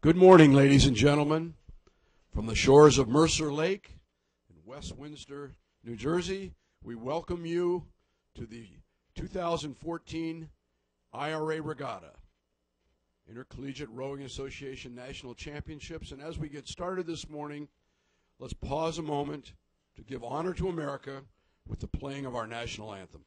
Good morning, ladies and gentlemen. From the shores of Mercer Lake in West Windsor, New Jersey, we welcome you to the 2014 IRA Regatta, Intercollegiate Rowing Association National Championships. And as we get started this morning, let's pause a moment to give honor to America with the playing of our national anthem.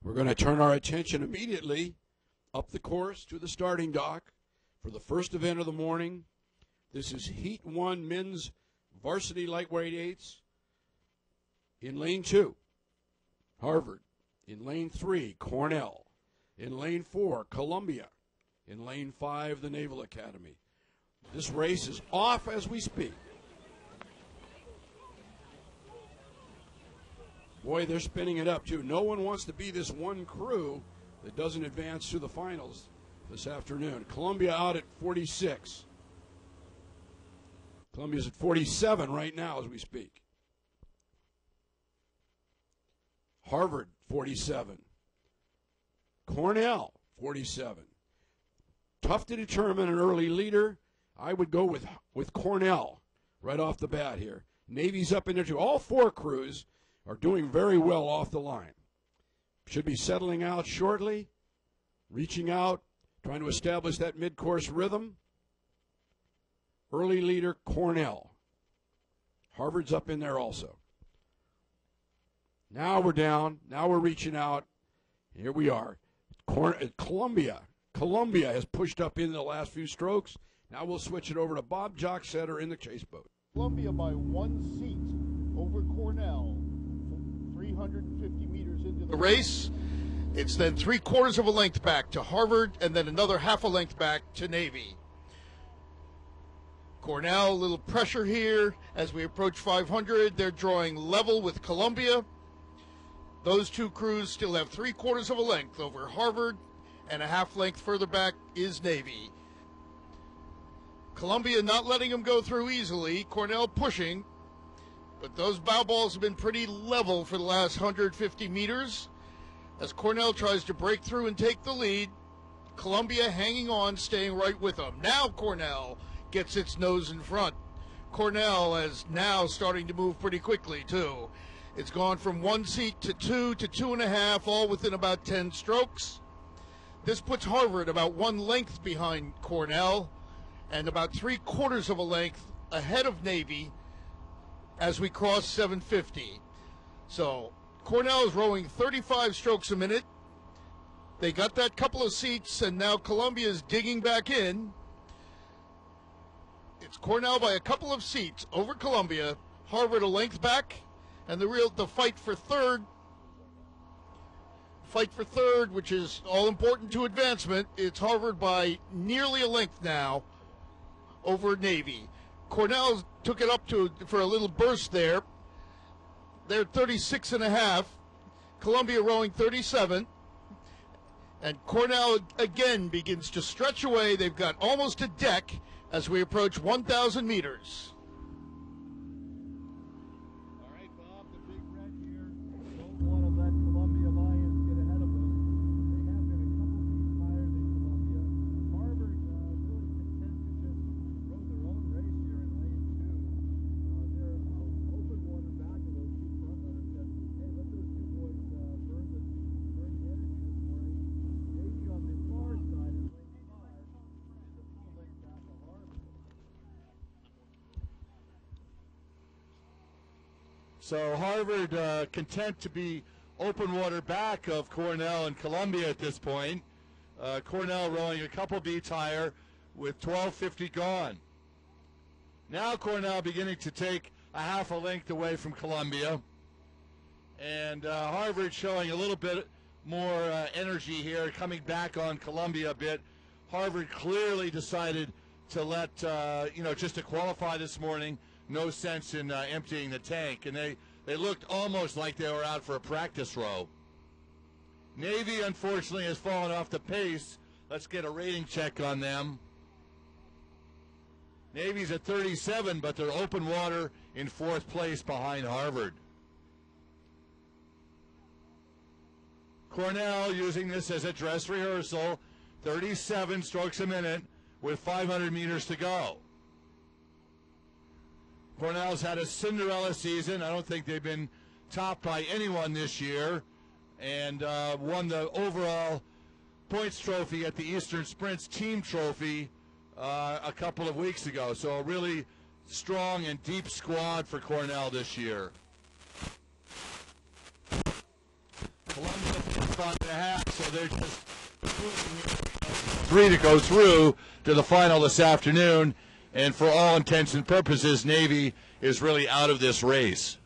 We're going to turn our attention immediately up the course to the starting dock for the first event of the morning. This is Heat 1 Men's Varsity Lightweight Eights. In Lane 2, Harvard. In Lane 3, Cornell. In Lane 4, Columbia. In Lane 5, the Naval Academy. This race is off as we speak. Boy, they're spinning it up, too. No one wants to be this one crew that doesn't advance to the finals this afternoon. Columbia out at 46. Columbia's at 47 right now as we speak. Harvard, 47. Cornell, 47. Tough to determine an early leader. I would go with Cornell right off the bat here. Navy's up in there, too. All four crews are doing very well off the line. Should be settling out shortly, reaching out, trying to establish that mid-course rhythm. Early leader, Cornell. Harvard's up in there also. Now we're down. Now we're reaching out. Here we are. Columbia. Columbia has pushed up in the last few strokes. Now we'll switch it over to Bob Jocksetter in the chase boat. Columbia by 1 seat over Cornell. 350 meters into the race. It's then 3/4 of a length back to Harvard and then another half a length back to Navy. Cornell, a little pressure here as we approach 500. They're drawing level with Columbia. Those two crews still have 3/4 of a length over Harvard, and a half length further back is Navy. Columbia not letting them go through easily. Cornell pushing. But those bow balls have been pretty level for the last 150 meters. As Cornell tries to break through and take the lead, Columbia hanging on, staying right with them. Now Cornell gets its nose in front. Cornell is now starting to move pretty quickly, too. It's gone from 1 seat to 2 to 2.5, all within about 10 strokes. This puts Harvard about 1 length behind Cornell and about 3/4 of a length ahead of Navy as we cross 750. So Cornell is rowing 35 strokes a minute. They got that couple of seats, and now Columbia is digging back in. It's Cornell by a couple of seats over Columbia. Harvard a length back, and the fight for third, which is all important to advancement. It's Harvard by nearly a length now over Navy. Cornell took it up for a little burst there. They're 36.5. Columbia rowing 37. And Cornell again begins to stretch away. They've got almost a deck as we approach 1,000 meters. All right, Bob, the big red here. Don't want to let Columbia Lions get ahead of them. They have been a couple feet higher than Columbia. Harvard really content to just row their own race. So Harvard content to be open water back of Cornell and Columbia at this point. Cornell rowing a couple beats higher with 12:50 gone. Now Cornell beginning to take a half a length away from Columbia. And Harvard showing a little bit more energy here, coming back on Columbia a bit. Harvard clearly decided to let, just to qualify this morning, no sense in emptying the tank. And they looked almost like they were out for a practice row. Navy, unfortunately, has fallen off the pace. Let's get a rating check on them. Navy's at 37, but they're open water in fourth place behind Harvard. Cornell using this as a dress rehearsal, 37 strokes a minute with 500 meters to go. Cornell's had a Cinderella season. I don't think they've been topped by anyone this year, and won the overall points trophy at the Eastern Sprints team trophy a couple of weeks ago. So a really strong and deep squad for Cornell this year. Columbia 5.5, so they're just 3 to go through to the final this afternoon. And for all intents and purposes, Navy is really out of this race.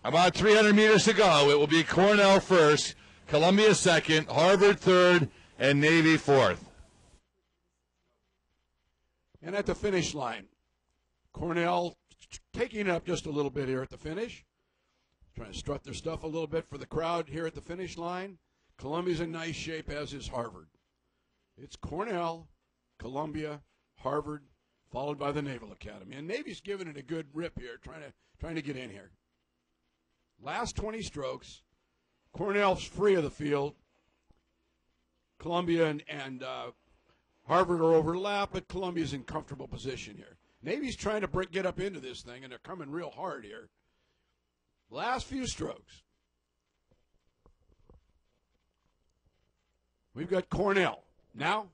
About 300 meters to go. It will be Cornell first, Columbia second, Harvard third, and Navy fourth. And at the finish line, Cornell taking it up just a little bit here at the finish. Trying to strut their stuff a little bit for the crowd here at the finish line. Columbia's in nice shape, as is Harvard. It's Cornell, Columbia, Harvard, followed by the Naval Academy. And Navy's giving it a good rip here, trying to get in here. Last 20 strokes, Cornell's free of the field. Columbia and Harvard are overlapped, but Columbia's in comfortable position here. Navy's trying to get up into this thing, and they're coming real hard here. Last few strokes. We've got Cornell. Now.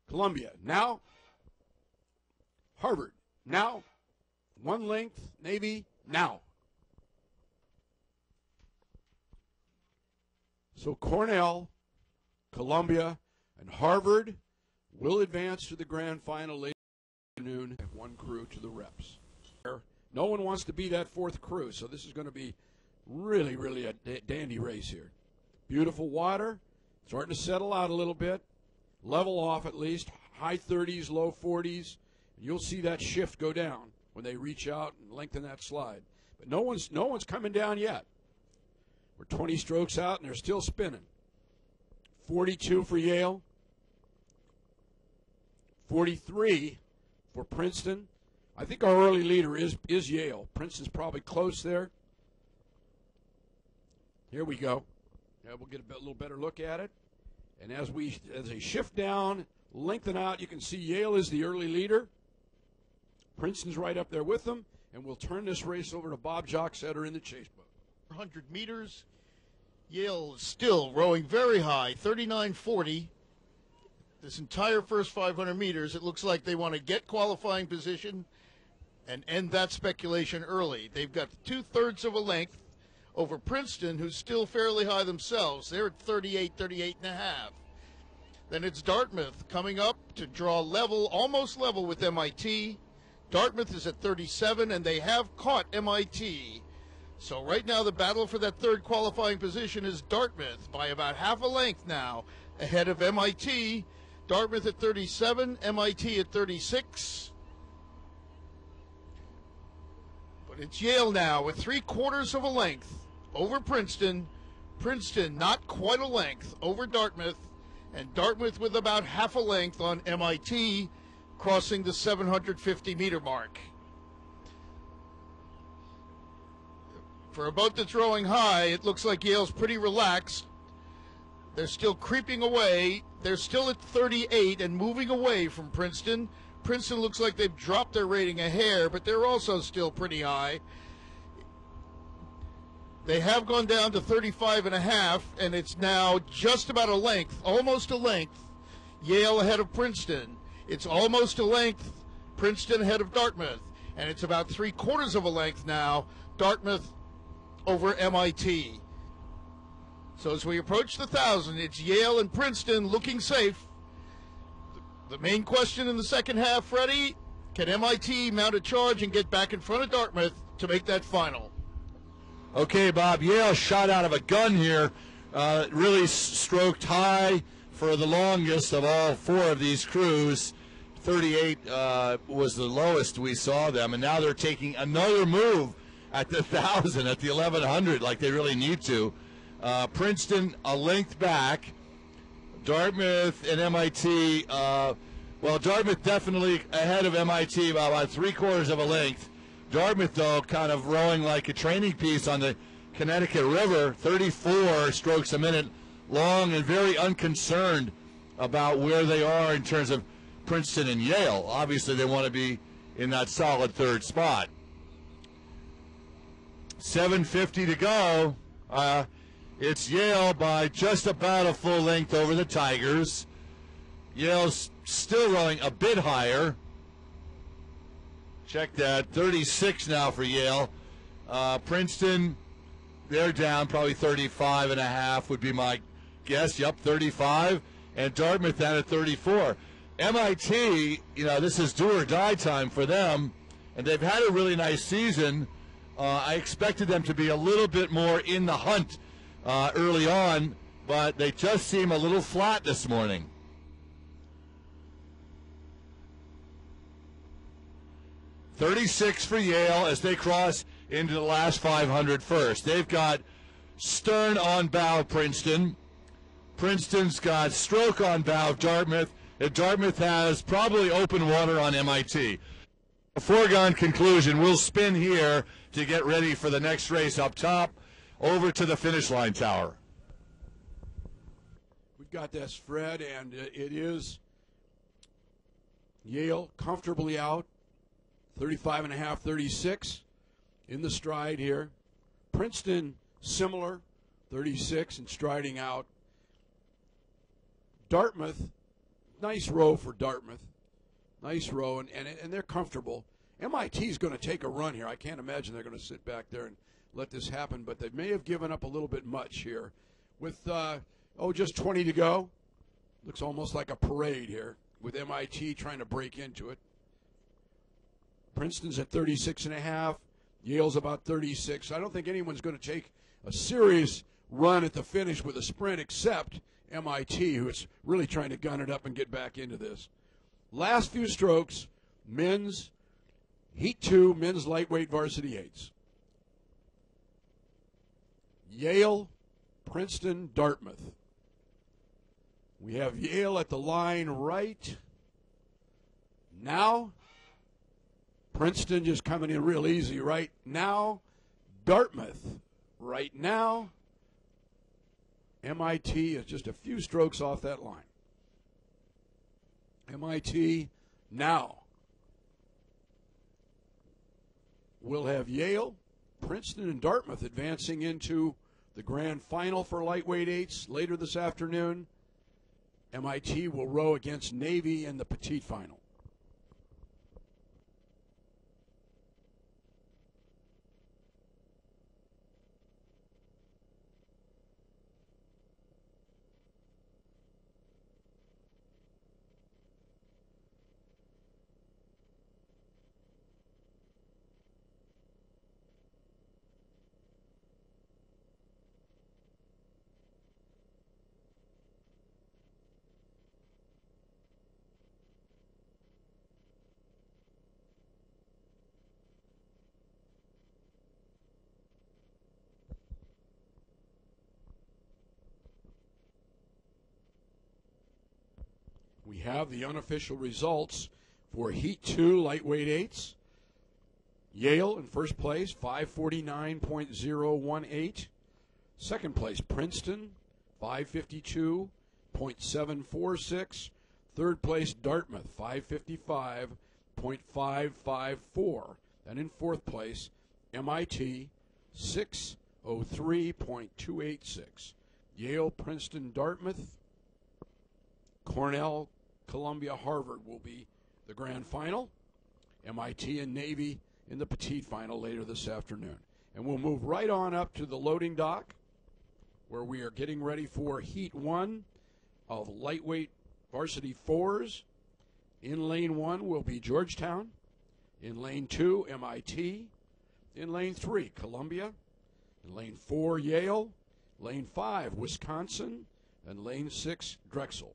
Columbia. Now. Harvard. Now. One length. Navy. Now. So Cornell, Columbia, and Harvard will advance to the grand final later this afternoon. One crew to the reps. No one wants to be that fourth crew, so this is going to be really, really a dandy race here. Beautiful water, starting to settle out a little bit, level off at least, high 30s, low 40s. You'll see that shift go down when they reach out and lengthen that slide. But no one's coming down yet. We're 20 strokes out, and they're still spinning. 42 for Yale, 43 for Princeton. I think our early leader is Yale. Princeton's probably close there. Here we go. Yeah, we'll get a little better look at it. And as they shift down, lengthen out, you can see Yale is the early leader. Princeton's right up there with them. And we'll turn this race over to Bob Jocksetter in the chase boat. 100 meters. Yale is still rowing very high, 39.40. This entire first 500 meters, it looks like they want to get qualifying position and end that speculation early. They've got 2/3 of a length over Princeton, who's still fairly high themselves. They're at 38.5. Then it's Dartmouth coming up to draw level, almost level with MIT. Dartmouth is at 37, and they have caught MIT. So right now the battle for that third qualifying position is Dartmouth by about half a length now ahead of MIT. Dartmouth at 37, MIT at 36. But it's Yale now with 3/4 of a length over Princeton. Princeton not quite a length over Dartmouth. And Dartmouth with about half a length on MIT, crossing the 750-meter mark. For a boat that's rowing high, it looks like Yale's pretty relaxed. They're still creeping away. They're still at 38 and moving away from Princeton. Princeton looks like they've dropped their rating a hair, but they're also still pretty high. They have gone down to 35.5, and it's now just about a length, almost a length. Yale ahead of Princeton. It's almost a length Princeton ahead of Dartmouth, and it's about 3/4 of a length now, Dartmouth over MIT. So as we approach the 1,000, it's Yale and Princeton looking safe. The main question in the second half, Freddie, can MIT mount a charge and get back in front of Dartmouth to make that final? Okay, Bob, Yale shot out of a gun here, really stroked high for the longest of all four of these crews. 38 was the lowest we saw them, and now they're taking another move at the 1,000, at the 1,100, like they really need to. Princeton a length back. Dartmouth and MIT, well, Dartmouth definitely ahead of MIT by about 3/4 of a length. Dartmouth, though, kind of rowing like a training piece on the Connecticut River, 34 strokes a minute long, and very unconcerned about where they are in terms of Princeton and Yale. Obviously, they want to be in that solid third spot. 7:50 to go. It's Yale by just about a full length over the Tigers. Yale's still rowing a bit higher. Check that, 36 now for Yale. Princeton, they're down probably 35.5 would be my guess. Yep, 35. And Dartmouth down at 34. MIT, this is do or die time for them, and they've had a really nice season. I expected them to be a little bit more in the hunt early on, but they just seem a little flat this morning. $36 for Yale as they cross into the last 500 first. They've got stern on bow of Princeton. Princeton's got stroke on bow of Dartmouth. And Dartmouth has probably open water on MIT. A foregone conclusion. We'll spin here to get ready for the next race up top, over to the finish line tower. We've got this, Fred, and it is Yale comfortably out, 35.5, 36 in the stride here. Princeton, similar, 36 and striding out. Dartmouth, nice row for Dartmouth. Nice row, and they're comfortable. MIT's going to take a run here. I can't imagine they're going to sit back there and let this happen, but they may have given up a little bit much here. With, just 20 to go. Looks almost like a parade here with MIT trying to break into it. Princeton's at 36.5. Yale's about 36. I don't think anyone's going to take a serious run at the finish with a sprint except MIT, who's really trying to gun it up and get back into this. Last few strokes, men's Heat 2, men's lightweight varsity eights. Yale, Princeton, Dartmouth. We have Yale at the line right now. Princeton just coming in real easy right now. Dartmouth right now. MIT is just a few strokes off that line. MIT now. We'll have Yale, Princeton, and Dartmouth advancing into the grand final for lightweight eights later this afternoon. MIT will row against Navy in the petite final. We have the unofficial results for Heat 2 lightweight eights. Yale in first place, 549.018. Second place, Princeton, 552.746. Third place, Dartmouth, 555.554. And in fourth place, MIT, 603.286. Yale, Princeton, Dartmouth, Cornell, Columbia, Harvard will be the grand final. MIT and Navy in the petite final later this afternoon. And we'll move right on up to the loading dock, where we are getting ready for Heat 1 of lightweight varsity fours. In lane 1 will be Georgetown. In lane 2, MIT. In lane 3, Columbia. In lane 4, Yale. Lane 5, Wisconsin. And lane 6, Drexel.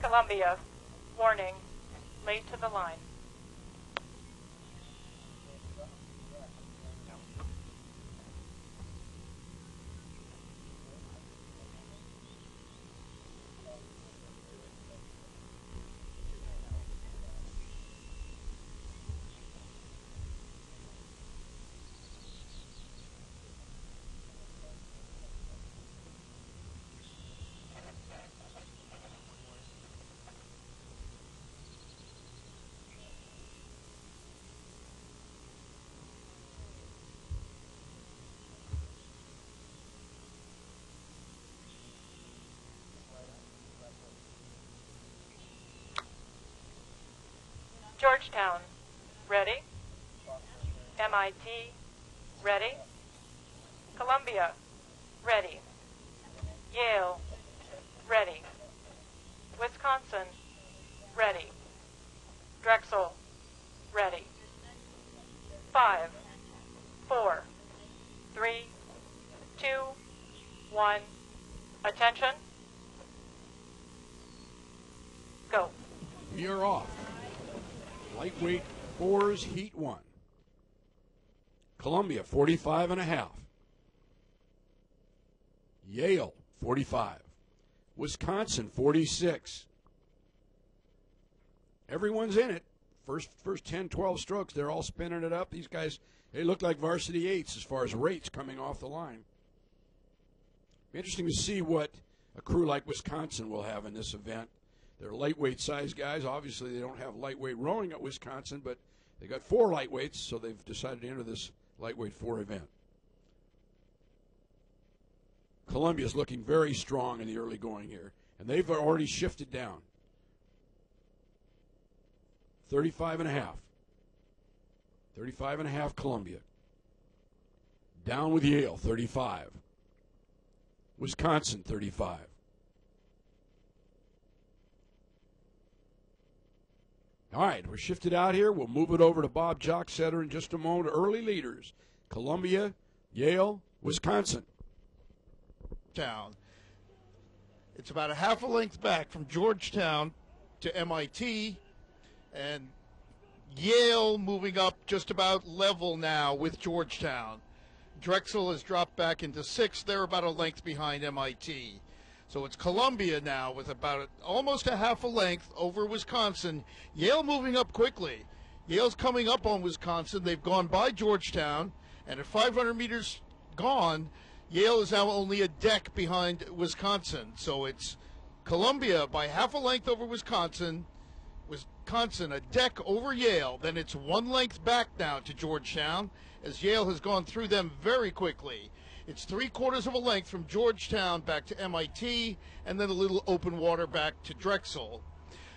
Columbia, warning, late to the line. Georgetown, ready. MIT, ready. Columbia, ready. Yale, ready. Wisconsin, ready. Drexel, ready. 5, 4, 3, 2, 1. Attention. Go. We are off. Lightweight fours, Heat 1. Columbia, 45.5. Yale, 45. Wisconsin, 46. Everyone's in it. First 10, 12 strokes, they're all spinning it up. These guys, they look like varsity eights as far as rates coming off the line. Be interesting to see what a crew like Wisconsin will have in this event. They're lightweight size guys. Obviously, they don't have lightweight rowing at Wisconsin, but they got 4 lightweights, so they've decided to enter this lightweight 4 event. Columbia's looking very strong in the early going here, and they've already shifted down. 35.5. 35.5 Columbia. Down with Yale, 35. Wisconsin, 35. All right, we're shifted out here. We'll move it over to Bob Jocksetter in just a moment. Early leaders, Columbia, Yale, Wisconsin. Town. It's about a half a length back from Georgetown to MIT, and Yale moving up just about level now with Georgetown. Drexel has dropped back into 6th. They're about a length behind MIT. So it's Columbia now with about almost a half a length over Wisconsin. Yale moving up quickly. Yale's coming up on Wisconsin. They've gone by Georgetown, and at 500 meters gone, Yale is now only a deck behind Wisconsin. So it's Columbia by half a length over Wisconsin. Wisconsin a deck over Yale. Then it's 1 length back now to Georgetown, as Yale has gone through them very quickly. It's 3/4 of a length from Georgetown back to MIT, and then a little open water back to Drexel.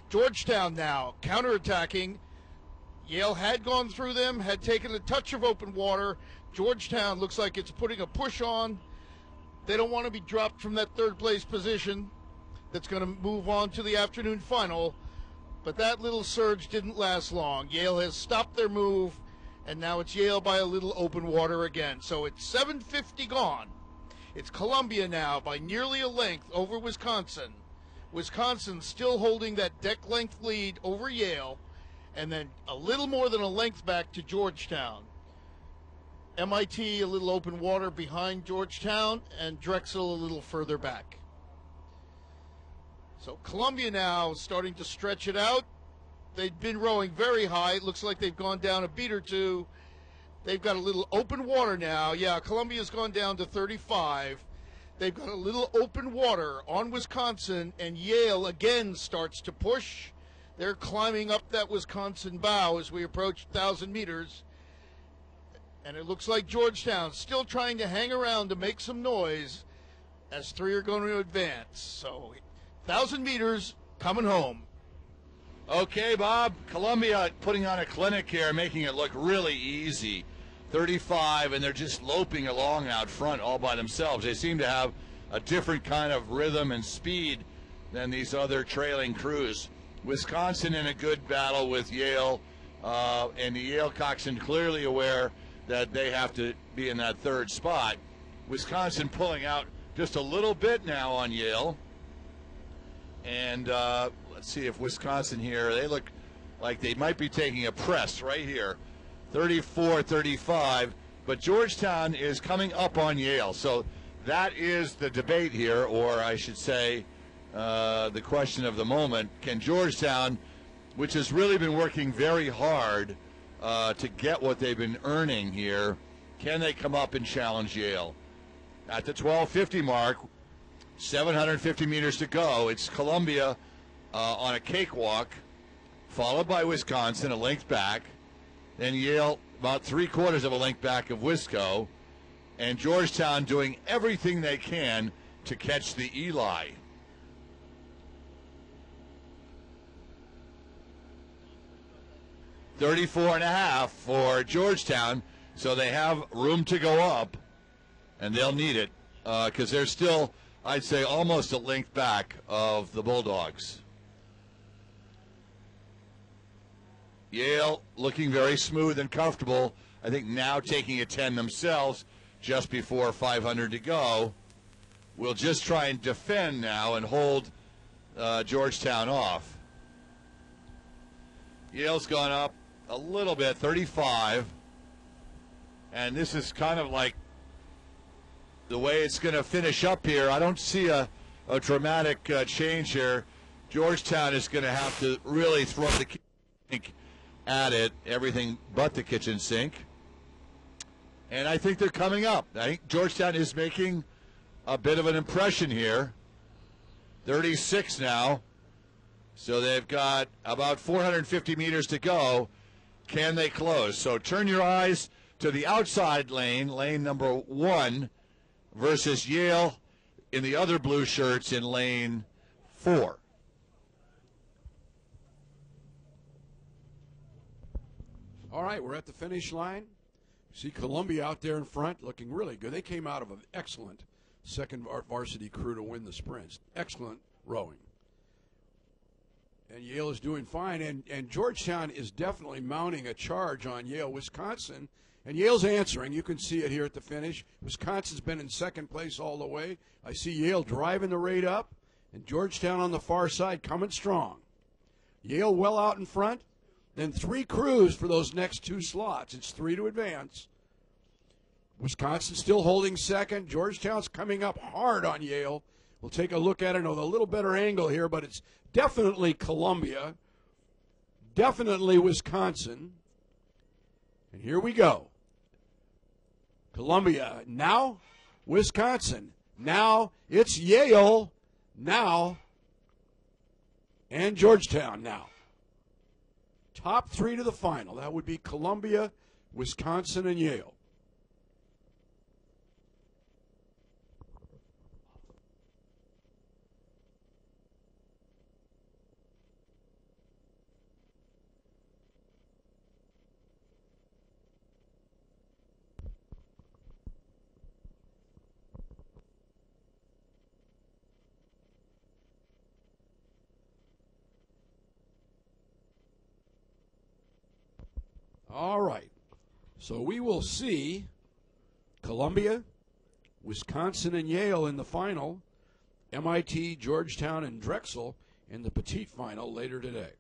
Georgetown now counterattacking. Yale had gone through them, had taken a touch of open water. Georgetown looks like it's putting a push on. They don't want to be dropped from that 3rd place position that's going to move on to the afternoon final. But that little surge didn't last long. Yale has stopped their move, and now it's Yale by a little open water again. So it's 7:50 gone. It's Columbia now by nearly a length over Wisconsin. Wisconsin still holding that deck length lead over Yale, and then a little more than a length back to Georgetown. MIT a little open water behind Georgetown, and Drexel a little further back. So Columbia now starting to stretch it out. They've been rowing very high. It looks like they've gone down a beat or two. They've got a little open water now. Yeah, Columbia's gone down to 35. They've got a little open water on Wisconsin, and Yale again starts to push. They're climbing up that Wisconsin bow as we approach 1,000 meters. And it looks like Georgetown still trying to hang around to make some noise as three are going to advance. So 1,000 meters coming home. Okay, Bob, Columbia putting on a clinic here, making it look really easy. 35, and they're just loping along out front all by themselves. They seem to have a different kind of rhythm and speed than these other trailing crews. Wisconsin in a good battle with Yale, and the Yale coxswain clearly aware that they have to be in that third spot. Wisconsin pulling out just a little bit now on Yale. And let's see if Wisconsin here, they look like they might be taking a press right here. 34-35, but Georgetown is coming up on Yale. So that is the debate here, or I should say the question of the moment. Can Georgetown, which has really been working very hard to get what they've been earning here, can they come up and challenge Yale? At the 12:50 mark, 750 meters to go. It's Columbia on a cakewalk, followed by Wisconsin a length back. Then Yale about 3/4 of a length back of Wisco, and Georgetown doing everything they can to catch the Eli. $34.5 for Georgetown, so they have room to go up, and they'll need it because they're still, I'd say, almost a length back of the Bulldogs. Yale looking very smooth and comfortable. I think now taking a 10 themselves just before 500 to go. We'll just try and defend now and hold Georgetown off. Yale's gone up a little bit, 35. And this is kind of like the way it's going to finish up here. I don't see a dramatic change here. Georgetown is going to have to really throw the kitchen at it, everything but the kitchen sink. And I think they're coming up. I think Georgetown is making a bit of an impression here. 36 now. So they've got about 450 meters to go. Can they close? So turn your eyes to the outside lane, lane number 1, versus Yale in the other blue shirts in lane 4. All right, we're at the finish line. See Columbia out there in front looking really good. They came out of an excellent second varsity crew to win the sprints. Excellent rowing. And Yale is doing fine. And Georgetown is definitely mounting a charge on Yale. Wisconsin, and Yale's answering. You can see it here at the finish. Wisconsin's been in second place all the way. I see Yale driving the rate up, and Georgetown on the far side coming strong. Yale well out in front. Then 3 crews for those next 2 slots. It's 3 to advance. Wisconsin still holding second. Georgetown's coming up hard on Yale. We'll take a look at it with a little better angle here, but it's definitely Columbia, definitely Wisconsin. And here we go. Columbia, now Wisconsin. Now it's Yale, now, and Georgetown now. Top 3 to the final. That would be Columbia, Wisconsin, and Yale. All right. So we will see Columbia, Wisconsin, and Yale in the final. MIT, Georgetown, and Drexel in the petite final later today.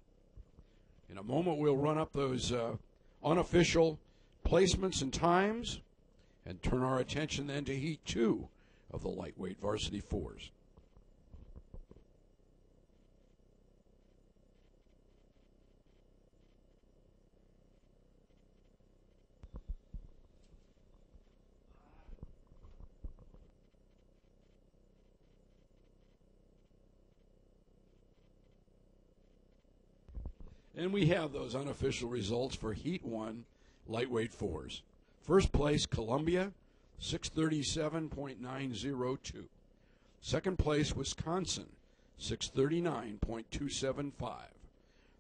In a moment, we'll run up those unofficial placements and times. and turn our attention then to Heat 2 of the lightweight varsity fours. And we have those unofficial results for Heat 1 lightweight fours. First place, Columbia, 637.902. Second place, Wisconsin, 639.275.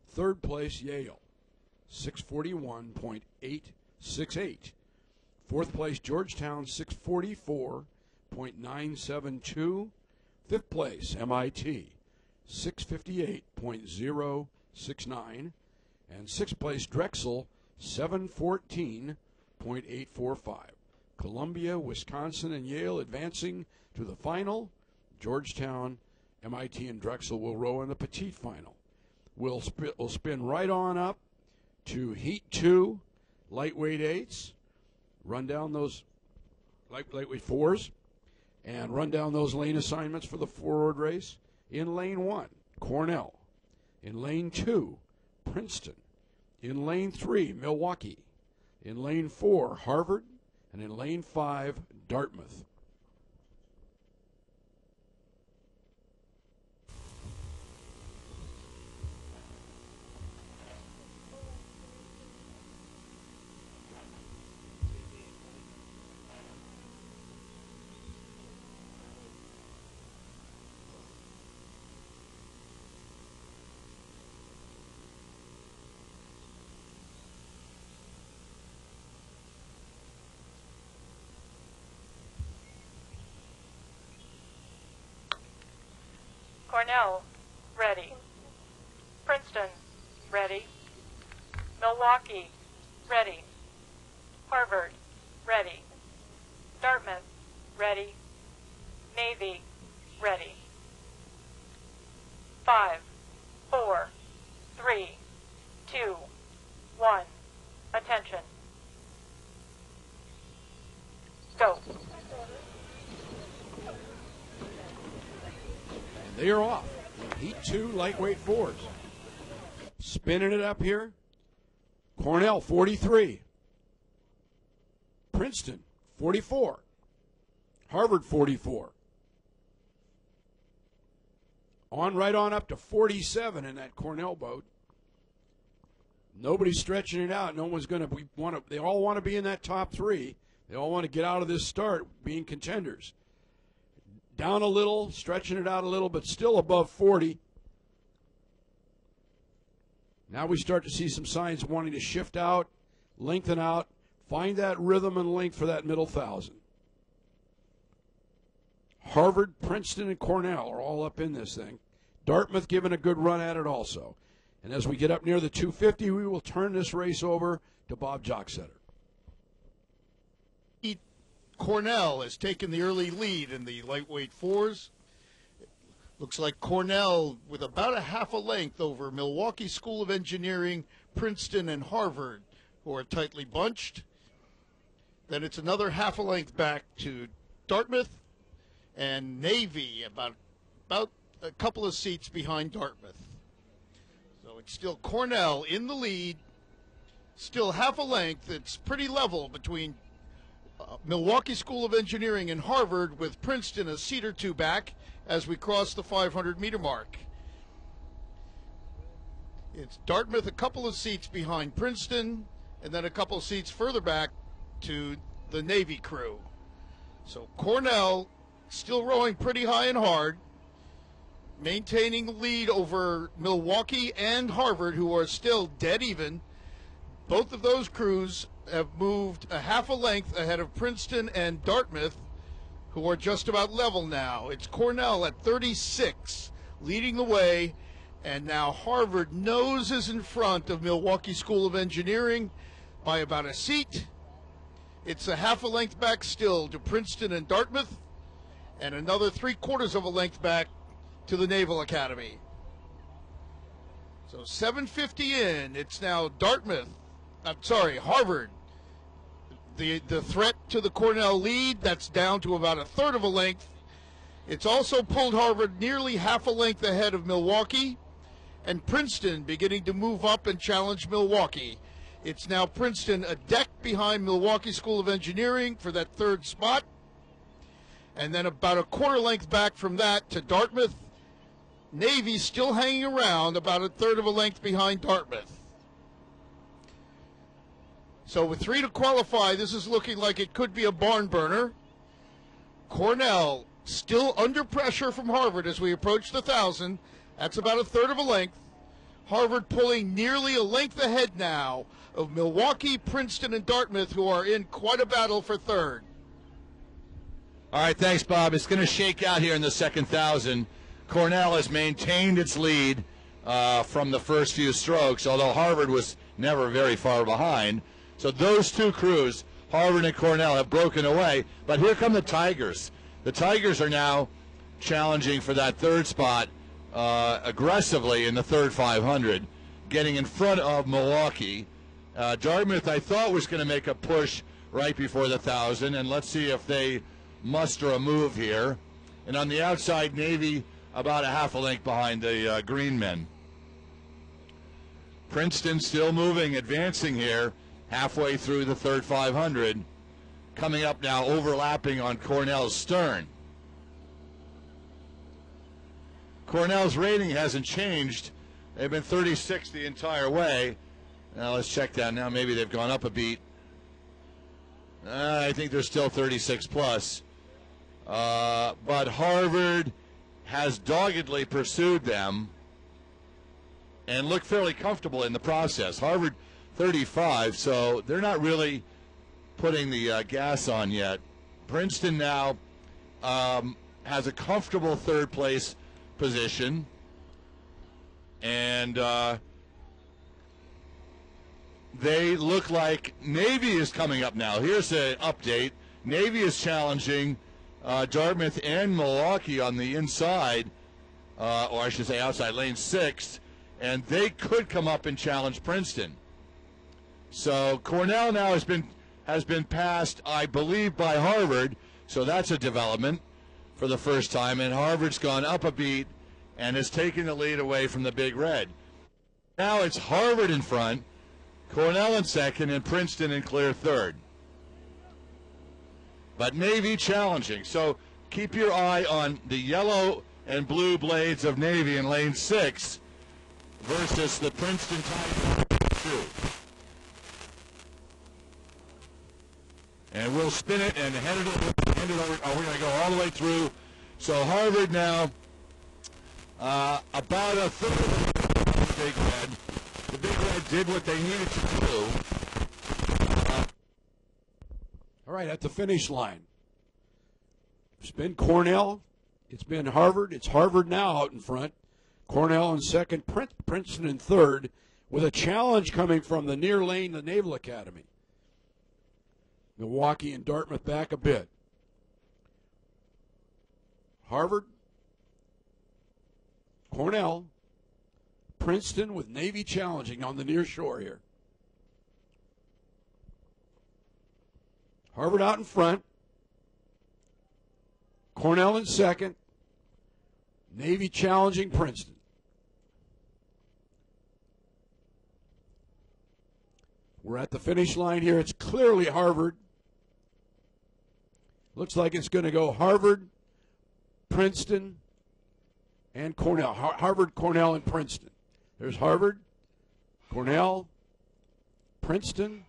Third place, Yale, 641.868. Fourth place, Georgetown, 644.972. Fifth place, MIT, 658.069. And sixth place, Drexel, 714.845. Columbia, Wisconsin, and Yale advancing to the final. Georgetown, MIT, and Drexel will row in the petite final. We'll spin right on up to Heat 2, lightweight eights, run down those lightweight fours, and run down those lane assignments for the forward race. In lane 1, Cornell. In lane 2, Princeton. In lane 3, Milwaukee. In lane 4, Harvard. And in lane 5, Dartmouth. Cornell, ready. Princeton, ready. Milwaukee, ready. Harvard, ready. Dartmouth, ready. Navy, ready. 5, 4, 3, 2, 1. Attention. Go. They are off in Heat 2 lightweight fours. Spinning it up here. Cornell, 43. Princeton, 44. Harvard, 44. Right on up to 47 in that Cornell boat. Nobody's stretching it out. No one's going to they all want to be in that top 3. They all want to get out of this start being contenders. Down a little, stretching it out a little, but still above 40. Now we start to see some signs wanting to shift out, lengthen out, find that rhythm and length for that middle 1,000. Harvard, Princeton, and Cornell are all up in this thing. Dartmouth giving a good run at it also. And as we get up near the 250, we will turn this race over to Bob Jocksetter. Cornell has taken the early lead in the lightweight fours. Looks like Cornell with about a half a length over Milwaukee School of Engineering, Princeton, and Harvard, who are tightly bunched. Then it's another half a length back to Dartmouth and Navy, about a couple of seats behind Dartmouth. So it's still Cornell in the lead, still half a length. It's pretty level between Milwaukee School of Engineering and Harvard, with Princeton a seat or two back as we cross the 500-meter mark. It's Dartmouth a couple of seats behind Princeton, and then a couple of seats further back to the Navy crew. So Cornell still rowing pretty high and hard, maintaining the lead over Milwaukee and Harvard, who are still dead even. Both of those crews have moved a half a length ahead of Princeton and Dartmouth, who are just about level now. It's Cornell at 36, leading the way, and now Harvard noses in front of Milwaukee School of Engineering by about a seat. It's a half a length back still to Princeton and Dartmouth, and another 3/4 of a length back to the Naval Academy. So 7:50 in, it's now Harvard the threat to the Cornell lead. That's down to about a third of a length. It's also pulled Harvard nearly half a length ahead of Milwaukee, and Princeton beginning to move up and challenge Milwaukee. It's now Princeton a deck behind Milwaukee School of Engineering for that third spot, and then about a quarter length back from that to Dartmouth. Navy still hanging around about a third of a length behind Dartmouth. So with 3 to qualify, this is looking like it could be a barn burner. Cornell still under pressure from Harvard as we approach the 1,000. That's about a third of a length. Harvard pulling nearly a length ahead now of Milwaukee, Princeton, and Dartmouth, who are in quite a battle for third. All right, thanks, Bob. It's going to shake out here in the second 1,000. Cornell has maintained its lead from the first few strokes, although Harvard was never very far behind. So those two crews, Harvard and Cornell, have broken away. But here come the Tigers. The Tigers are now challenging for that third spot aggressively in the third 500, getting in front of Milwaukee. Dartmouth, I thought, was going to make a push right before the 1,000, and let's see if they muster a move here. And on the outside, Navy about a half a length behind the green men. Princeton still moving, advancing here, halfway through the third 500. Coming up now, overlapping on Cornell's stern. Cornell's rating hasn't changed. They've been 36 the entire way. Now let's check that now. Maybe they've gone up a beat. I think they're still 36 plus. But Harvard has doggedly pursued them and looked fairly comfortable in the process. Harvard 35, so they're not really putting the gas on yet. Princeton now has a comfortable third place position, and they look like Navy is coming up now. Here's an update. Navy is challenging Dartmouth and Milwaukee on the inside, or I should say outside lane 6, and they could come up and challenge Princeton. So Cornell now has been passed, I believe, by Harvard, so that's a development for the first time, and Harvard's gone up a beat and has taken the lead away from the Big Red. Now it's Harvard in front, Cornell in second, and Princeton in clear third. But Navy challenging, so keep your eye on the yellow and blue blades of Navy in lane 6 versus the Princeton Tigers 2. And we'll spin it and hand it over. We're going to go all the way through. So Harvard now about a third of the Big Red. The Big Red did what they needed to do. All right, at the finish line. It's been Cornell. It's been Harvard. It's Harvard now out in front. Cornell in second. Princeton in third, with a challenge coming from the near lane, the Naval Academy. Milwaukee and Dartmouth back a bit. Harvard, Cornell, Princeton with Navy challenging on the near shore here. Harvard out in front. Cornell in second. Navy challenging Princeton. We're at the finish line here. It's clearly Harvard. Looks like it's going to go Harvard, Princeton, and Cornell. Harvard, Cornell, and Princeton. There's Harvard, Cornell, Princeton.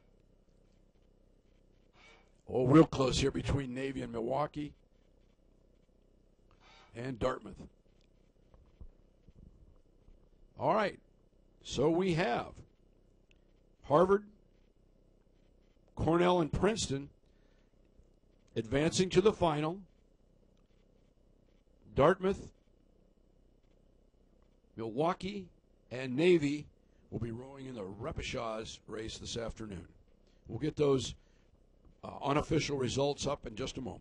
Oh, real close here between Navy and Milwaukee, and Dartmouth. All right, so we have Harvard, Cornell, and Princeton advancing to the final. Dartmouth, Milwaukee, and Navy will be rowing in the repechage race this afternoon. We'll get those unofficial results up in just a moment.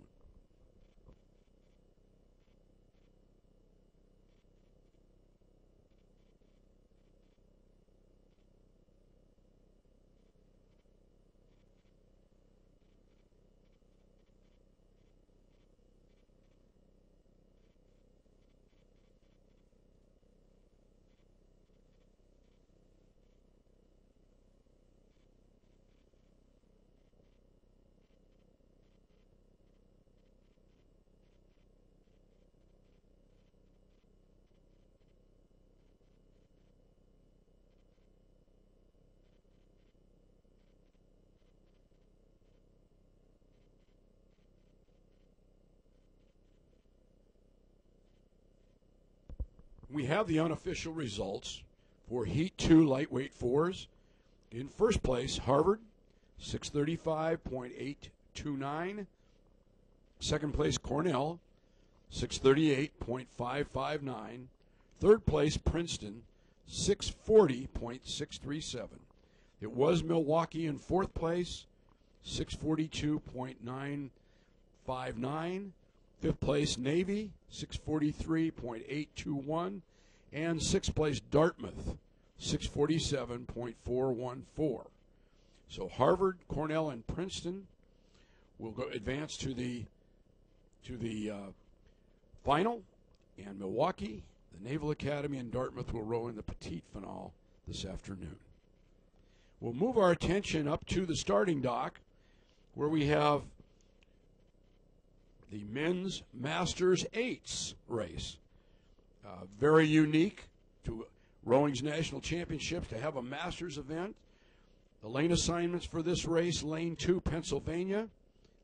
We have the unofficial results for Heat 2 lightweight fours. In first place, Harvard, 635.829. Second place, Cornell, 638.559. Third place, Princeton, 640.637. It was Milwaukee in fourth place, 642.959. Fifth place, Navy, 643.821. And sixth place, Dartmouth, 647.414. So Harvard, Cornell, and Princeton will go advance to the final, and Milwaukee, the Naval Academy, and Dartmouth will row in the petite finale this afternoon. We'll move our attention up to the starting dock, where we have the men's Masters 8s race. Very unique to Rowing's National Championships to have a Masters event. The lane assignments for this race: Lane 2, Pennsylvania;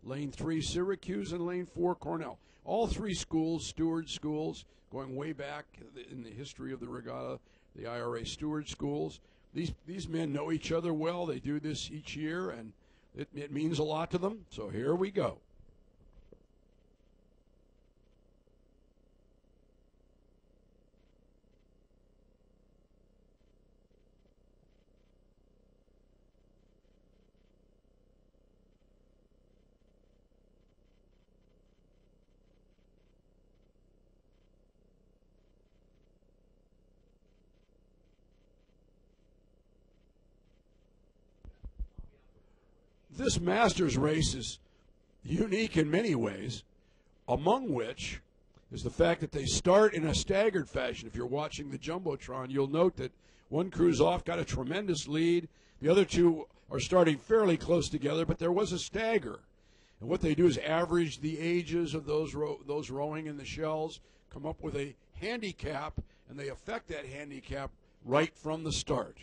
Lane 3, Syracuse; and Lane 4, Cornell. All three schools, Steward schools, going way back in the history of the regatta, the IRA Steward schools. These men know each other well. They do this each year, and it means a lot to them. So here we go. This Masters race is unique in many ways, among which is the fact that they start in a staggered fashion. If you're watching the Jumbotron, you'll note that one crew's off, got a tremendous lead. The other two are starting fairly close together, but there was a stagger. And what they do is average the ages of those rowing in the shells, come up with a handicap, and they affect that handicap right from the start.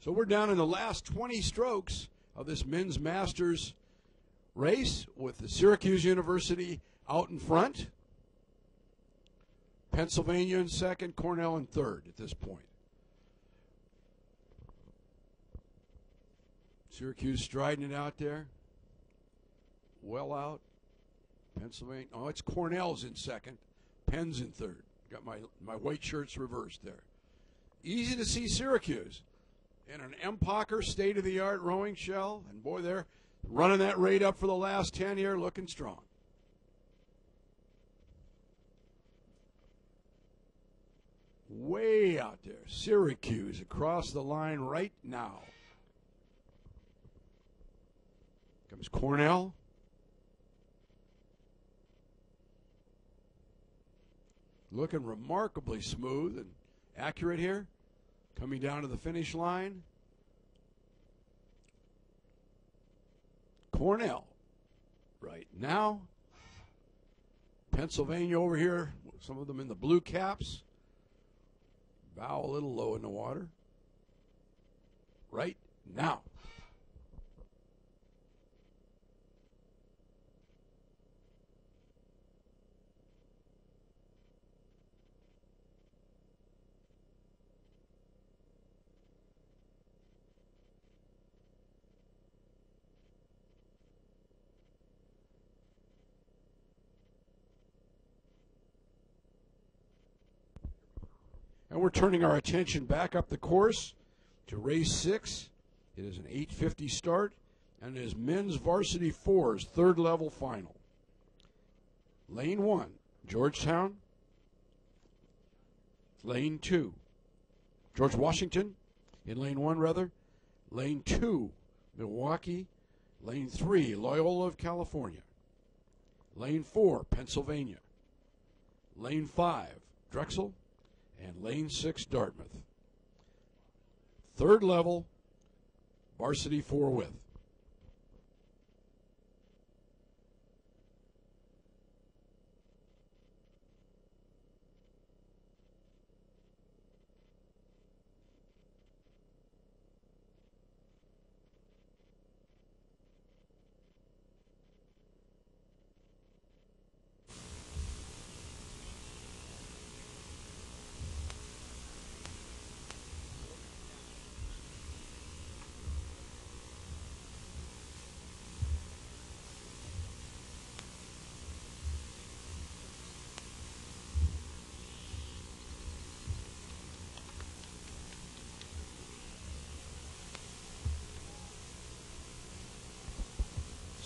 So we're down in the last 20 strokes of this men's Masters race with the Syracuse University out in front. Pennsylvania in second, Cornell in third at this point. Syracuse striding it out there. Well out. Pennsylvania. Oh, it's Cornell's in second. Penn's in third. Got my white shirts reversed there. Easy to see Syracuse in an Empacher state-of-the-art rowing shell. And, boy, they're running that rate up for the last 10 here, looking strong. Way out there. Syracuse across the line right now. Comes Cornell. Looking remarkably smooth and accurate here. Coming down to the finish line. Cornell right now. Pennsylvania over here, some of them in the blue caps. Bow a little low in the water. Right now. And we're turning our attention back up the course to race 6. It is an 8:50 start, and it is men's varsity 4's third level final. Lane 1, Georgetown. Lane 2, George Washington in lane 1, rather. Lane 2, Milwaukee. Lane 3, Loyola of California. Lane 4, Pennsylvania. Lane 5, Drexel. And lane 6, Dartmouth. Third level, varsity 4 width.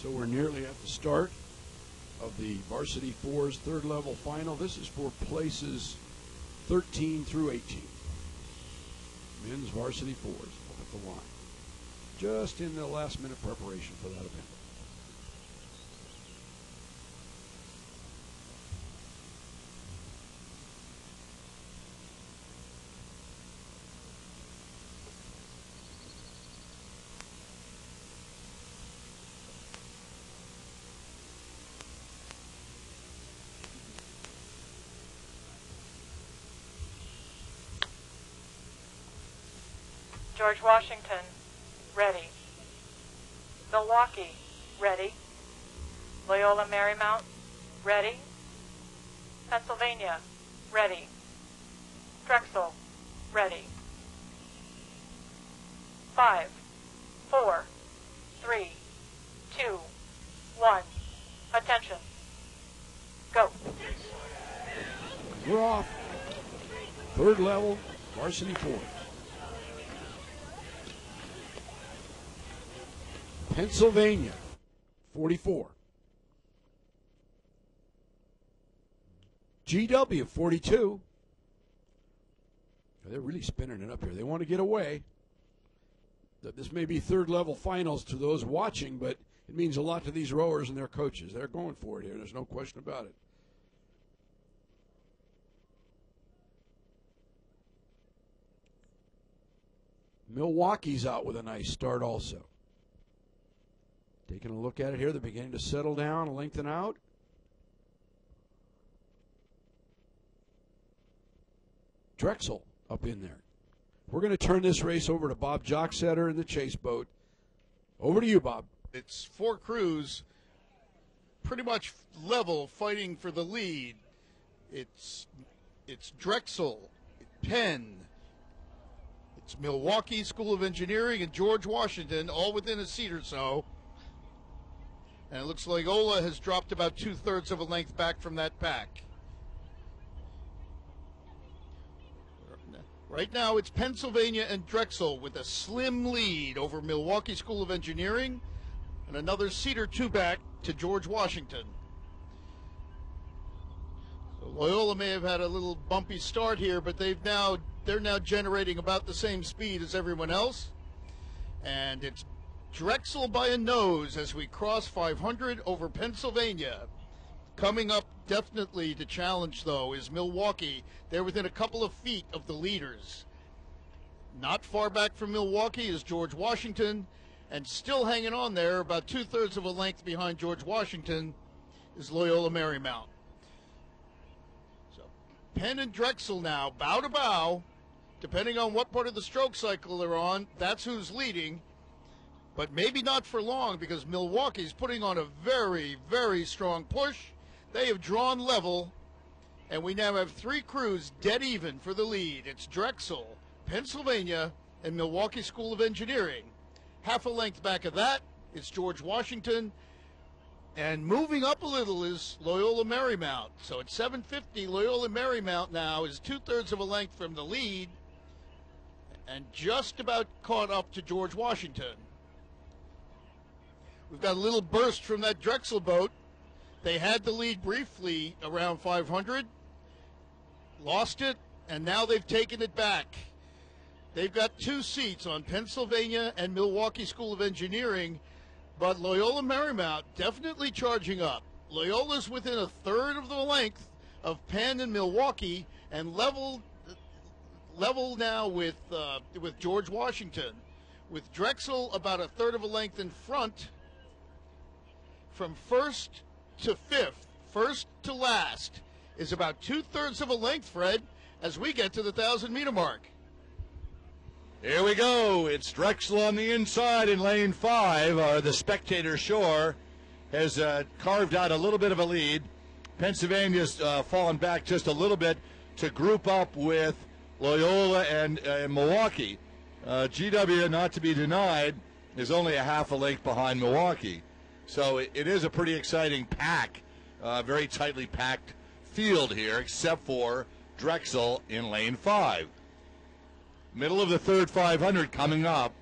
So we're nearly at the start of the varsity 4's third level final. This is for places 13 through 18. Men's varsity 4's up at the line. Just in the last minute preparation for that event. George Washington, ready. Milwaukee, ready. Loyola Marymount, ready. Pennsylvania, ready. Drexel, ready. 5, 4, 3, 2, 1. Attention. Go. We're off. Third level, varsity 4. Pennsylvania, 44. GW, 42. They're really spinning it up here. They want to get away. This may be third level finals to those watching, but it means a lot to these rowers and their coaches. They're going for it here. There's no question about it. Milwaukee's out with a nice start also. Taking a look at it here, they're beginning to settle down, lengthen out. Drexel up in there. We're going to turn this race over to Bob Jocksetter in the chase boat. Over to you, Bob. It's four crews pretty much level fighting for the lead. It's Drexel, Penn, it's Milwaukee School of Engineering, and George Washington, all within a seat or so. And it looks like Ola has dropped about 2/3 of a length back from that pack. Right now, it's Pennsylvania and Drexel with a slim lead over Milwaukee School of Engineering and another seat or two back to George Washington. So Loyola may have had a little bumpy start here, but they're now generating about the same speed as everyone else. And it's Drexel by a nose as we cross 500 over Pennsylvania. Coming up definitely to challenge, though, is Milwaukee. They're within a couple of feet of the leaders. Not far back from Milwaukee is George Washington, and still hanging on there, about 2/3 of a length behind George Washington, is Loyola Marymount. So Penn and Drexel now, bow to bow, depending on what part of the stroke cycle they're on, that's who's leading. But maybe not for long, because Milwaukee's putting on a very, very strong push. They have drawn level, and we now have three crews dead even for the lead. It's Drexel, Pennsylvania, and Milwaukee School of Engineering. Half a length back of that, it's George Washington. And moving up a little is Loyola Marymount. So at 7:50, Loyola Marymount now is 2/3 of a length from the lead and just about caught up to George Washington. We've got a little burst from that Drexel boat. They had the lead briefly around 500, lost it, and now they've taken it back. They've got two seats on Pennsylvania and Milwaukee School of Engineering, but Loyola Marymount definitely charging up. Loyola's within a third of the length of Penn and Milwaukee, and level now with George Washington, with Drexel about a third of a length in front. From first to fifth, first to last, is about 2/3 of a length, Fred, as we get to the 1,000-meter mark. Here we go. It's Drexel on the inside in lane 5. The spectator shore has carved out a little bit of a lead. Pennsylvania's fallen back just a little bit to group up with Loyola and Milwaukee. GW, not to be denied, is only a half a length behind Milwaukee. So it is a pretty exciting pack, very tightly packed field here, except for Drexel in lane 5. Middle of the third 500 coming up.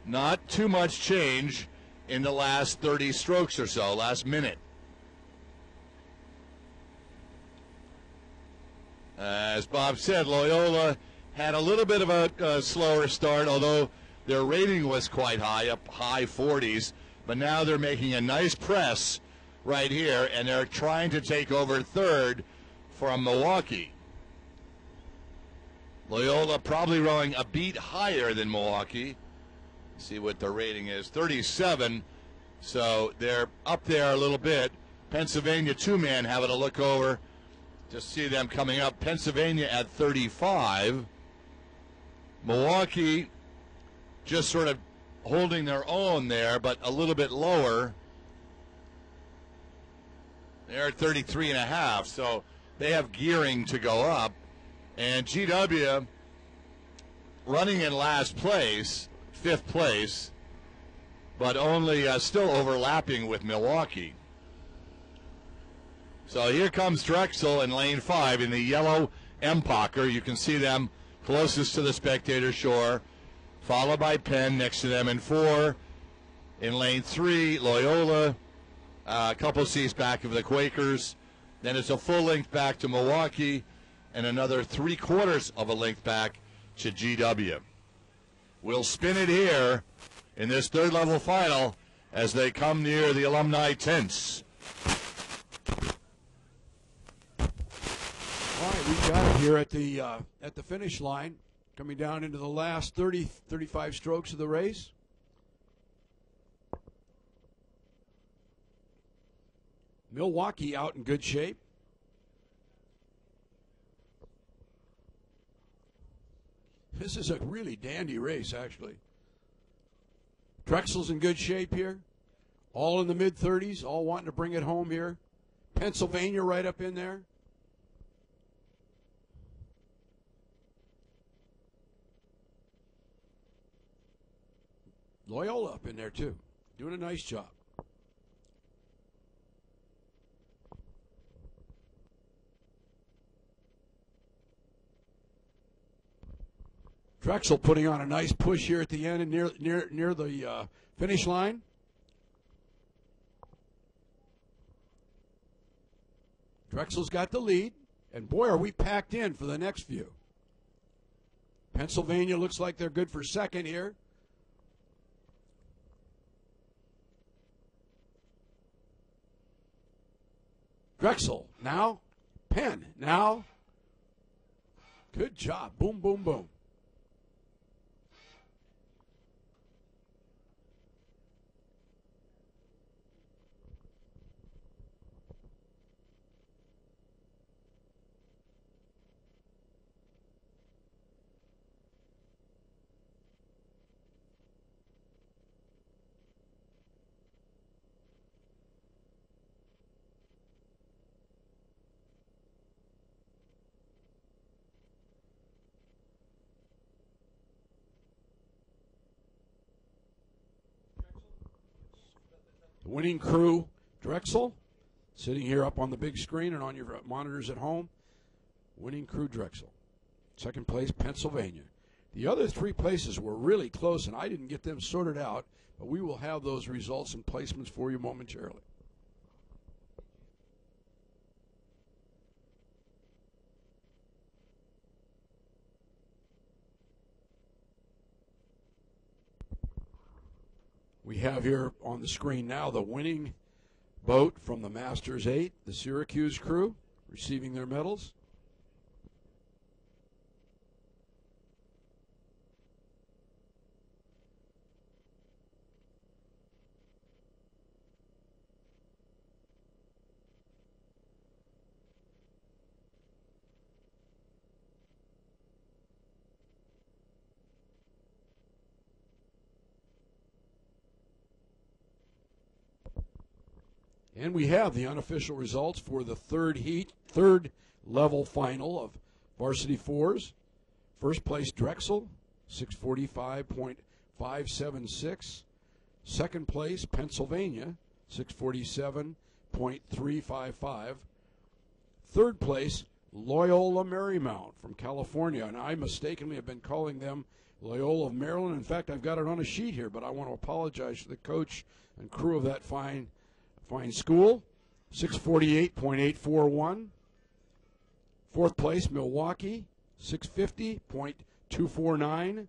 Not too much change in the last 30 strokes or so, last minute. As Bob said, Loyola had a little bit of a slower start, although their rating was quite high, up high 40s. But now they're making a nice press right here, and they're trying to take over third from Milwaukee. Loyola probably rowing a beat higher than Milwaukee. Let's see what their rating is, 37. So they're up there a little bit. Pennsylvania two-man having a look over to see them coming up. Pennsylvania at 35. Milwaukee just sort of holding their own there, but a little bit lower. They're at 33.5, so they have gearing to go up. And GW running in last place, 5th place, but only still overlapping with Milwaukee. So here comes Drexel in lane 5 in the yellow Empacher. You can see them closest to the spectator shore, followed by Penn next to them in 4. In lane 3, Loyola, a couple seats back of the Quakers. Then it's a full length back to Milwaukee, and another 3/4 of a length back to GW. We'll spin it here in this third level final as they come near the alumni tents. All right, we've got it here at the finish line, coming down into the last 35 strokes of the race. Milwaukee out in good shape. This is a really dandy race, actually. Drexel's in good shape here. All in the mid-30s, all wanting to bring it home here. Pennsylvania right up in there. Loyola up in there, too. Doing a nice job. Drexel putting on a nice push here at the end and near the finish line. Drexel's got the lead, and boy, are we packed in for the next few. Pennsylvania looks like they're good for second here. Drexel, now. Penn, now. Good job. Boom, boom, boom. The winning crew, Drexel, sitting here up on the big screen and on your monitors at home. Winning crew, Drexel. Second place, Pennsylvania. The other three places were really close, and I didn't get them sorted out, but we will have those results and placements for you momentarily. We have here on the screen now the winning boat from the Masters 8, the Syracuse crew, receiving their medals. And we have the unofficial results for the third level final of varsity fours. First place, Drexel, 645.576. Second place, Pennsylvania, 647.355. Third place, Loyola Marymount from California. And I mistakenly have been calling them Loyola of Maryland. In fact, I've got it on a sheet here, but I want to apologize to the coach and crew of that fine school, 648.841. Fourth place, Milwaukee, 650.249.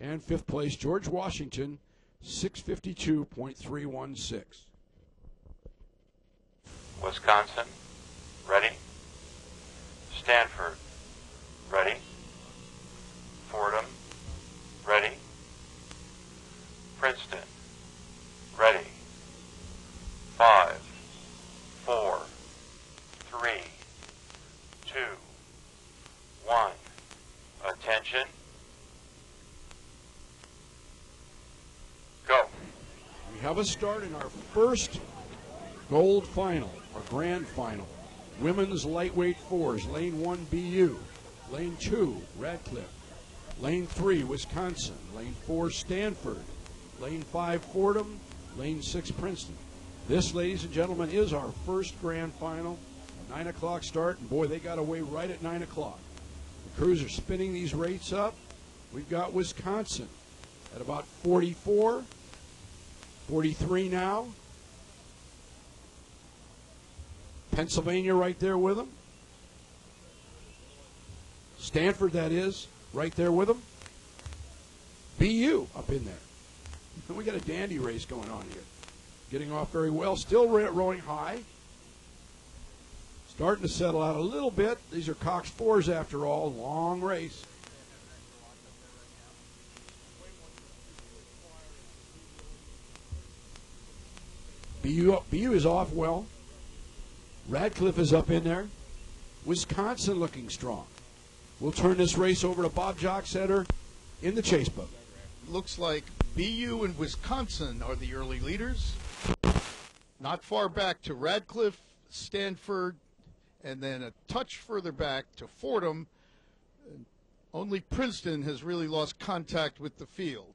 And fifth place, George Washington, 652.316. Wisconsin, ready. Stanford, ready. Fordham, ready. Princeton, ready. 5, 4, 3, 2, 1. Attention. Go. We have a start in our first gold final, our grand final. Women's lightweight fours, lane 1, BU. Lane 2, Radcliffe. Lane 3, Wisconsin. Lane 4, Stanford. Lane 5, Fordham. Lane 6, Princeton. This, ladies and gentlemen, is our first grand final. 9 o'clock start, and boy, they got away right at 9 o'clock. The crews are spinning these rates up. We've got Wisconsin at about 44, 43 now. Pennsylvania right there with them. Stanford, that is, right there with them. BU up in there. We got a dandy race going on here. Getting off very well. Still rowing high. Starting to settle out a little bit. These are Cox 4s after all. Long race. BU is off well. Radcliffe is up in there. Wisconsin looking strong. We'll turn this race over to Bob Jocksetter in the chase boat. Looks like BU and Wisconsin are the early leaders. Not far back to Radcliffe, Stanford, and then a touch further back to Fordham. Only Princeton has really lost contact with the field.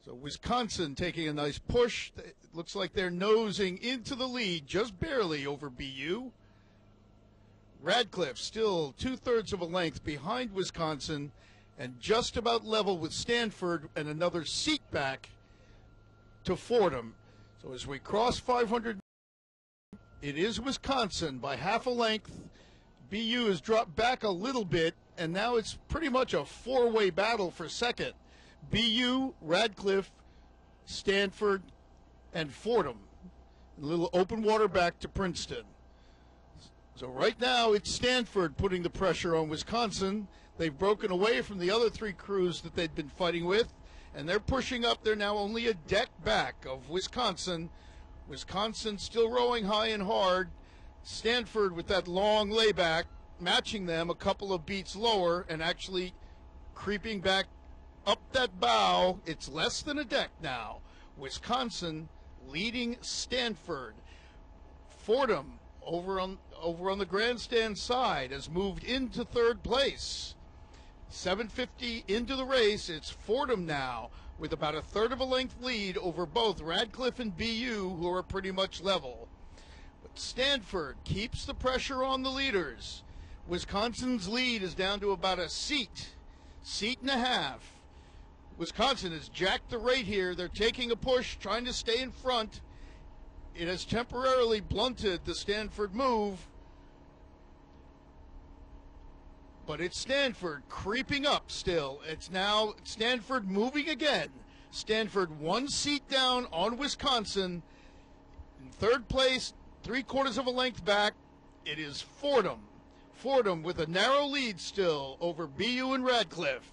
So Wisconsin taking a nice push. It looks like they're nosing into the lead just barely over BU. Radcliffe still 2/3 of a length behind Wisconsin and just about level with Stanford and another seat back to Fordham. So as we cross 500, it is Wisconsin by half a length. BU has dropped back a little bit, and now it's pretty much a four-way battle for second. BU, Radcliffe, Stanford, and Fordham. A little open water back to Princeton. So right now it's Stanford putting the pressure on Wisconsin. They've broken away from the other three crews that they'd been fighting with, and they're pushing up. They're now only a deck back of Wisconsin. Wisconsin still rowing high and hard. Stanford with that long layback, matching them a couple of beats lower and actually creeping back up that bow. It's less than a deck now. Wisconsin leading Stanford. Fordham over on the grandstand side has moved into third place. 7:50 into the race. It's Fordham now with about a third of a length lead over both Radcliffe and BU, who are pretty much level. But Stanford keeps the pressure on the leaders. Wisconsin's lead is down to about a seat and a half. Wisconsin has jacked the rate here. They're taking a push, trying to stay in front. It has temporarily blunted the Stanford move. But it's Stanford creeping up still. It's now Stanford moving again. Stanford 1 seat down on Wisconsin. In third place, 3/4 of a length back, it is Fordham. Fordham with a narrow lead still over BU and Radcliffe.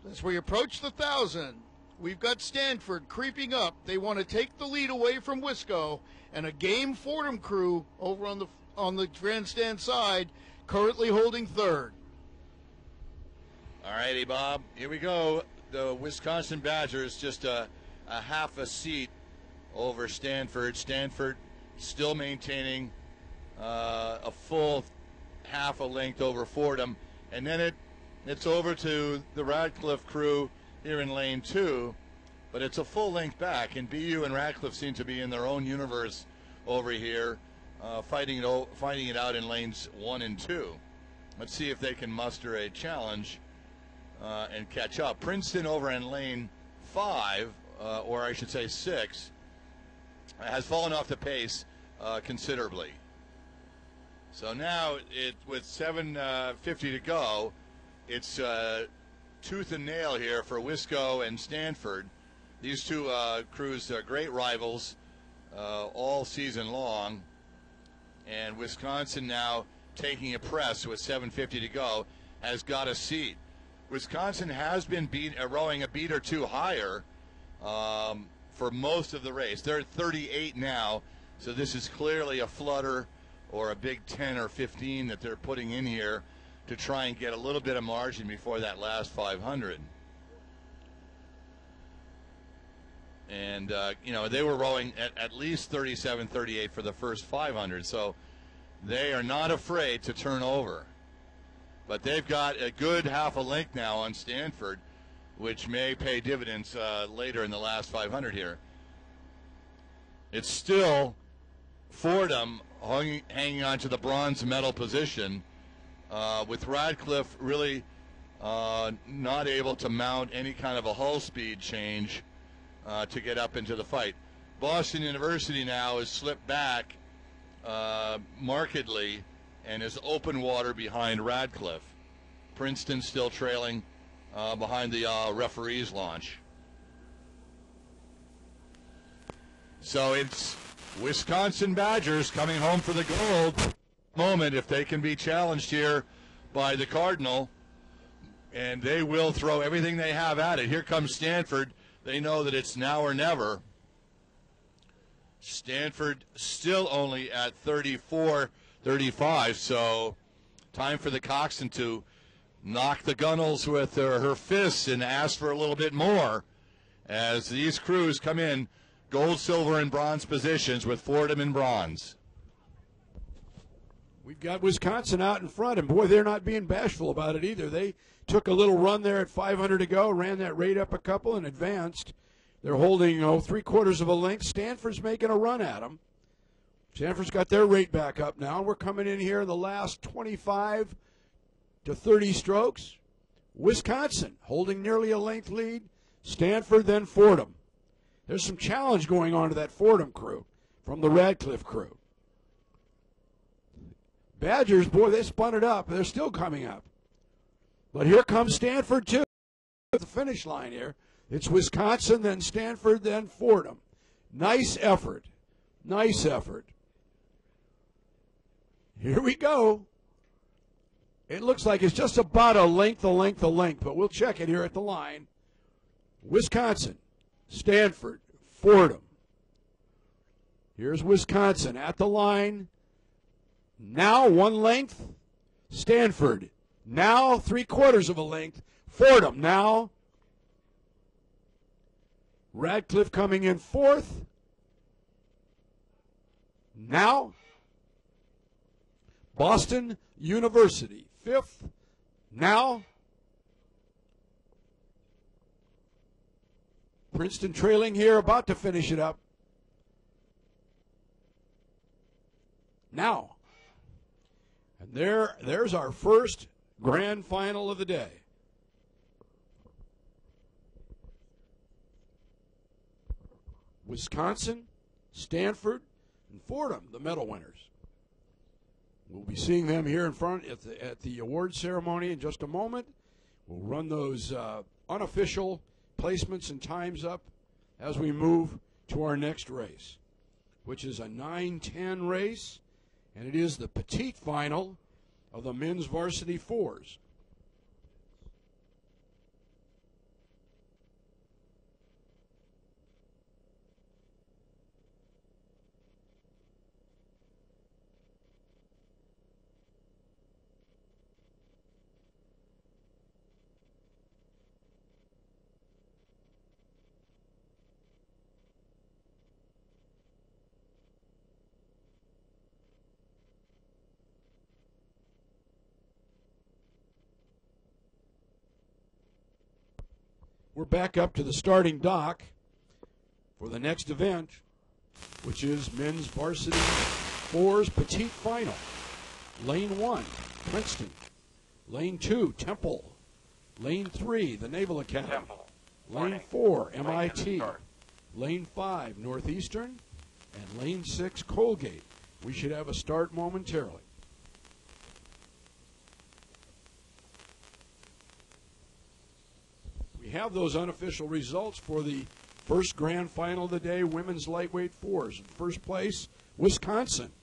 As we approach the 1,000, we've got Stanford creeping up. They want to take the lead away from Wisco, and a game Fordham crew over on the grandstand side currently holding third. All righty, Bob. Here we go. The Wisconsin Badgers just a half a seat over Stanford. Stanford still maintaining a full half a length over Fordham. And then it's over to the Radcliffe crew here in lane 2. But it's a full length back, and BU and Radcliffe seem to be in their own universe over here. Fighting it out in lanes 1 and 2. Let's see if they can muster a challenge and catch up. Princeton over in lane 5, or I should say 6, has fallen off the pace considerably. So now, with 7:50 to go, it's tooth and nail here for Wisco and Stanford. These two crews are great rivals all season long. And Wisconsin now taking a press with 7:50 to go has got a seat. Wisconsin has been rowing a beat or two higher for most of the race. They're at 38 now, so this is clearly a flutter or a big 10 or 15 that they're putting in here to try and get a little bit of margin before that last 500. And, they were rowing at least 37, 38 for the first 500. So they are not afraid to turn over. But they've got a good half a length now on Stanford, which may pay dividends later in the last 500 here. It's still Fordham hanging on to the bronze medal position, with Radcliffe really not able to mount any kind of a hull speed change to get up into the fight. Boston University now has slipped back markedly and is open water behind Radcliffe. Princeton still trailing behind the referee's launch. So it's Wisconsin Badgers coming home for the gold moment if they can be challenged here by the Cardinal, and they will throw everything they have at it. Here comes Stanford. They know that it's now or never. Stanford still only at 34, 35, so Time for the coxswain to knock the gunnels with her fists and ask for a little bit more as these crews come in gold, silver, and bronze positions with Fordham in bronze. We've got Wisconsin out in front, and boy, they're not being bashful about it either. They took a little run there at 500 to go, ran that rate up a couple, and advanced. They're holding, 3/4 of a length. Stanford's making a run at them. Stanford's got their rate back up now. We're coming in here in the last 25 to 30 strokes. Wisconsin holding nearly a length lead. Stanford, then Fordham. There's some challenge going on to that Fordham crew from the Radcliffe crew. Badgers, boy, they spun it up. They're still coming up. But here comes Stanford, too. At the finish line here. It's Wisconsin, then Stanford, then Fordham. Nice effort. Nice effort. Here we go. It looks like it's just about a length, but we'll check it here at the line. Wisconsin, Stanford, Fordham. Here's Wisconsin at the line. Now 1 length. Stanford. Now 3/4 of a length. Fordham now. Radcliffe coming in 4th. Now. Boston University 5th. Now. Princeton trailing here, about to finish it up. Now. And there's our first grand final of the day. Wisconsin, Stanford, and Fordham, the medal winners. We'll be seeing them here in front at the award ceremony in just a moment. We'll run those unofficial placements and times up as we move to our next race, which is a 9:10 race, and it is the petite final of the men's varsity fours. We're back up to the starting dock for the next event, which is men's varsity fours petite final. Lane 1, Princeton. Lane 2, Temple. Lane 3, the Naval Academy. Temple. Lane 4, MIT. Lane 5, Northeastern. And Lane 6, Colgate. We should have a start momentarily. We have those unofficial results for the first grand final of the day, women's lightweight fours. In first place, Wisconsin,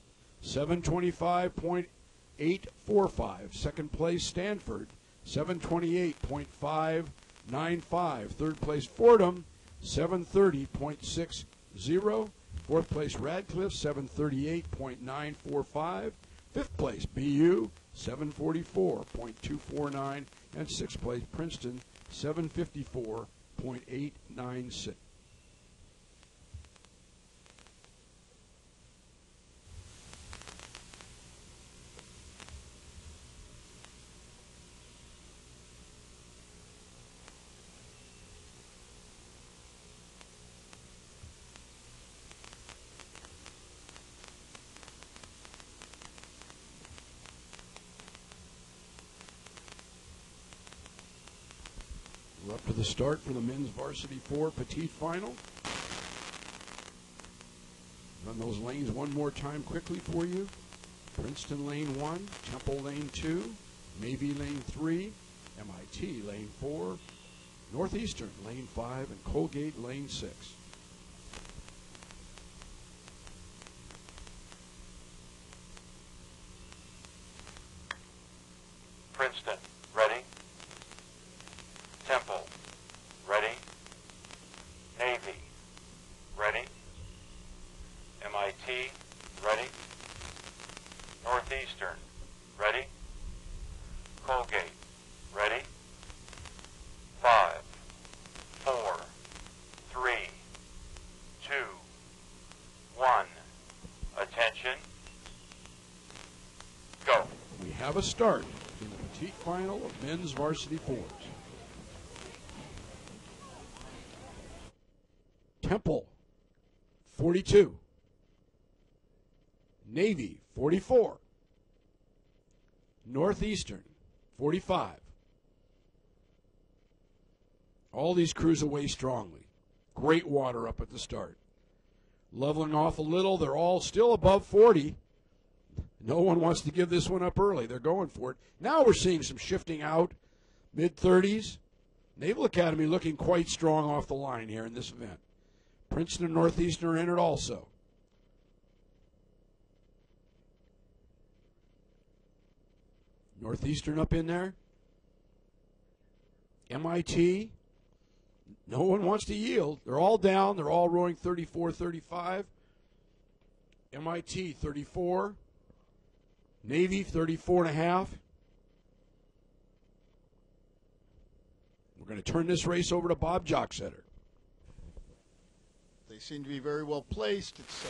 725.845. Second place, Stanford, 728.595. Third place, Fordham, 730.60. Fourth place, Radcliffe, 738.945. Fifth place, BU, 744.249. And sixth place, Princeton, 754.896. We're up to the start for the men's varsity 4 petite final. Run those lanes one more time quickly for you. Princeton lane 1, Temple lane 2, Navy lane 3, MIT lane 4, Northeastern lane 5, and Colgate lane 6. Princeton, ready. Temple, ready. Navy, ready. MIT, ready. Northeastern, ready. have a start in the petite final of men's varsity fours. Temple, 42. Navy, 44. Northeastern, 45. All these cruise away strongly. Great water up at the start. Leveling off a little, they're all still above 40. No one wants to give this one up early. They're going for it. Now we're seeing some shifting out, mid-30s. Naval Academy looking quite strong off the line here in this event. Princeton and Northeastern are in it also. Northeastern up in there. MIT. No one wants to yield. They're all down. They're all rowing 34-35. MIT 34. Navy 34.5. We're going to turn this race over to Bob Jocksetter. They seem to be very well placed. It's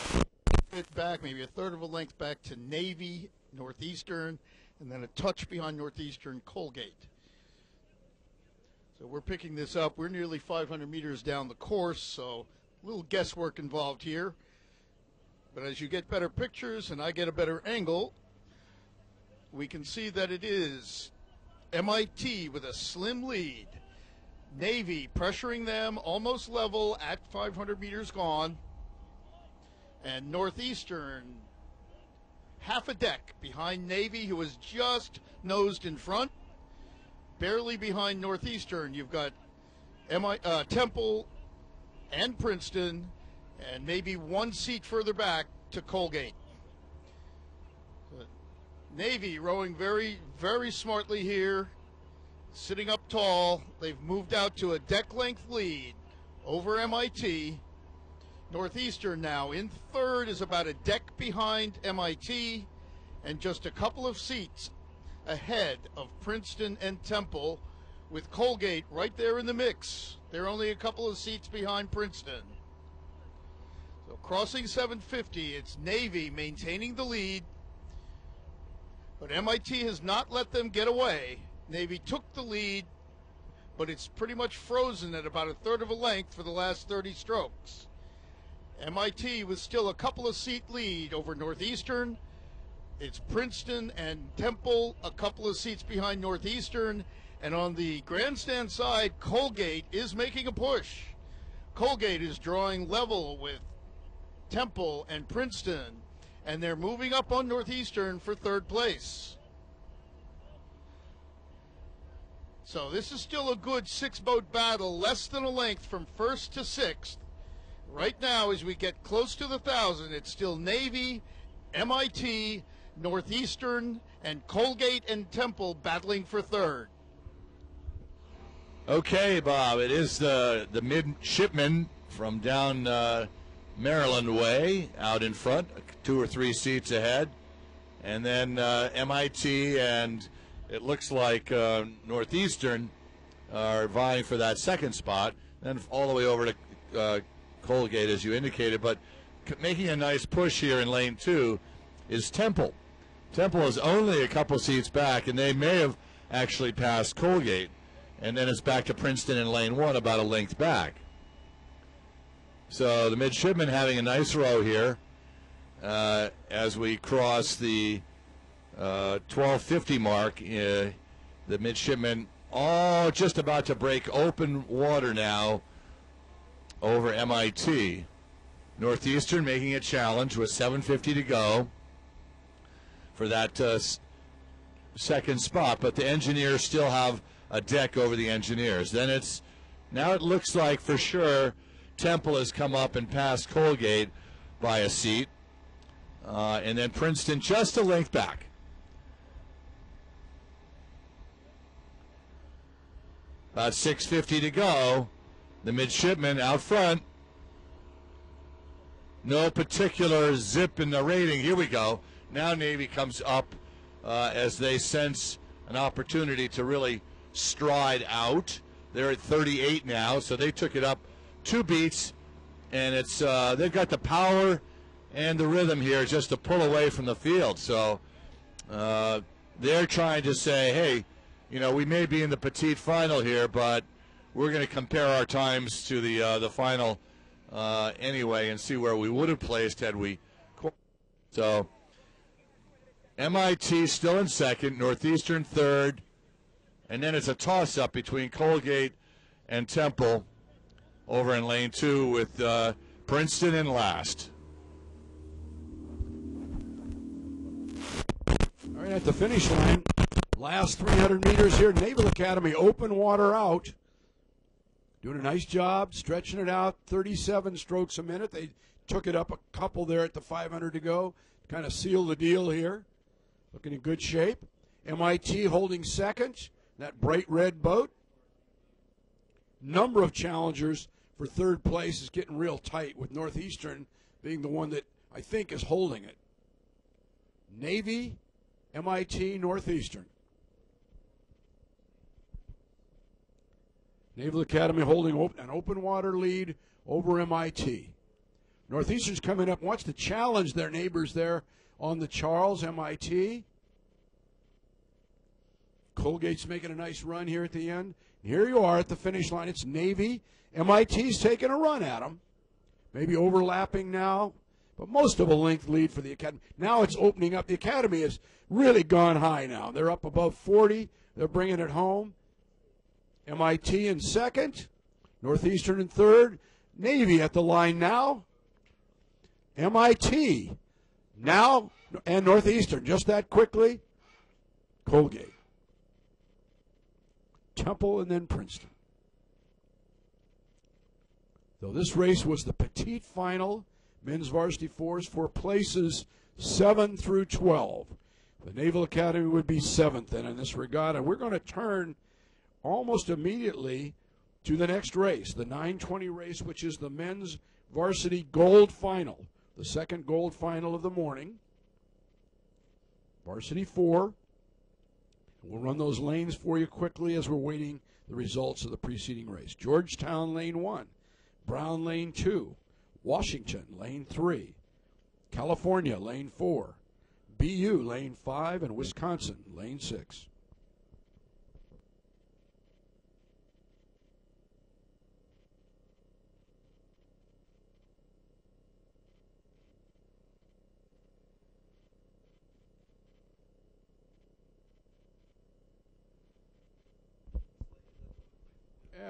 a bit back, maybe a third of a length back to Navy, Northeastern, and then a touch behind Northeastern, Colgate. So we're picking this up. We're nearly 500 meters down the course, so a little guesswork involved here. But as you get better pictures and I get a better angle, we can see that it is MIT with a slim lead. Navy pressuring them almost level at 500 meters gone. And Northeastern half a deck behind Navy, who was just nosed in front. Barely behind Northeastern, you've got Temple and Princeton, and maybe one seat further back to Colgate. But Navy rowing very, very smartly here, sitting up tall. They've moved out to a deck length lead over MIT. Northeastern now in third is about a deck behind MIT and just a couple of seats ahead of Princeton and Temple, with Colgate right there in the mix. They're only a couple of seats behind Princeton. So crossing 750, it's Navy maintaining the lead, but MIT has not let them get away. Navy took the lead, but it's pretty much frozen at about a third of a length for the last 30 strokes. MIT with still a couple of seat lead over Northeastern. It's Princeton and Temple a couple of seats behind Northeastern. And on the grandstand side, Colgate is making a push. Colgate is drawing level with Temple and Princeton, and they're moving up on Northeastern for third place. So this is still a good six-boat battle, less than a length from first to sixth. Right now, as we get close to the 1,000, it's still Navy, MIT, Northeastern, and Colgate and Temple battling for third. Okay, Bob, it is the midshipmen from down Maryland way out in front, 2 or 3 seats ahead. And then MIT and it looks like Northeastern are vying for that second spot. Then all the way over to Colgate, as you indicated. But making a nice push here in lane 2 is Temple. Temple is only a couple seats back, and they may have actually passed Colgate. And then it's back to Princeton in lane 1, about a length back. So the midshipmen having a nice row here as we cross the 1250 mark. The midshipmen all just about to break open water now over MIT. Northeastern making a challenge with 7:50 to go for that second spot, but the engineers still have a deck over the engineers. Then now it looks like for sure Temple has come up and passed Colgate by a seat, and then Princeton just a length back. About 6:50 to go. The midshipmen out front. No particular zip in the rating. Here we go. Now Navy comes up as they sense an opportunity to really stride out. They're at 38 now, so they took it up 2 beats, and it's they've got the power and the rhythm here just to pull away from the field. So they're trying to say, hey, you know, we may be in the petite final here, but we're going to compare our times to the final anyway and see where we would have placed had we. So MIT still in second, Northeastern third, and then it's a toss-up between Colgate and Temple over in lane 2 with Princeton in last. All right, at the finish line, last 300 meters here, Naval Academy, open water out. Doing a nice job, stretching it out, 37 strokes a minute. They took it up a couple there at the 500 to go, kind of seal the deal here. Looking in good shape. MIT holding second, that bright red boat. Number of challengers for third place is getting real tight, with Northeastern being the one that I think is holding it. Navy, MIT, Northeastern. Naval Academy holding an open water lead over MIT. Northeastern's coming up, wants to challenge their neighbors there on the Charles, MIT. Colgate's making a nice run here at the end. Here you are at the finish line. It's Navy. MIT's taking a run at them. Maybe overlapping now, but most of a length lead for the Academy. Now it's opening up. The Academy has really gone high now. They're up above 40. They're bringing it home. MIT in second. Northeastern in third. Navy at the line now. MIT now, and Northeastern just that quickly. Colgate. Temple, and then Princeton. So this race was the petite final, men's varsity fours for places 7 through 12. The Naval Academy would be 7th then in this regatta. We're going to turn almost immediately to the next race, the 9:20 race, which is the men's varsity gold final, the second gold final of the morning. Varsity 4. We'll run those lanes for you quickly as we're waiting the results of the preceding race. Georgetown, lane 1. Brown, lane 2. Washington, lane 3. California, lane 4. BU, lane 5. And Wisconsin, lane 6.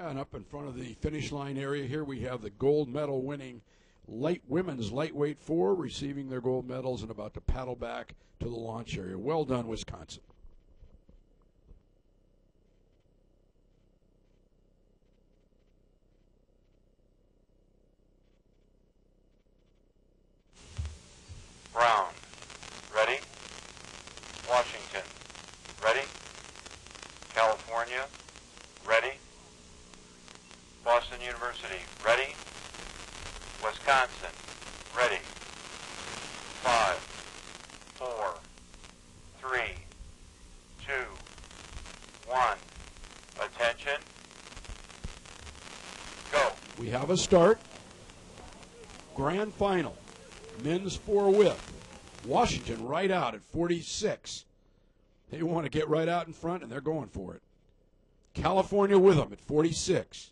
And up in front of the finish line area here, we have the gold medal winning women's lightweight 4 receiving their gold medals and about to paddle back to the launch area. Well done, Wisconsin. Brown, ready? Washington, ready? California, ready? Boston University, ready? Wisconsin, ready? 5, 4, 3, 2, 1. Attention. Go. We have a start. Grand final. Men's 4 width. Washington right out at 46. They want to get right out in front, and they're going for it. California with them at 46.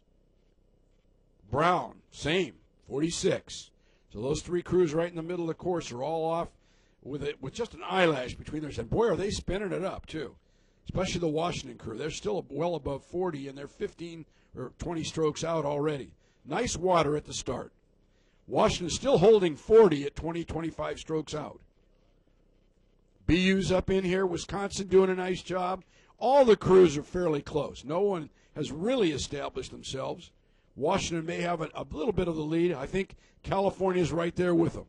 Brown, same, 46. So those 3 crews right in the middle of the course are all off with just an eyelash between theirs. And boy, are they spinning it up, too. Especially the Washington crew. They're still well above 40, and they're 15 or 20 strokes out already. Nice water at the start. Washington still holding 40 at 20, 25 strokes out. BU's up in here. Wisconsin doing a nice job. All the crews are fairly close. No one has really established themselves. Washington may have a little bit of the lead. I think California's right there with them.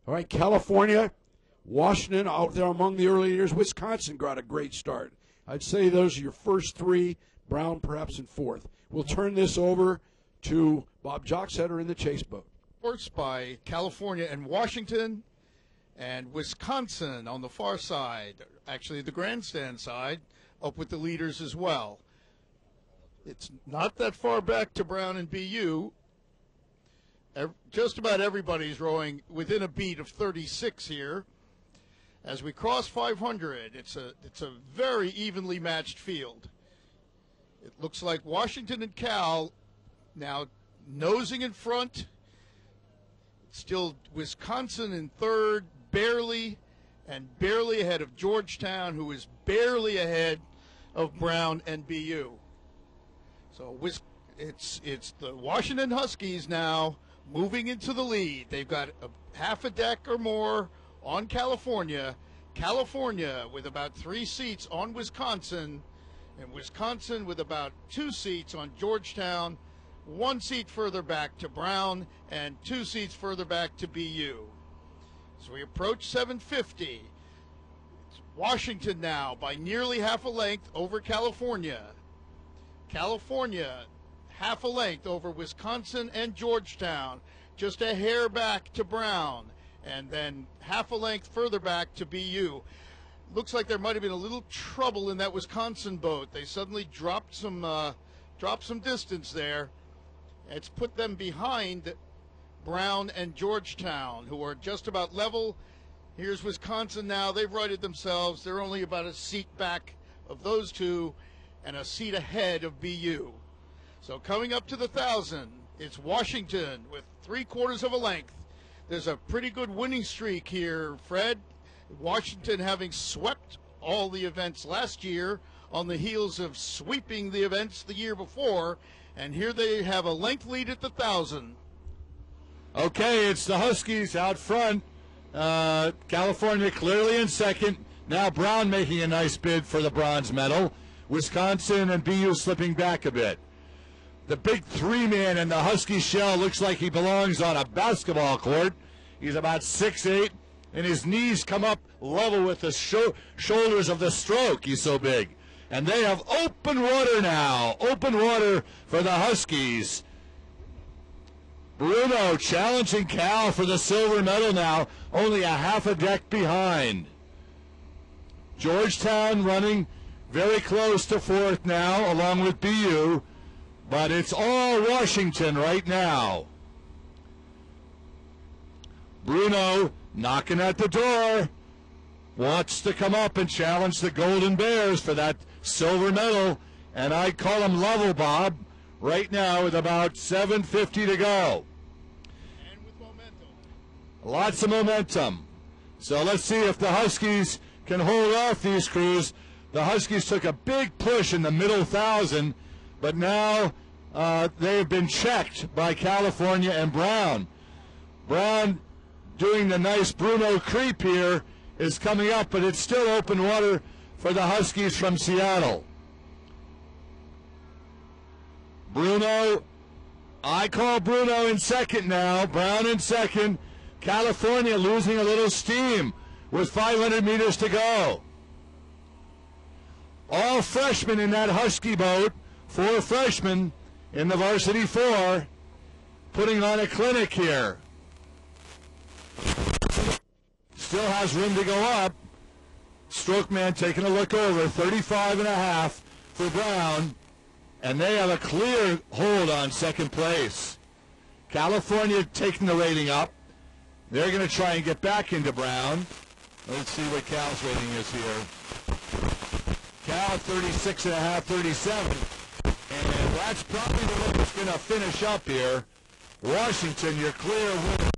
All right, California, Washington out there among the early leaders. Wisconsin got a great start. I'd say those are your first 3. Brown perhaps in 4th. We'll turn this over to Bob Jocksetter in the chase boat. Sports by California and Washington, and Wisconsin on the far side, actually the grandstand side, up with the leaders as well. It's not that far back to Brown and BU. Just about everybody's rowing within a beat of 36 here. As we cross 500, it's a very evenly matched field. It looks like Washington and Cal now nosing in front. Still Wisconsin in third, barely ahead of Georgetown, who is barely ahead of Brown and BU. So it's the Washington Huskies now moving into the lead. They've got half a deck or more on California. California with about 3 seats on Wisconsin, and Wisconsin with about 2 seats on Georgetown, 1 seat further back to Brown, and 2 seats further back to BU. So we approach 750. It's Washington now by nearly half a length over California. California half a length over Wisconsin and Georgetown, just a hair back to Brown, and then half a length further back to BU. Looks like there might have been a little trouble in that Wisconsin boat. They suddenly dropped some distance there. It's put them behind Brown and Georgetown, who are just about level. Here's Wisconsin now. They've righted themselves. They're only about a seat back of those two and a seat ahead of BU. So coming up to the 1,000, it's Washington with 3/4 of a length. There's a pretty good winning streak here, Fred. Washington having swept all the events last year on the heels of sweeping the events the year before. And here they have a length lead at the 1,000. Okay, it's the Huskies out front. California clearly in second. Now Brown making a nice bid for the bronze medal. Wisconsin and BU slipping back a bit. The big 3-man in the Husky shell looks like he belongs on a basketball court. He's about 6'8", and his knees come up level with the shoulders of the stroke. He's so big. And they have open water now. Open water for the Huskies. Bruno challenging Cal for the silver medal now. Only a half a deck behind. Georgetown running very close to fourth now, along with BU. But it's all Washington right now. Bruno knocking at the door. Wants to come up and challenge the Golden Bears for that silver medal. And I call him level, Bob, right now with about 7:50 to go. And with momentum. Lots of momentum. So let's see if the Huskies can hold off these crews. The Huskies took a big push in the middle 1,000, but now they've been checked by California and Brown. Brown doing the nice Bruno creep here is coming up, but it's still open water for the Huskies from Seattle. Bruno, I call Bruno in second now. Brown in second. California losing a little steam with 500 meters to go. All freshmen in that Husky boat, 4 freshmen in the varsity 4, putting on a clinic here. Still has room to go up. Stroke man taking a look over, 35.5 for Brown, and they have a clear hold on second place. California taking the rating up. They're going to try and get back into Brown. Let's see what Cal's rating is here. Cal 36.5, 37. And that's probably the way it's going to finish up here. Washington, your clear winner.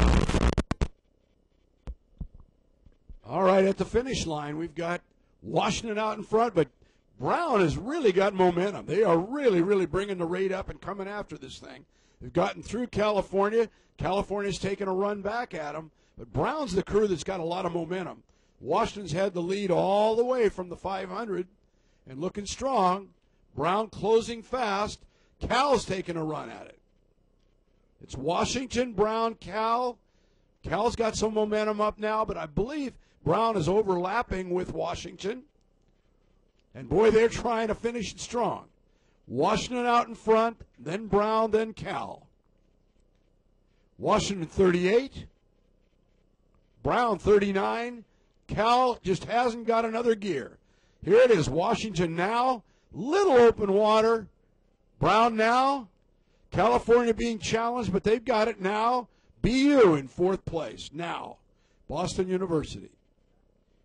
All right, at the finish line, we've got Washington out in front, but Brown has really got momentum. They are really, really bringing the rate up and coming after this thing. They've gotten through California. California's taken a run back at them, but Brown's the crew that's got a lot of momentum. Washington's had the lead all the way from the 500 and looking strong. Brown closing fast. Cal's taking a run at it. It's Washington, Brown, Cal. Cal's got some momentum up now, but I believe Brown is overlapping with Washington. And, boy, they're trying to finish it strong. Washington out in front, then Brown, then Cal. Washington 38, Brown 39. Cal just hasn't got another gear. Here it is, Washington now, little open water. Brown now. California being challenged, but they've got it now. BU in fourth place now. Boston University.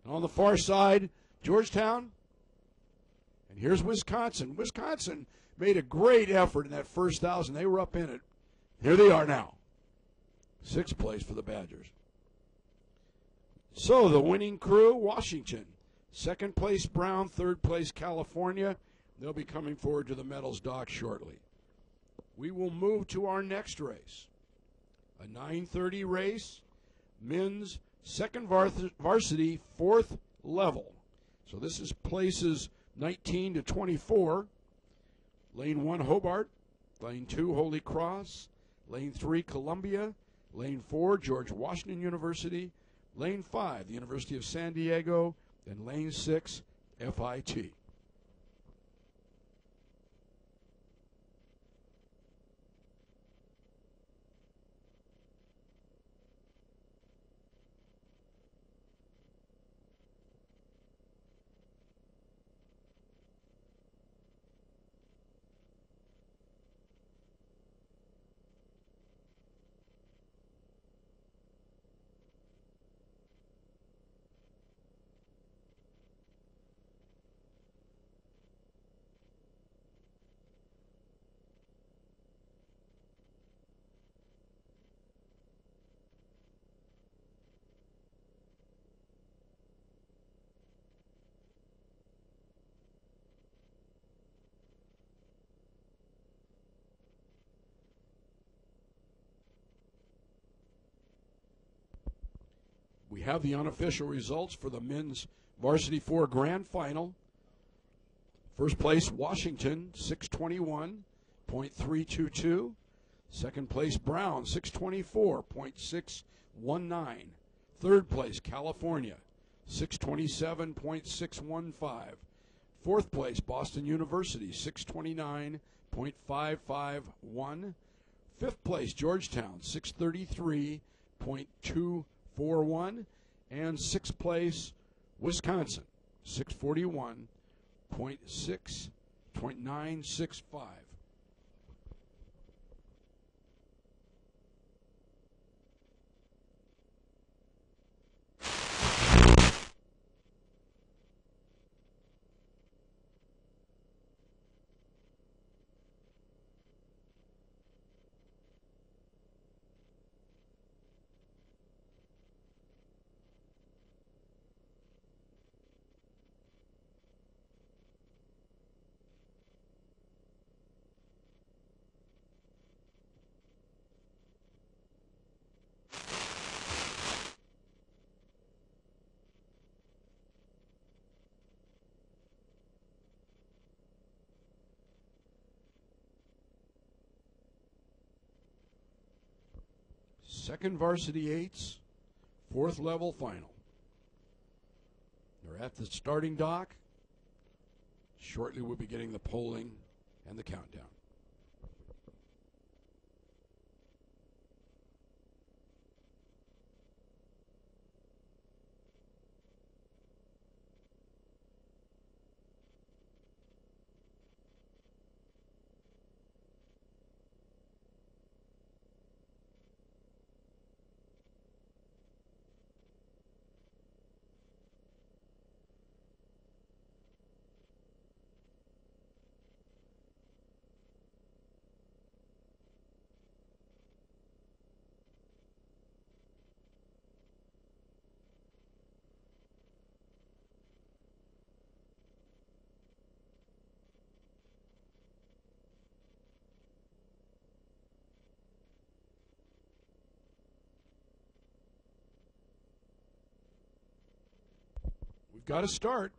And on the far side, Georgetown. And here's Wisconsin. Wisconsin made a great effort in that first 1,000. They were up in it. Here they are now. Sixth place for the Badgers. So the winning crew, Washington. Second place, Brown. Third place, California. They'll be coming forward to the medals dock shortly. We will move to our next race. A 9:30 race, men's second varsity, fourth level. So this is places 19 to 24. Lane 1, Hobart. Lane 2, Holy Cross. Lane 3, Columbia. Lane 4, George Washington University. Lane 5, the University of San Diego. And Lane 6, FIT. We have the unofficial results for the men's varsity 4 grand final. First place, Washington, 621.322. Second place, Brown, 624.619. Third place, California, 627.615. Fourth place, Boston University, 629.551. Fifth place, Georgetown, 633.241. And sixth place, Wisconsin, 641.965. Second varsity 8s, fourth level final. They're at the starting dock. Shortly we'll be getting the polling and the countdown. Got to start.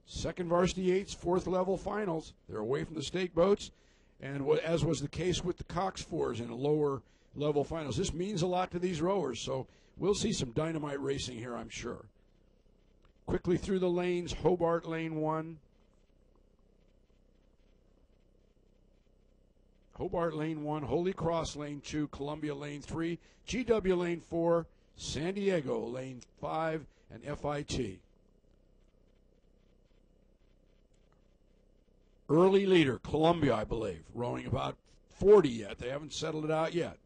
Second varsity 8s, fourth level finals. They're away from the stake boats, and as was the case with the Cox 4s in the lower level finals. This means a lot to these rowers, so we'll see some dynamite racing here, I'm sure. Quickly through the lanes, Hobart lane 1. Hobart lane 1, Holy Cross lane 2, Columbia lane 3, GW lane 4, San Diego lane 5, and FIT. Early leader, Columbia, I believe, rowing about 40 yet. They haven't settled it out yet.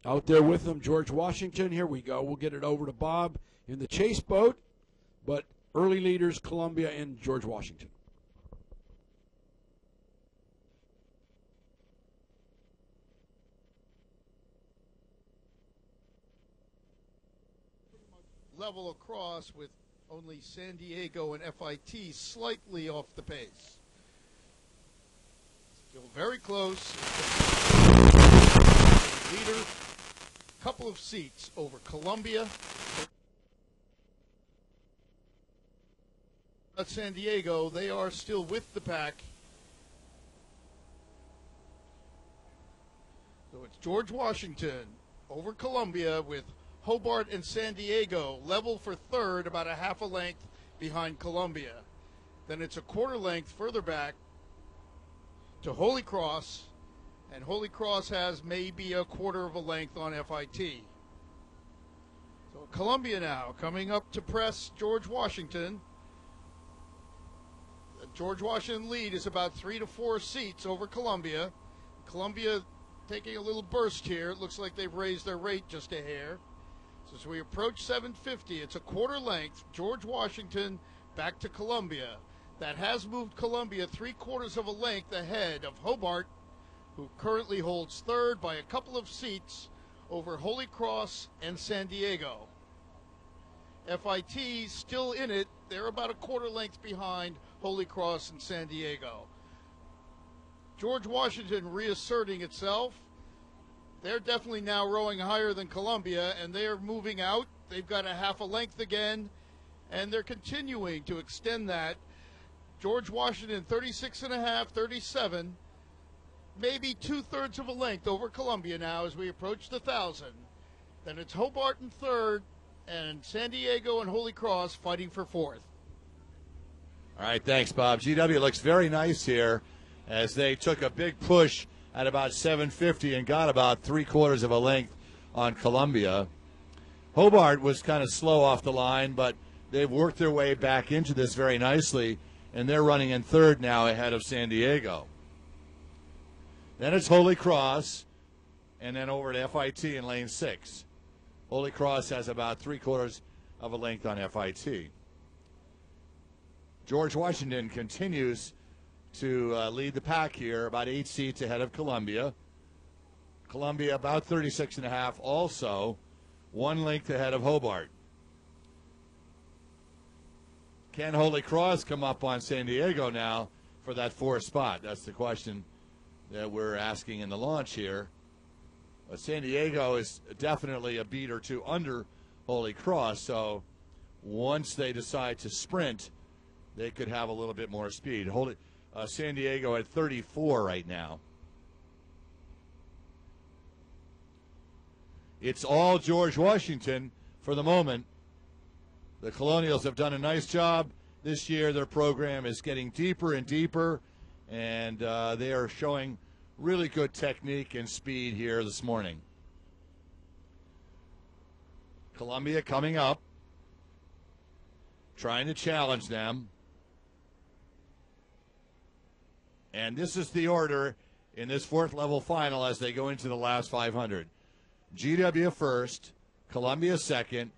Out there with them, George Washington. Here we go. We'll get it over to Bob in the chase boat. But early leaders, Columbia and George Washington. Level across with only San Diego and FIT slightly off the pace. Still very close. Leader, couple of seats over Columbia. At San Diego, they are still with the pack. So it's George Washington over Columbia with Hobart and San Diego level for third, about a half a length behind Columbia. Then it's a quarter length further back to Holy Cross, and Holy Cross has maybe a quarter of a length on FIT. So Columbia now coming up to press George Washington. The George Washington lead is about 3 to 4 seats over Columbia. Columbia taking a little burst here. It looks like they've raised their rate just a hair. So as we approach 750, it's a quarter length. George Washington back to Columbia. That has moved Columbia 3/4 of a length ahead of Hobart, who currently holds third by a couple of seats over Holy Cross and San Diego. FIT still in it. They're about a quarter length behind Holy Cross and San Diego. George Washington reasserting itself. They're definitely now rowing higher than Columbia, and they're moving out. They've got a half a length again, and they're continuing to extend that. George Washington, 36.5, 37, maybe 2/3 of a length over Columbia now as we approach the 1,000. Then it's Hobart in third, and San Diego and Holy Cross fighting for fourth. All right, thanks, Bob. GW looks very nice here as they took a big push at about 750 and got about 3/4 of a length on Columbia. Hobart was kind of slow off the line, but they've worked their way back into this very nicely, and they're running in third now ahead of San Diego. Then it's Holy Cross, and then over to FIT in lane 6. Holy Cross has about 3/4 of a length on FIT. George Washington continues to lead the pack here, about 8 seats ahead of Columbia. Columbia about 36.5, also 1 length ahead of Hobart. Can Holy Cross come up on San Diego now for that 4th spot? That's the question that we're asking in the launch here. But San Diego is definitely a beat or two under Holy Cross, so once they decide to sprint, they could have a little bit more speed. San Diego at 34 right now. It's all George Washington for the moment. The Colonials have done a nice job this year. Their program is getting deeper and deeper, and they are showing really good technique and speed here this morning. Columbia coming up, trying to challenge them. And this is the order in this 4th level final as they go into the last 500. GW first, Columbia second,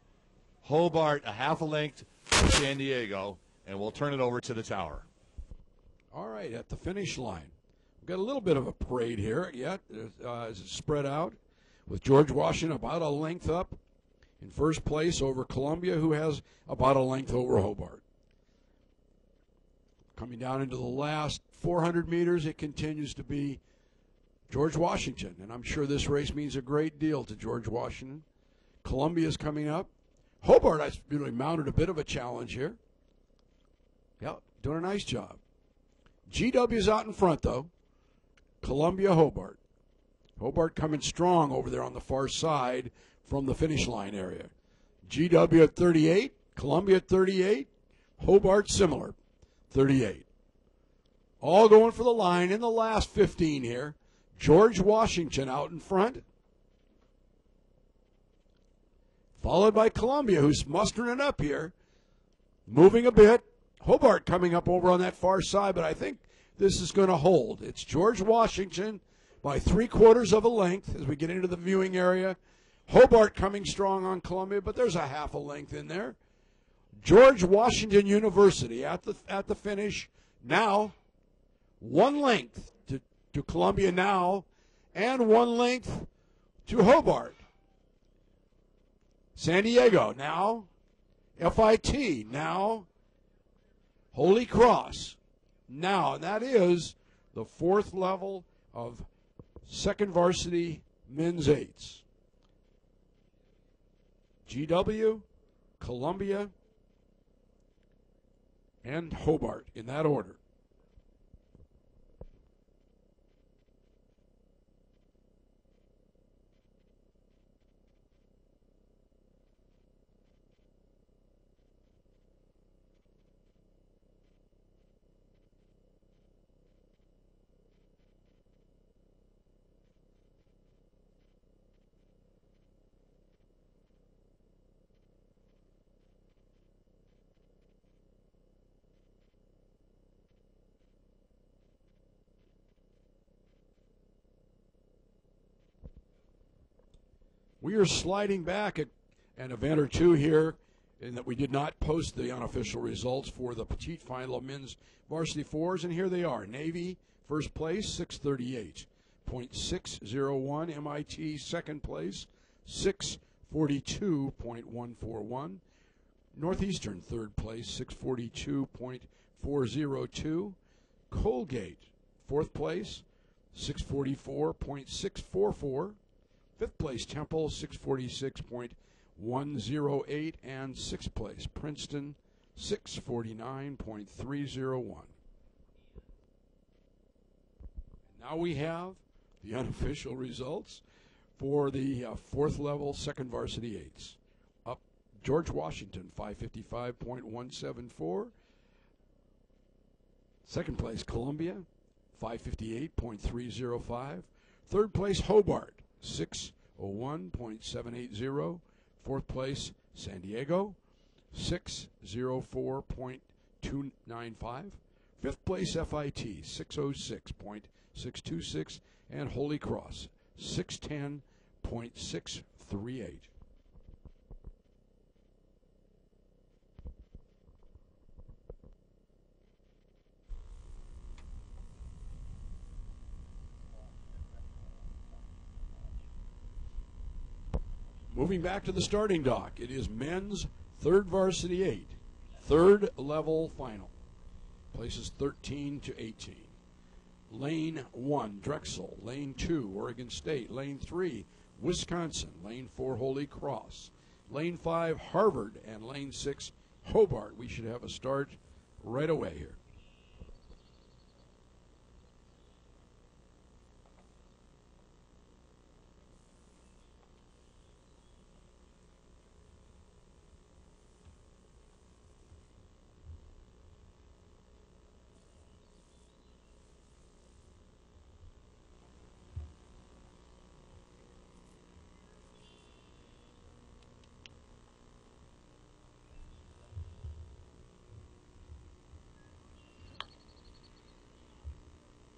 Hobart a half a length from San Diego, and we'll turn it over to the tower. All right, at the finish line. We've got a little bit of a parade here yet as it's spread out, with George Washington about a length up in first place over Columbia, who has about a length over Hobart. Coming down into the last 400 meters, it continues to be George Washington, and I'm sure this race means a great deal to George Washington. Columbia's coming up. Hobart has really mounted a bit of a challenge here. Yeah, doing a nice job. GW's out in front, though. Columbia, Hobart. Hobart coming strong over there on the far side from the finish line area. GW at 38, Columbia at 38, Hobart similar, 38. All going for the line in the last 15 here. George Washington out in front, followed by Columbia, who's mustering it up here, moving a bit. Hobart coming up over on that far side, but I think this is going to hold. It's George Washington by 3/4 of a length as we get into the viewing area. Hobart coming strong on Columbia, but there's a half a length in there. George Washington University at the finish now, 1 length to Columbia now, and 1 length to Hobart. San Diego now, FIT now, Holy Cross now, and that is the 4th level of second varsity men's eights. GW, Columbia, and Hobart in that order. We are sliding back an event or two here in that we did not post the unofficial results for the petite final of men's varsity fours, and here they are. Navy, first place, 638.601. MIT, second place, 642.141. Northeastern, third place, 642.402. Colgate, fourth place, 644.644. Fifth place, Temple, 646.108. And sixth place, Princeton, 649.301. Now we have the unofficial results for the 4th level second varsity eights. Up, George Washington, 555.174. Second place, Columbia, 558.305. Third place, Hobart, 601.780. Fourth place, San Diego, 604.295. Fifth place, FIT, 606.626. And Holy Cross, 610.638. Moving back to the starting dock, it is men's third varsity 8, third level final. Places 13 to 18. Lane 1, Drexel. Lane 2, Oregon State. Lane 3, Wisconsin. Lane 4, Holy Cross. Lane 5, Harvard. And Lane 6, Hobart. We should have a start right away here.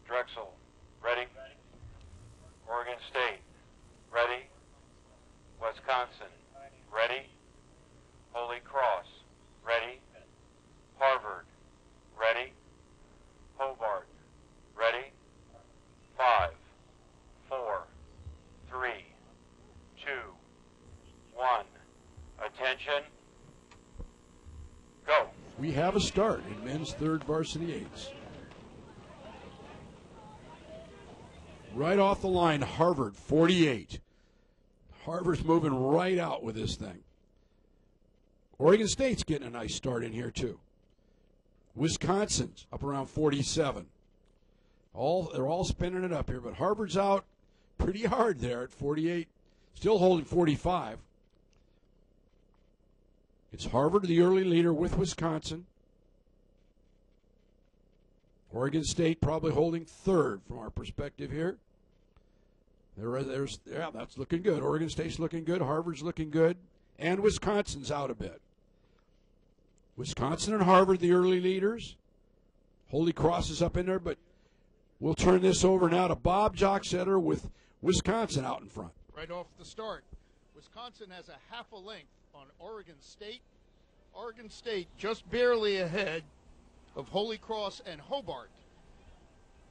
Drexel, ready. Oregon State, ready. Wisconsin, ready. Holy Cross, ready. Harvard, ready. Hobart, ready. 5, 4, 3, 2, 1. Attention. Go. We have a start in men's third varsity eights. Right off the line, Harvard, 48. Harvard's moving right out with this thing. Oregon State's getting a nice start in here, too. Wisconsin's up around 47. They're all spinning it up here, but Harvard's out pretty hard there at 48, still holding 45. It's Harvard, the early leader, with Wisconsin. Oregon State probably holding third from our perspective here. Yeah, that's looking good. Oregon State's looking good. Harvard's looking good. And Wisconsin's out a bit. Wisconsin and Harvard, the early leaders. Holy Cross is up in there, but we'll turn this over now to Bob Jocksetter with Wisconsin out in front. Right off the start, Wisconsin has a half a length on Oregon State. Oregon State just barely ahead of Holy Cross and Hobart.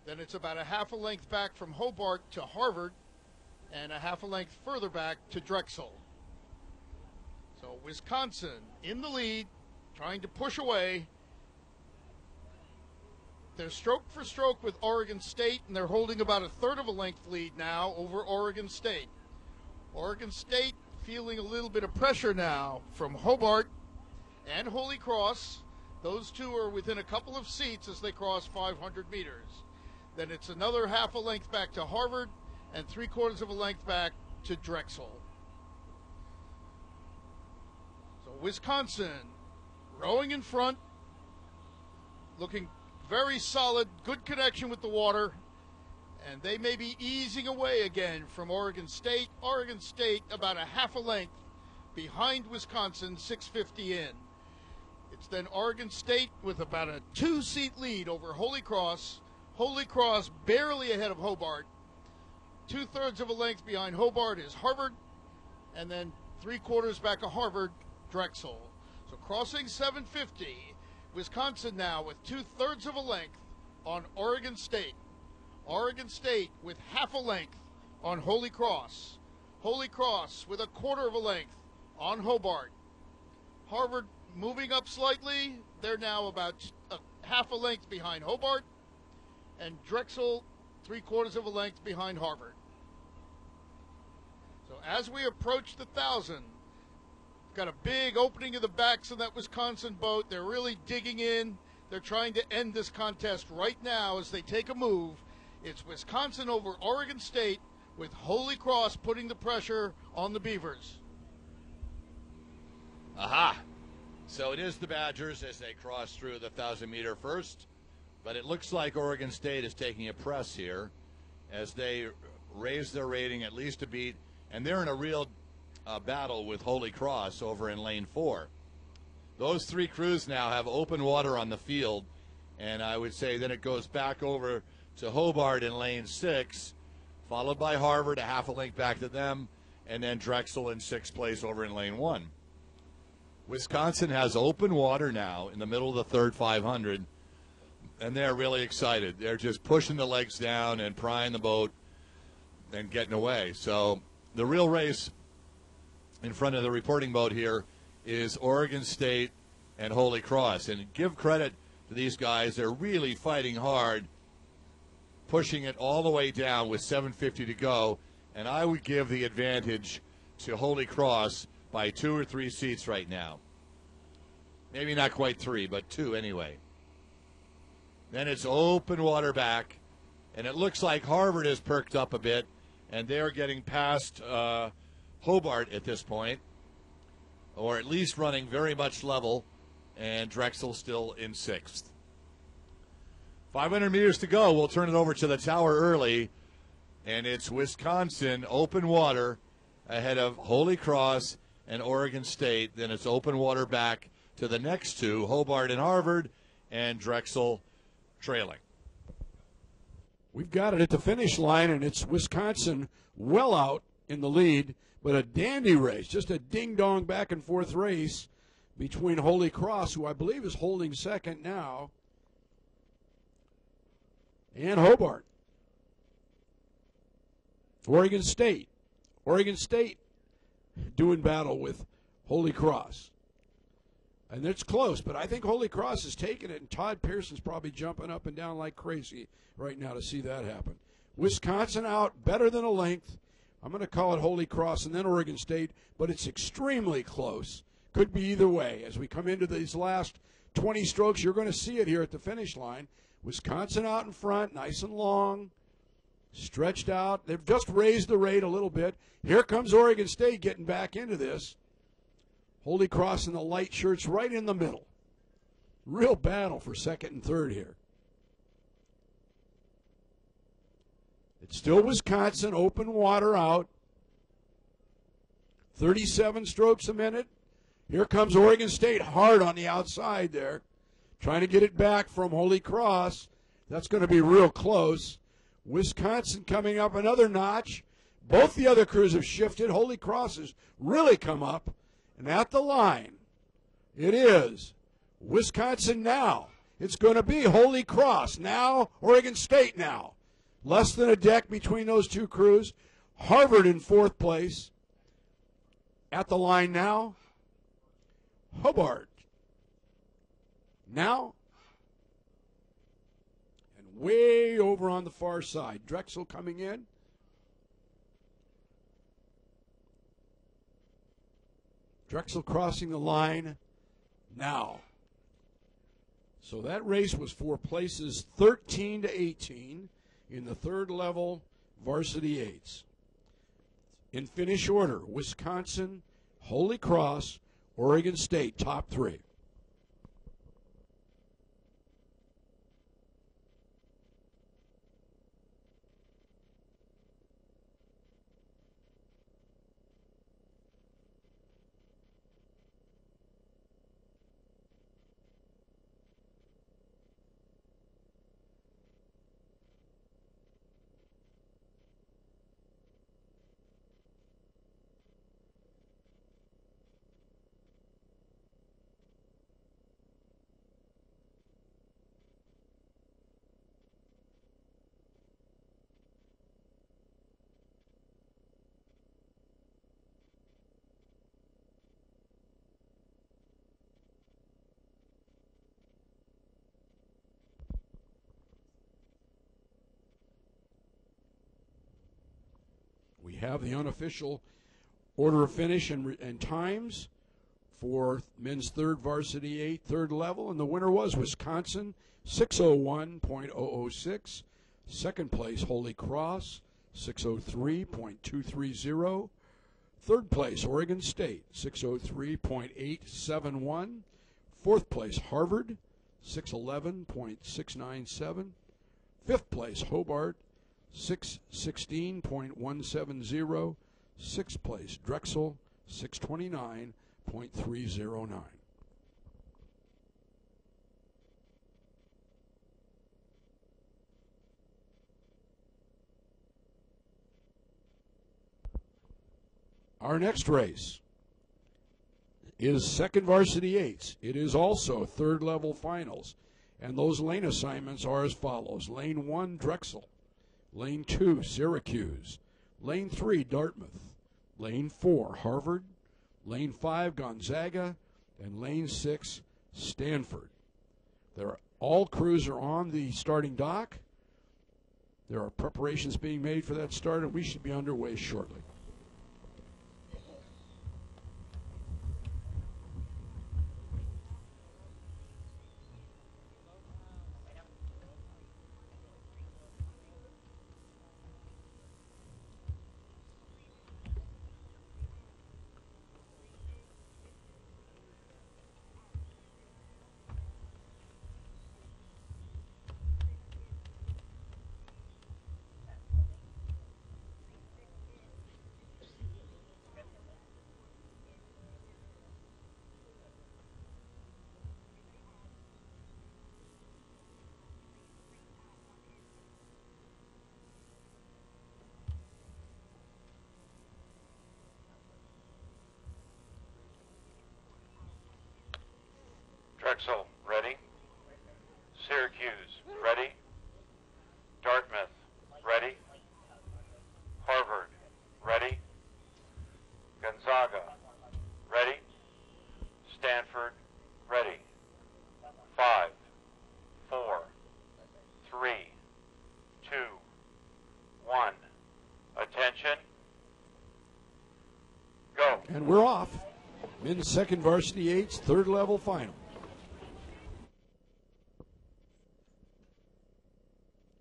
Then it's about a half a length back from Hobart to Harvard and a half a length further back to Drexel. So Wisconsin in the lead, trying to push away. They're stroke for stroke with Oregon State, and they're holding about a third of a length lead now over Oregon State. Oregon State feeling a little bit of pressure now from Hobart and Holy Cross. Those two are within a couple of seats as they cross 500 meters. Then it's another half a length back to Harvard and 3/4 of a length back to Drexel. So Wisconsin rowing in front, looking very solid, good connection with the water, and they may be easing away again from Oregon State. Oregon State about a half a length behind Wisconsin, 6:50 in. It's then Oregon State with about a 2-seat lead over Holy Cross. Holy Cross barely ahead of Hobart. 2/3 of a length behind Hobart is Harvard, and then 3/4 back of Harvard, Drexel. So crossing 750, Wisconsin now with 2/3 of a length on Oregon State. Oregon State with half a length on Holy Cross. Holy Cross with a 1/4 of a length on Hobart. Harvard moving up slightly. They're now about a half a length behind Hobart. And Drexel 3/4 of a length behind Harvard. So as we approach the 1,000, we've got a big opening of the backs of that Wisconsin boat. They're really digging in. They're trying to end this contest right now as they take a move. It's Wisconsin over Oregon State with Holy Cross putting the pressure on the Beavers. Aha! So it is the Badgers as they cross through the 1,000-meter first. But it looks like Oregon State is taking a press here as they raise their rating at least a beat. And they're in a real battle with Holy Cross over in lane 4. Those three crews now have open water on the field. And I would say then it goes back over to Hobart in lane 6, followed by Harvard, a half a length back to them, and then Drexel in 6th place over in lane 1. Wisconsin has open water now in the middle of the third 500. And they're really excited. They're just pushing the legs down and prying the boat and getting away. So the real race in front of the reporting boat here is Oregon State and Holy Cross. And give credit to these guys. They're really fighting hard, pushing it all the way down with 7:50 to go. And I would give the advantage to Holy Cross by 2 or 3 seats right now. Maybe not quite 3, but 2 anyway. Then it's open water back, and it looks like Harvard has perked up a bit, and they're getting past Hobart at this point, or at least running very much level, and Drexel still in 6th. 500 meters to go. We'll turn it over to the tower early, and it's Wisconsin open water ahead of Holy Cross and Oregon State. Then it's open water back to the next two, Hobart and Harvard, and Drexel trailing. We've got it at the finish line, and it's Wisconsin well out in the lead, but a dandy race, just a ding-dong back-and-forth race between Holy Cross, who I believe is holding second now, and Hobart. Oregon State doing battle with Holy Cross. And it's close, but I think Holy Cross is taking it, and Todd Pearson's probably jumping up and down like crazy right now to see that happen. Wisconsin out better than a length. I'm going to call it Holy Cross and then Oregon State, but it's extremely close. Could be either way. As we come into these last 20 strokes, you're going to see it here at the finish line. Wisconsin out in front, nice and long, stretched out. They've just raised the rate a little bit. Here comes Oregon State getting back into this. Holy Cross and the light shirts right in the middle. Real battle for second and third here. It's still Wisconsin, open water out. 37 strokes a minute. Here comes Oregon State hard on the outside there, trying to get it back from Holy Cross. That's going to be real close. Wisconsin coming up another notch. Both the other crews have shifted. Holy Cross has really come up. And at the line, it is Wisconsin now. It's going to be Holy Cross now, Oregon State now. Less than a deck between those two crews. Harvard in fourth place. At the line now, Hobart. Now, and way over on the far side, Drexel coming in. Drexel crossing the line now. So that race was for places 13 to 18 in the third level varsity eights. In finish order, Wisconsin, Holy Cross, Oregon State, top three. We have the unofficial order of finish and times for men's third varsity 8 third level, and the winner was Wisconsin, 601.006. Second place, Holy Cross, 603.230. Third place, Oregon State, 603.871. Fourth place, Harvard, 611.697. Fifth place, Hobart, 616.170. Sixth place, Drexel, 629.309. Our next race is second varsity eights. It is also third level finals. And those lane assignments are as follows. Lane 1, Drexel. Lane 2, Syracuse. Lane 3, Dartmouth. Lane 4, Harvard. Lane 5, Gonzaga. And Lane 6, Stanford. All crews are on the starting dock. There are preparations being made for that start, and we should be underway shortly. Drexel, ready. Syracuse, ready. Dartmouth, ready. Harvard, ready. Gonzaga, ready. Stanford, ready. 5, 4, 3, 2, 1. Attention. Go. And we're off. Men's second varsity eights, third level final.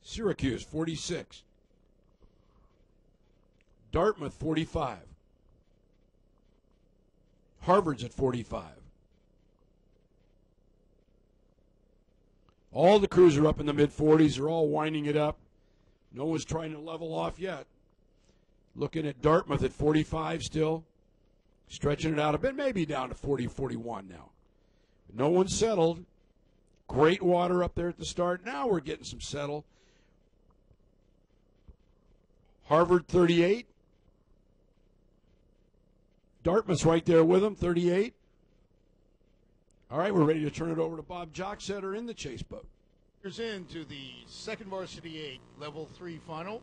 Syracuse, 46. Dartmouth, 45. Harvard's at 45. All the crews are up in the mid-40s. They're all winding it up. No one's trying to level off yet. Looking at Dartmouth at 45 still. Stretching it out a bit, maybe down to 40, 41 now. No one's settled. Great water up there at the start. Now we're getting some settle. Harvard 38. Dartmouth's right there with them, 38. All right, we're ready to turn it over to Bob Jocksetter in the chase boat. Here's into the second varsity 8, level 3 final.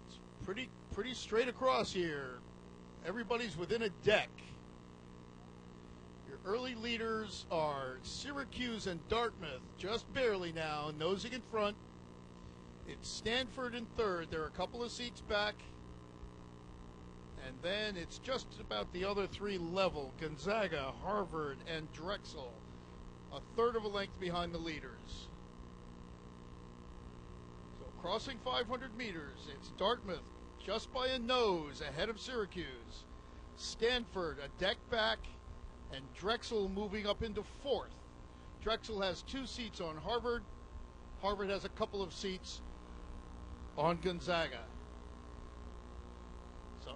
It's pretty straight across here. Everybody's within a deck. Your early leaders are Syracuse and Dartmouth, just barely now, nosing in front. It's Stanford in third. They're a couple of seats back. And then it's just about the other three level, Gonzaga, Harvard, and Drexel, a third of a length behind the leaders. So crossing 500 meters, it's Dartmouth just by a nose ahead of Syracuse. Stanford a deck back, and Drexel moving up into fourth. Drexel has 2 seats on Harvard. Harvard has a couple of seats on Gonzaga. So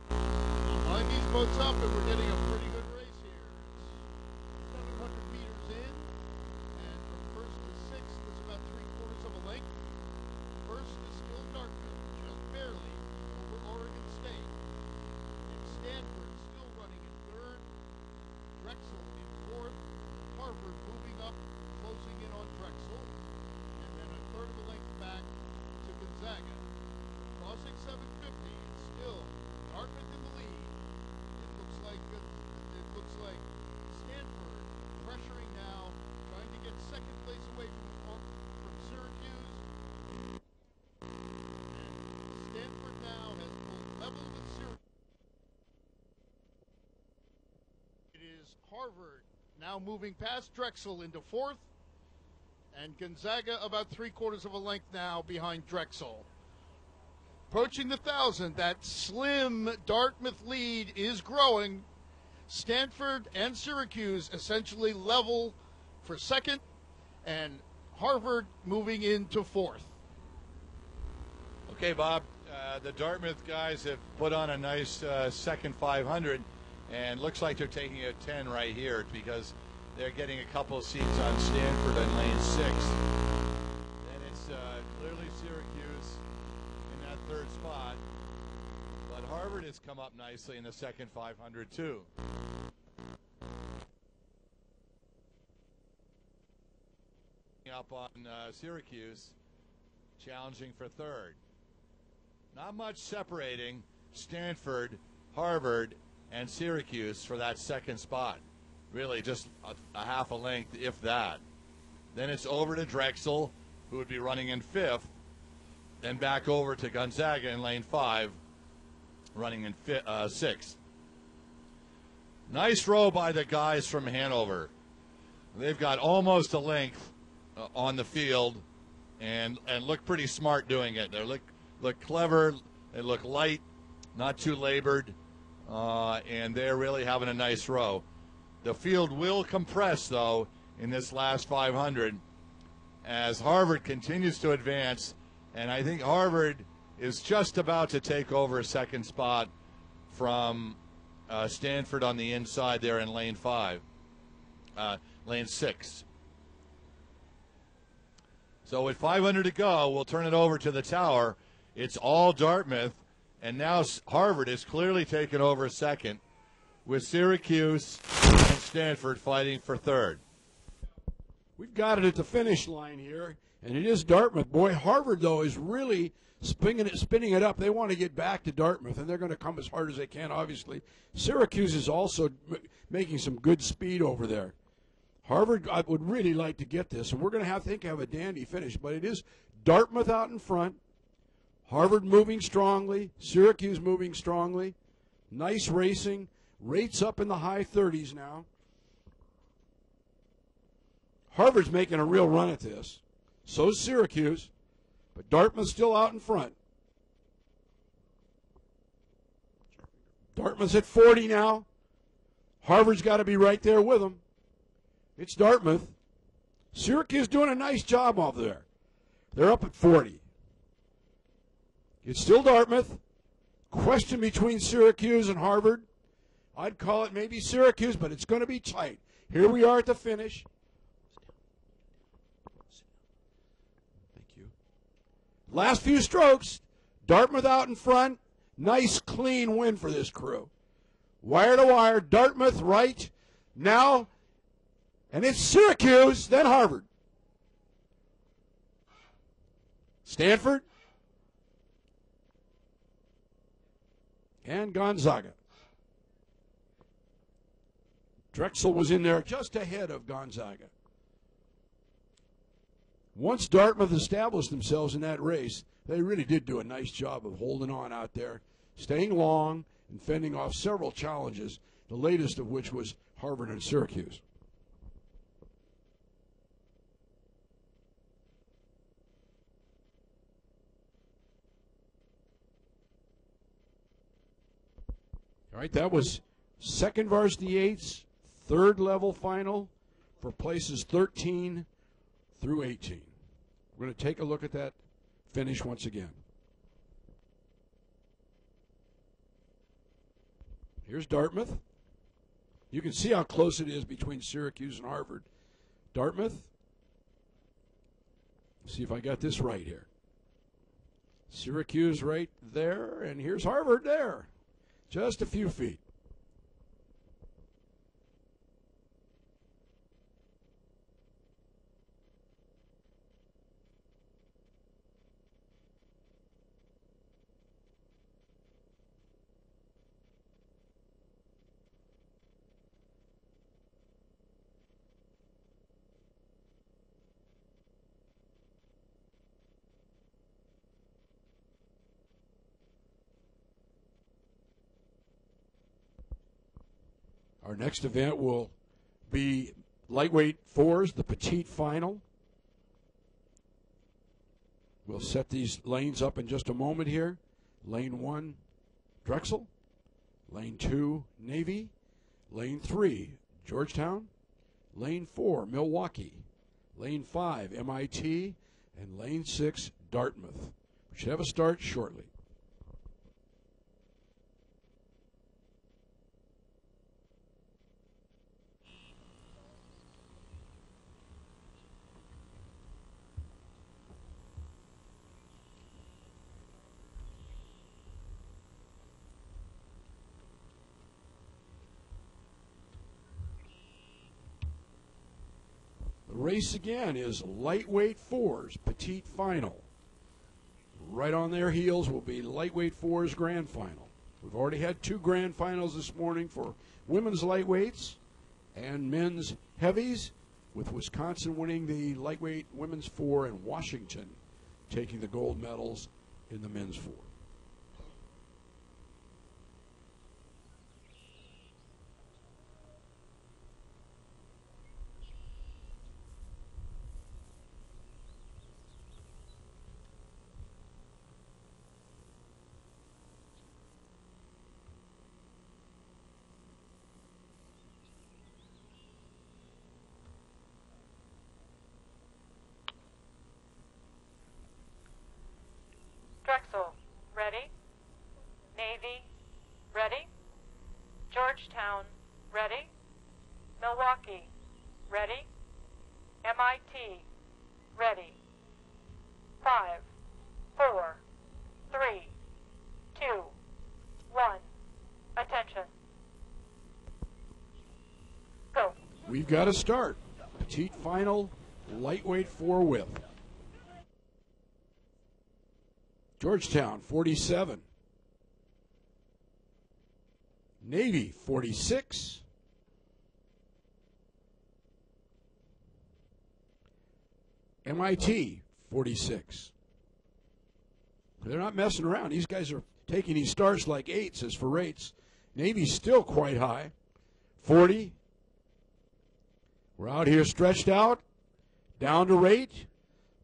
line these boats up, and we're getting a pretty good race here. It's 700 meters in, and from first to sixth is about 3/4 of a length. First is still Dartmouth, just barely over Oregon State. And Stanford still running in third. Drexel in fourth. Harvard moving up, closing in on Drexel. And then a third of a length back to Gonzaga. Crossing 750, it's still Dartmouth in the lead. It looks like Stanford pressuring now, trying to get second place away from Syracuse. And Stanford now has pulled level with Syracuse. It is Harvard now moving past Drexel into fourth, and Gonzaga about 3/4 of a length now behind Drexel. Approaching the 1,000, that slim Dartmouth lead is growing. Stanford and Syracuse essentially level for second, and Harvard moving into fourth. Okay, Bob, the Dartmouth guys have put on a nice second 500, and looks like they're taking a 10 right here because they're getting a couple of seats on Stanford in lane 6. Then it's clearly Syracuse in that third spot, but Harvard has come up nicely in the second 500 too. Up on Syracuse, challenging for third. Not much separating Stanford, Harvard, and Syracuse for that second spot. Really just a half a length, if that. Then it's over to Drexel, who would be running in fifth, then back over to Gonzaga in lane 5, running in sixth. Nice row by the guys from Hanover. They've got almost a length on the field, and look pretty smart doing it. They look clever. They look light, not too labored, and they're really having a nice row. The field will compress, though, in this last 500 as Harvard continues to advance, and I think Harvard is just about to take over a second spot from Stanford on the inside there in lane 6. So with 500 to go, we'll turn it over to the tower. It's all Dartmouth, and now Harvard is clearly taken over second, with Syracuse and Stanford fighting for third. We've got it at the finish line here, and it is Dartmouth. Boy, Harvard, though, is really spinning it up. They want to get back to Dartmouth, and they're going to come as hard as they can, obviously. Syracuse is also making some good speed over there. Harvard, I would really like to get this, and we're going to have a dandy finish, but it is Dartmouth out in front, Harvard moving strongly, Syracuse moving strongly, nice racing, rates up in the high 30s now. Harvard's making a real run at this, so's Syracuse, but Dartmouth's still out in front. Dartmouth's at 40 now. Harvard's got to be right there with them. It's Dartmouth. Syracuse doing a nice job over there. They're up at 40. It's still Dartmouth. Question between Syracuse and Harvard. I'd call it maybe Syracuse, but it's going to be tight. Here we are at the finish. Thank you. Last few strokes. Dartmouth out in front. Nice, clean win for this crew. Wire to wire. Dartmouth right now. And it's Syracuse, then Harvard. Stanford. And Gonzaga. Drexel was in there just ahead of Gonzaga. Once Dartmouth established themselves in that race, they really did do a nice job of holding on out there, staying long, and fending off several challenges, the latest of which was Harvard and Syracuse. All right, that was second varsity eights, third level final for places 13 through 18. We're going to take a look at that finish once again. Here's Dartmouth. You can see how close it is between Syracuse and Harvard. Dartmouth. Let's see if I got this right here. Syracuse right there, and here's Harvard there. Just a few feet. Our next event will be lightweight fours, the petite final. We'll set these lanes up in just a moment here. Lane 1, Drexel. Lane 2, Navy. Lane 3, Georgetown. Lane 4, Milwaukee. Lane 5, MIT. And Lane 6, Dartmouth. We should have a start shortly. The race again is lightweight fours, petite final. Right on their heels will be lightweight fours grand final. We've already had 2 grand finals this morning for women's lightweights and men's heavies, with Wisconsin winning the lightweight women's 4 and Washington taking the gold medals in the men's 4. Drexel, ready. Navy, ready. Georgetown, ready. Milwaukee, ready. MIT, ready. 5, 4, 3, 2, 1. Attention. Go. We've got to start. Petite final, lightweight 4 width. Georgetown, 47. Navy, 46. MIT, 46. They're not messing around. These guys are taking these starts like 8s as for rates. Navy's still quite high. 40. We're out here stretched out. Down to rate.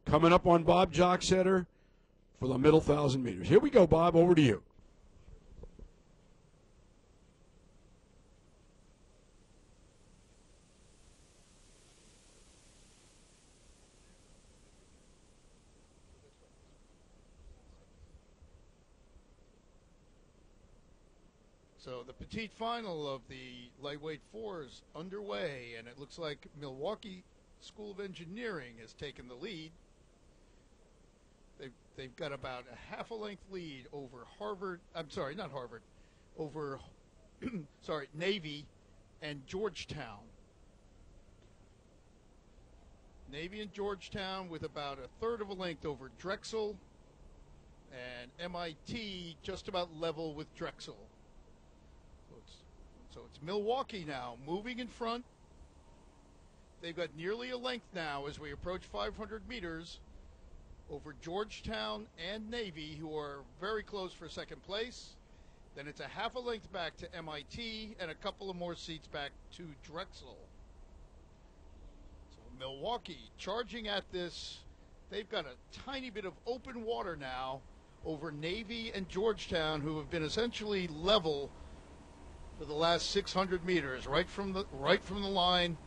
Coming up on Bob Jocksetter for the middle 1,000 meters. Here we go, Bob. Over to you. So the petite final of the lightweight fours underway, and it looks like Milwaukee School of Engineering has taken the lead. They've got about a half a length lead over Harvard. I'm sorry, not Harvard. Over, sorry, Navy and Georgetown. Navy and Georgetown with about a third of a length over Drexel, and MIT just about level with Drexel. So it's Milwaukee now moving in front. They've got nearly a length now as we approach 500 meters over Georgetown and Navy, who are very close for second place. Then it's a half a length back to MIT and a couple of more seats back to Drexel. So Milwaukee charging at this. They've got a tiny bit of open water now over Navy and Georgetown, who have been essentially level for the last 600 meters, right from the line.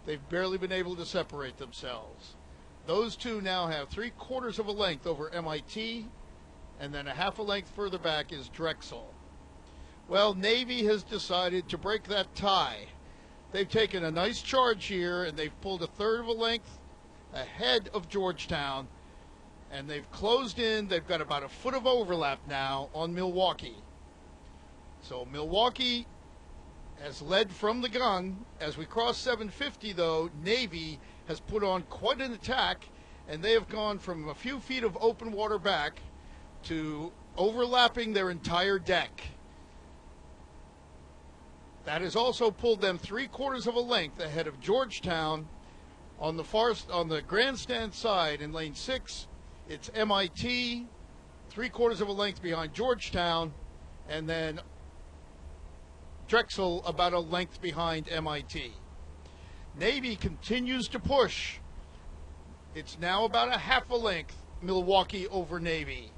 They've barely been able to separate themselves. Those two now have 3/4 of a length over MIT, and then a half a length further back is Drexel. Well, Navy has decided to break that tie. They've taken a nice charge here, and they've pulled a third of a length ahead of Georgetown, and they've closed in. They've got about a foot of overlap now on Milwaukee. So Milwaukee has led from the gun. As we cross 750, though, Navy has put on quite an attack, and they have gone from a few feet of open water back to overlapping their entire deck. That has also pulled them 3/4 of a length ahead of Georgetown. On the grandstand side in lane 6, it's MIT, 3/4 of a length behind Georgetown, and then Drexel about a length behind MIT. Navy continues to push. It's now about a half a length Milwaukee over Navy.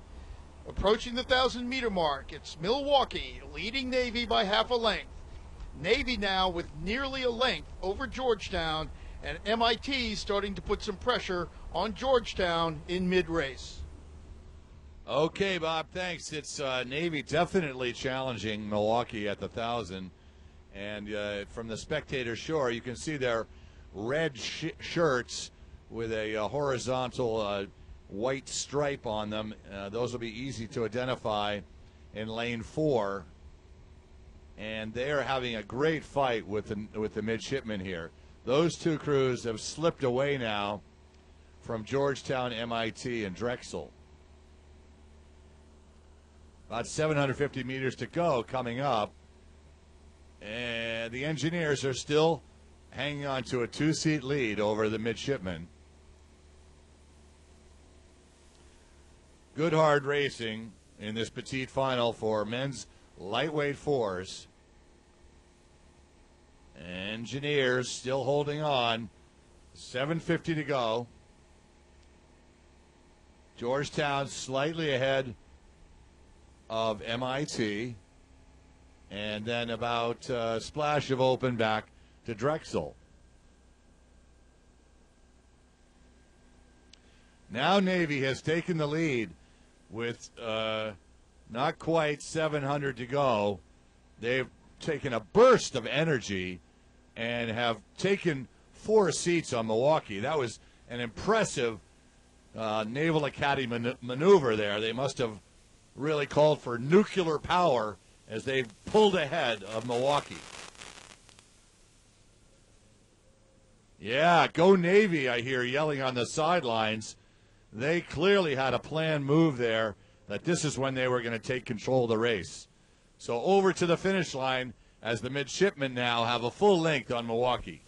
Approaching the 1,000-meter mark, it's Milwaukee leading Navy by half a length. Navy now with nearly a length over Georgetown, and MIT starting to put some pressure on Georgetown in mid-race. Okay, Bob, thanks. It's Navy definitely challenging Milwaukee at the 1,000. And from the spectator shore, you can see their red shirts with a horizontal white stripe on them. Those will be easy to identify in lane 4. And they are having a great fight with the midshipmen here. Those two crews have slipped away now from Georgetown, MIT, and Drexel. About 750 meters to go coming up. And the engineers are still hanging on to a 2-seat lead over the midshipmen. Good hard racing in this petite final for men's lightweight fours. Engineers still holding on. 7:50 to go. Georgetown slightly ahead of MIT, and then about a splash of open back to Drexel. Now Navy has taken the lead with not quite 700 to go. They've taken a burst of energy and have taken 4 seats on Milwaukee. That was an impressive Naval Academy maneuver there. They must have really called for nuclear power as they pulled ahead of Milwaukee. Yeah, go Navy, I hear yelling on the sidelines. They clearly had a planned move there, that this is when they were going to take control of the race. So over to the finish line as the midshipmen now have a full length on Milwaukee.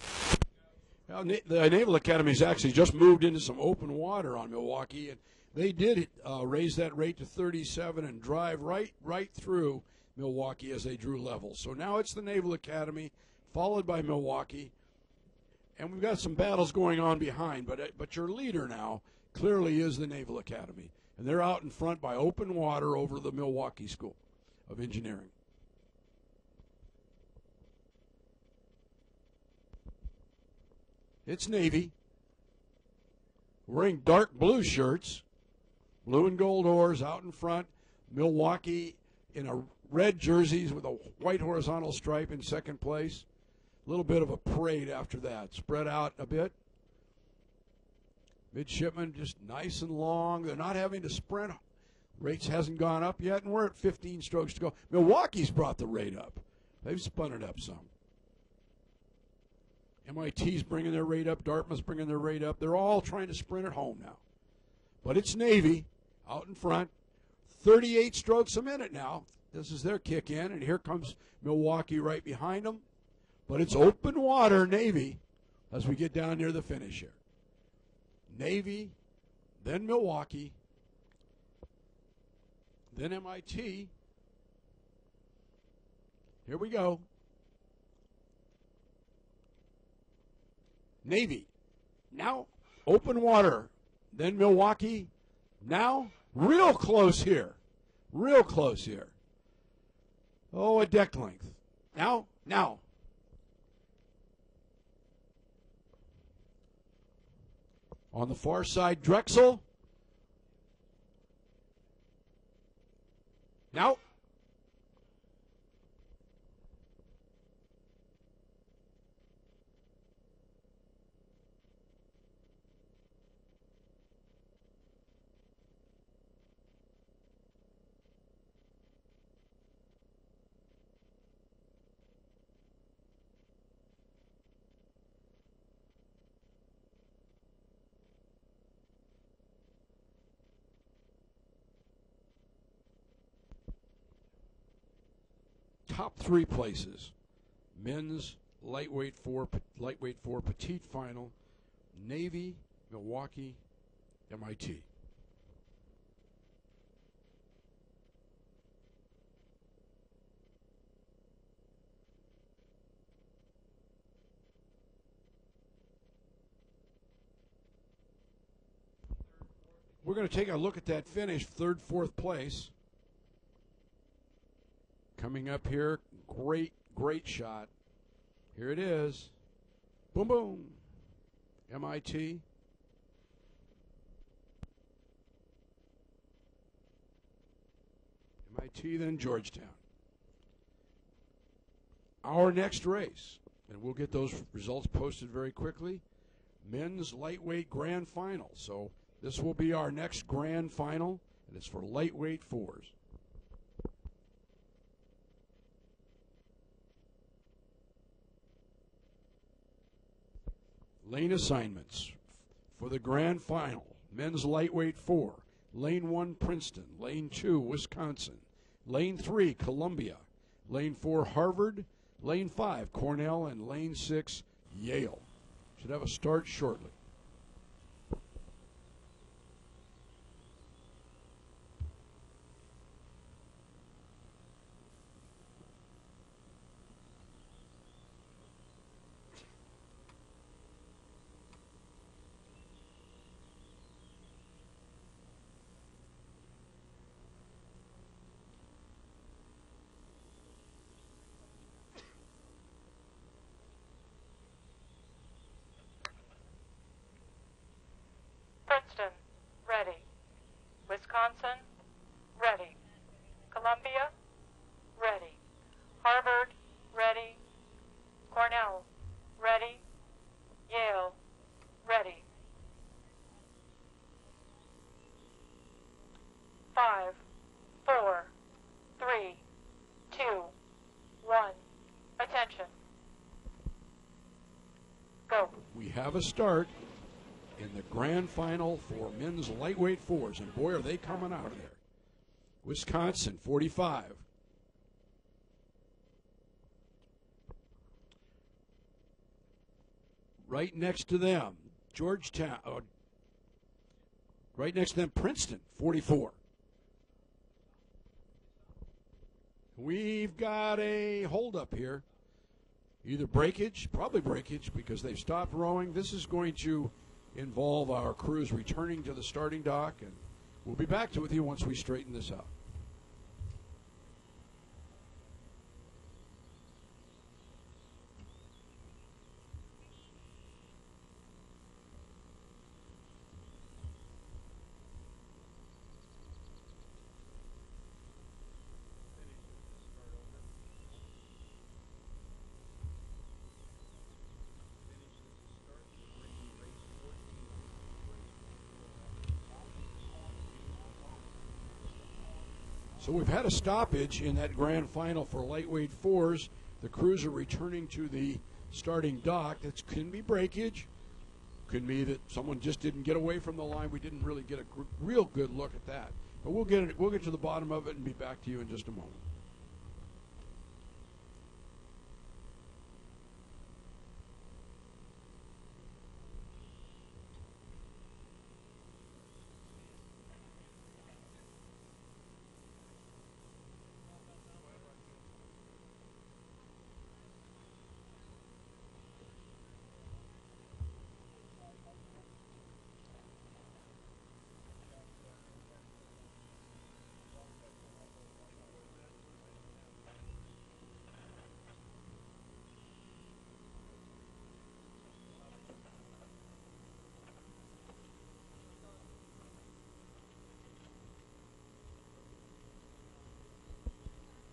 Well, the Naval Academy's actually just moved into some open water on Milwaukee, and they did raise that rate to 37 and drive right through Milwaukee as they drew level. So now it's the Naval Academy, followed by Milwaukee, and we've got some battles going on behind, but your leader now clearly is the Naval Academy, and they're out in front by open water over the Milwaukee School of Engineering. It's Navy, wearing dark blue shirts, blue and gold oars out in front. Milwaukee in a red jerseys with a white horizontal stripe in second place. A little bit of a parade after that. Spread out a bit. Midshipmen just nice and long. They're not having to sprint. Rates hasn't gone up yet, and we're at 15 strokes to go. Milwaukee's brought the rate up. They've spun it up some. MIT's bringing their rate up. Dartmouth's bringing their rate up. They're all trying to sprint at home now. But it's Navy out in front. 38 strokes a minute now. This is their kick in, and here comes Milwaukee right behind them. But it's open water, Navy, as we get down near the finish here. Navy, then Milwaukee, then MIT. Here we go. Navy, now open water, then Milwaukee. Now real close here, real close here. Oh, a deck length. Now. On the far side, Drexel. Now. Top three places. Men's lightweight four petite final. Navy, Milwaukee, MIT. We're going to take a look at that finish, third, fourth place. Coming up here, great shot. Here it is. Boom, boom. MIT. MIT, then Georgetown. Our next race, and we'll get those results posted very quickly, men's lightweight grand final. So this will be our next grand final, and it's for lightweight fours. Lane assignments for the grand final. Men's lightweight 4. Lane 1, Princeton. Lane 2, Wisconsin. Lane 3, Columbia. Lane 4, Harvard. Lane 5, Cornell. And Lane 6, Yale. Should have a start shortly. Princeton, ready. Wisconsin, ready. Columbia, ready. Harvard, ready. Cornell, ready. Yale, ready. 5, 4, 3, 2, 1. Attention. Go. We have a start in the grand final for men's lightweight fours, and boy, are they coming out of there. Wisconsin, 45. Right next to them, Georgetown. Right next to them, Princeton, 44. We've got a holdup here. Either breakage, probably breakage, because they've stopped rowing. This is going to involve our crews returning to the starting dock, and we'll be back with you once we straighten this out. So we've had a stoppage in that grand final for lightweight fours. The crews are returning to the starting dock. That can be breakage. Could be that someone just didn't get away from the line. We didn't really get a real good look at that. But we'll get to the bottom of it and be back to you in just a moment.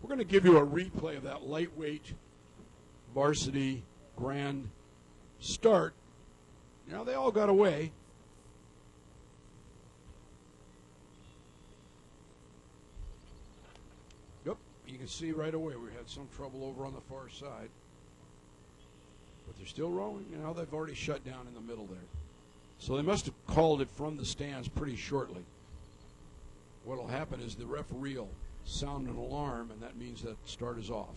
We're going to give you a replay of that lightweight varsity grand start. Now, they all got away. Yep, you can see right away we had some trouble over on the far side. But they're still rowing. Now they've already shut down in the middle there. So they must have called it from the stands pretty shortly. What will happen is the referee will sound an alarm, and that means that start is off.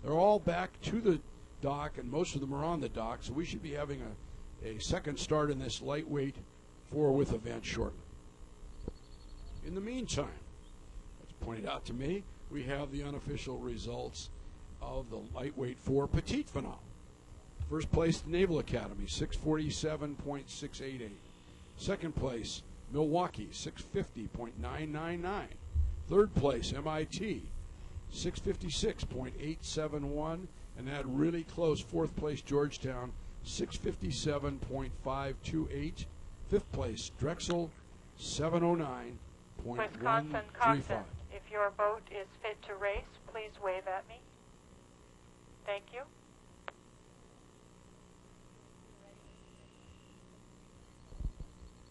They're all back to the dock, and most of them are on the dock, so we should be having a second start in this lightweight four-width event shortly. In the meantime, as pointed out to me, we have the unofficial results of the lightweight four petite finale. First place, Naval Academy, 647.688. Second place, Milwaukee, 650.999. Third place, MIT, 656.871. And that really close, fourth place, Georgetown, 657.528. Fifth place, Drexel, 709.135. Wisconsin, if your boat is fit to race, please wave at me. Thank you.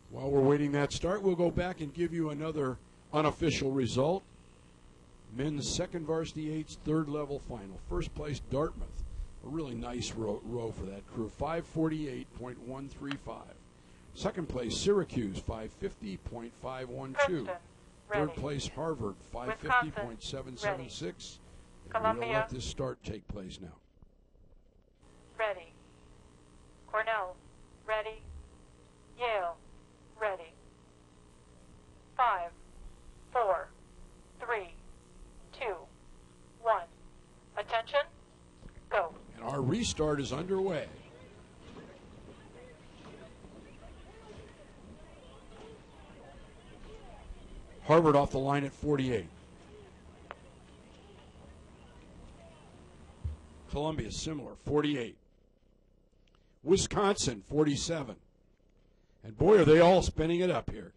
While we're waiting that start, we'll go back and give you another unofficial result. Men's second varsity eights, third level final. First place, Dartmouth. A really nice row for that crew, 548.135. Second place, Syracuse, 550.512. Third place, Harvard, 550.776. And we'll let this start take place now. Ready. Cornell, ready. Yale, ready. 5, 4, 3, 2, 1. Attention, go. And our restart is underway. Harvard off the line at 48. Columbia similar, 48. Wisconsin, 47. And boy, are they all spinning it up here.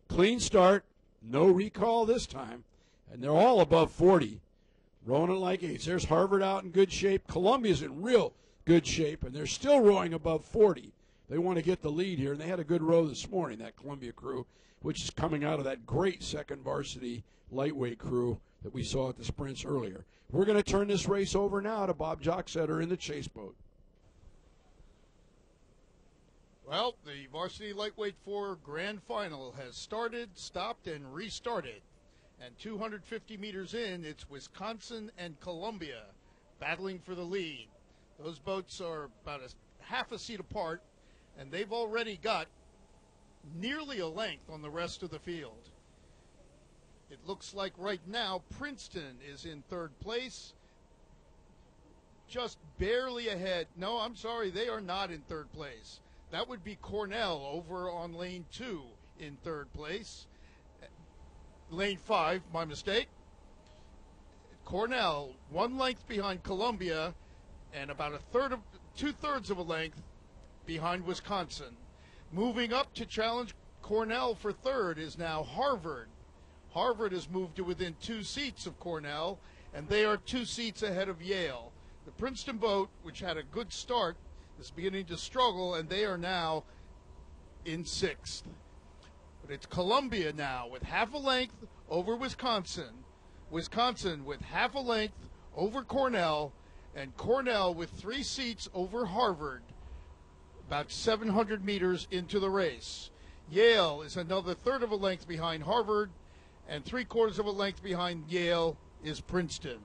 Clean start, no recall this time, and they're all above 40, rowing it like eights. There's Harvard out in good shape. Columbia's in real good shape, and they're still rowing above 40. They want to get the lead here, and they had a good row this morning, that Columbia crew, which is coming out of that great second varsity lightweight crew that we saw at the sprints earlier. We're going to turn this race over now to Bob Jocksetter in the chase boat. Well, the varsity lightweight four grand final has started, stopped, and restarted. And 250 meters in, it's Wisconsin and Columbia battling for the lead. Those boats are about half a seat apart, and they've already got nearly a length on the rest of the field. It looks like right now Princeton is in third place, just barely ahead. No, I'm sorry, they are not in third place. That would be Cornell over on lane 2 in third place. Lane 5, my mistake. Cornell, 1 length behind Columbia, and about 2/3 of a length behind Wisconsin. Moving up to challenge Cornell for third is now Harvard. Harvard has moved to within 2 seats of Cornell, and they are 2 seats ahead of Yale. The Princeton boat, which had a good start, is beginning to struggle, and they are now in 6th. But it's Columbia now with half a length over Wisconsin. Wisconsin with half a length over Cornell, and Cornell with 3 seats over Harvard, about 700 meters into the race. Yale is another third of a length behind Harvard, and 3/4 of a length behind Yale is Princeton.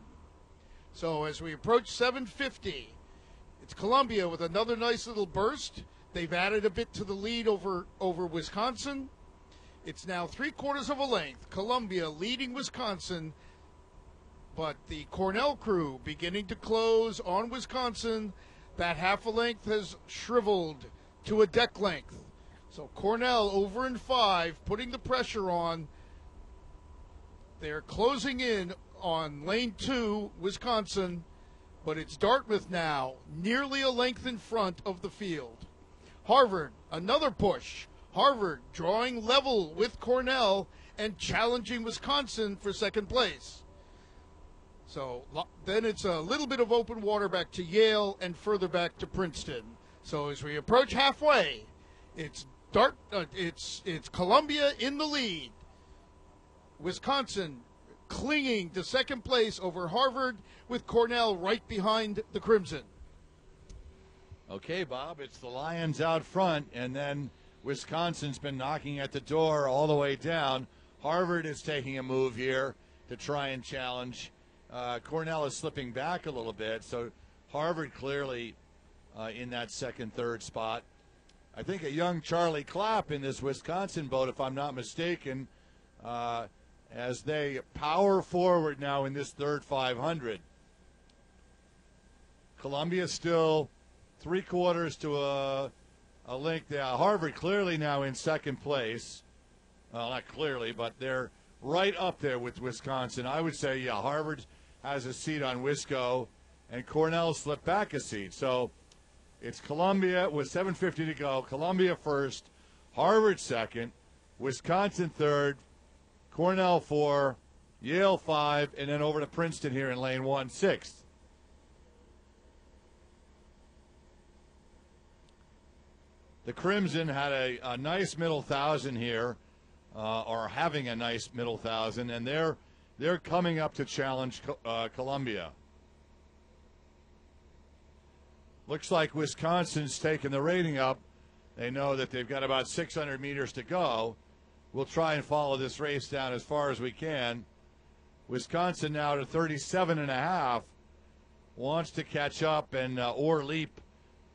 So as we approach 750, it's Columbia with another nice little burst. They've added a bit to the lead over Wisconsin. It's now 3/4 of a length. Columbia leading Wisconsin, but the Cornell crew beginning to close on Wisconsin. That half a length has shriveled to a deck length. So Cornell over in 5, putting the pressure on. They're closing in on lane 2, Wisconsin, but it's Dartmouth now, nearly a length in front of the field. Harvard, another push. Harvard drawing level with Cornell and challenging Wisconsin for second place. So then it's a little bit of open water back to Yale and further back to Princeton. So as we approach halfway, it's Columbia in the lead. Wisconsin clinging to second place over Harvard, with Cornell right behind the Crimson. Okay, Bob, it's the Lions out front, and then Wisconsin's been knocking at the door all the way down. Harvard is taking a move here to try and challenge. Cornell is slipping back a little bit, so Harvard clearly in that second, third spot. I think a young Charlie Clapp in this Wisconsin boat, if I'm not mistaken, as they power forward now in this third 500. Columbia still 3/4 to a length. Harvard clearly now in second place. Well, not clearly, but they're right up there with Wisconsin. I would say, yeah, Harvard has a seat on Wisco, and Cornell slipped back a seat. So it's Columbia with 7:50 to go. Columbia first, Harvard second, Wisconsin third, Cornell 4, Yale 5, and then over to Princeton here in lane 1, 6th. The Crimson had a nice middle thousand here, or having a nice middle thousand, and they're coming up to challenge Columbia. Looks like Wisconsin's taking the rating up. They know that they've got about 600 meters to go. We'll try and follow this race down as far as we can. Wisconsin now to 37.5, wants to catch up and or leap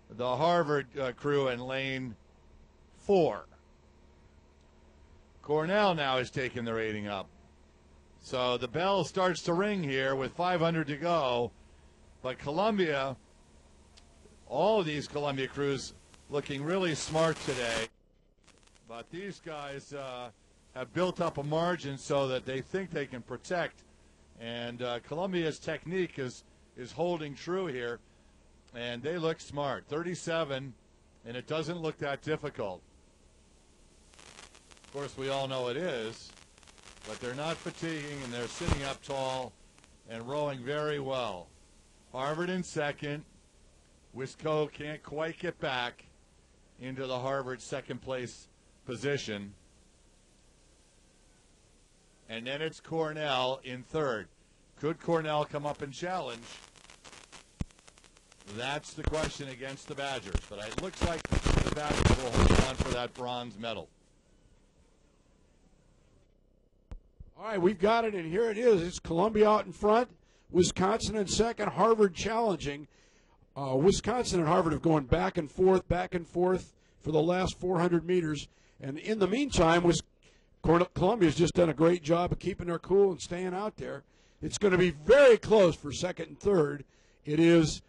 the Harvard crew in lane 4. Cornell now is taking the rating up. So the bell starts to ring here with 500 to go. But Columbia, all of these Columbia crews looking really smart today. But these guys have built up a margin so that they think they can protect. And Columbia's technique is holding true here. And they look smart. 37, and it doesn't look that difficult. Of course, we all know it is. But they're not fatiguing, and they're sitting up tall and rowing very well. Harvard in second. Wisco can't quite get back into the Harvard second place position. And then it's Cornell in third. Could Cornell come up and challenge? That's the question against the Badgers. But it looks like the Badgers will hold on for that bronze medal. All right, we've got it, and here it is. It's Columbia out in front, Wisconsin in second, Harvard challenging. Wisconsin and Harvard have gone back and forth for the last 400 meters. And in the meantime, Columbia's just done a great job of keeping their cool and staying out there. It's going to be very close for second and third. It is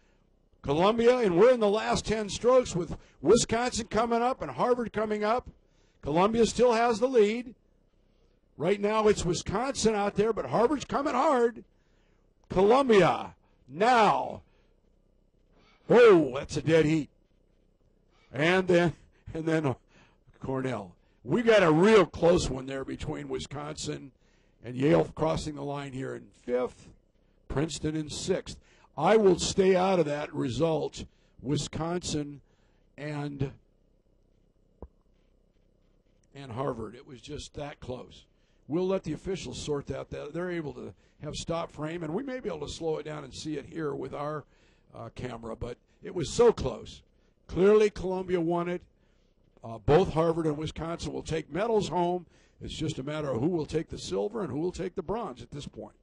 Columbia, and we're in the last 10 strokes with Wisconsin coming up and Harvard coming up. Columbia still has the lead. Right now it's Wisconsin out there, but Harvard's coming hard. Columbia now. Oh, that's a dead heat. And then Cornell. We got a real close one there between Wisconsin and Yale crossing the line here in 5th, Princeton in 6th. I will stay out of that result, Wisconsin and Harvard. It was just that close. we'll let the officials sort that. They're able to have stop frame, and we may be able to slow it down and see it here with our camera, but it was so close. Clearly, Columbia won it. Both Harvard and Wisconsin will take medals home. It's just a matter of who will take the silver and who will take the bronze at this point.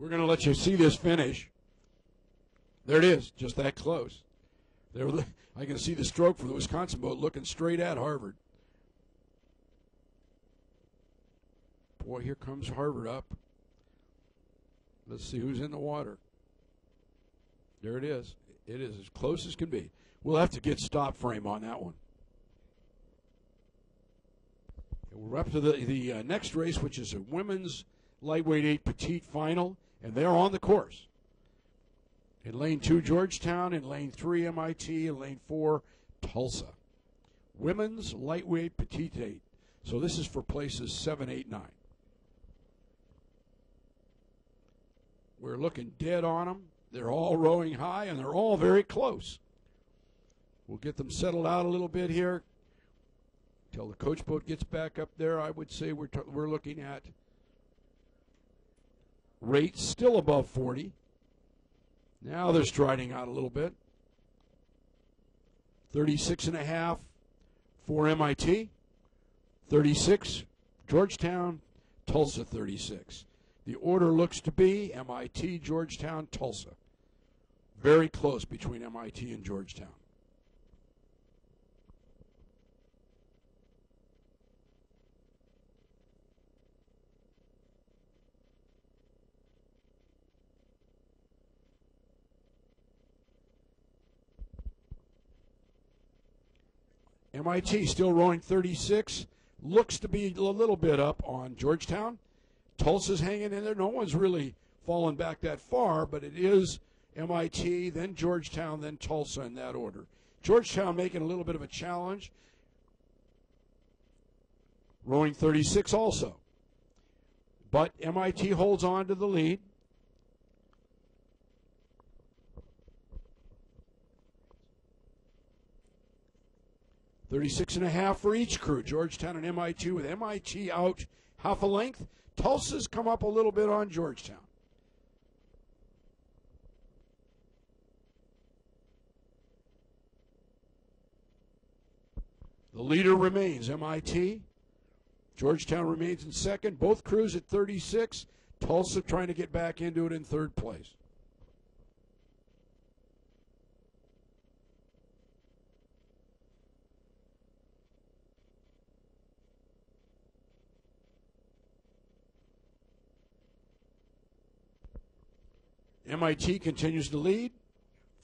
We're going to let you see this finish. There it is, just that close. There, I can see the stroke for the Wisconsin boat looking straight at Harvard. Boy, here comes Harvard up. Let's see who's in the water. There it is. It is as close as can be. We'll have to get stop frame on that one. We're up to the next race, which is a women's lightweight 8 petite final, and they're on the course. In lane 2, Georgetown. In lane 3, MIT. In lane 4, Tulsa. Women's lightweight petite 8. So this is for places 7, 8, 9. We're looking dead on them. They're all rowing high, and they're all very close. We'll get them settled out a little bit here. Until the coach boat gets back up there, I would say we're looking at rates still above 40. Now they're striding out a little bit. 36.5 for MIT. 36, Georgetown, Tulsa 36. The order looks to be MIT, Georgetown, Tulsa. Very close between MIT and Georgetown. MIT still rowing 36. Looks to be a little bit up on Georgetown. Tulsa's hanging in there. No one's really fallen back that far, but it is MIT, then Georgetown, then Tulsa in that order. Georgetown making a little bit of a challenge. Rowing 36 also. But MIT holds on to the lead. $36.5 for each crew. Georgetown and MIT, with MIT out half a length. Tulsa's come up a little bit on Georgetown. The leader remains MIT. Georgetown remains in second. Both crews at 36. Tulsa trying to get back into it in third place. MIT continues to lead,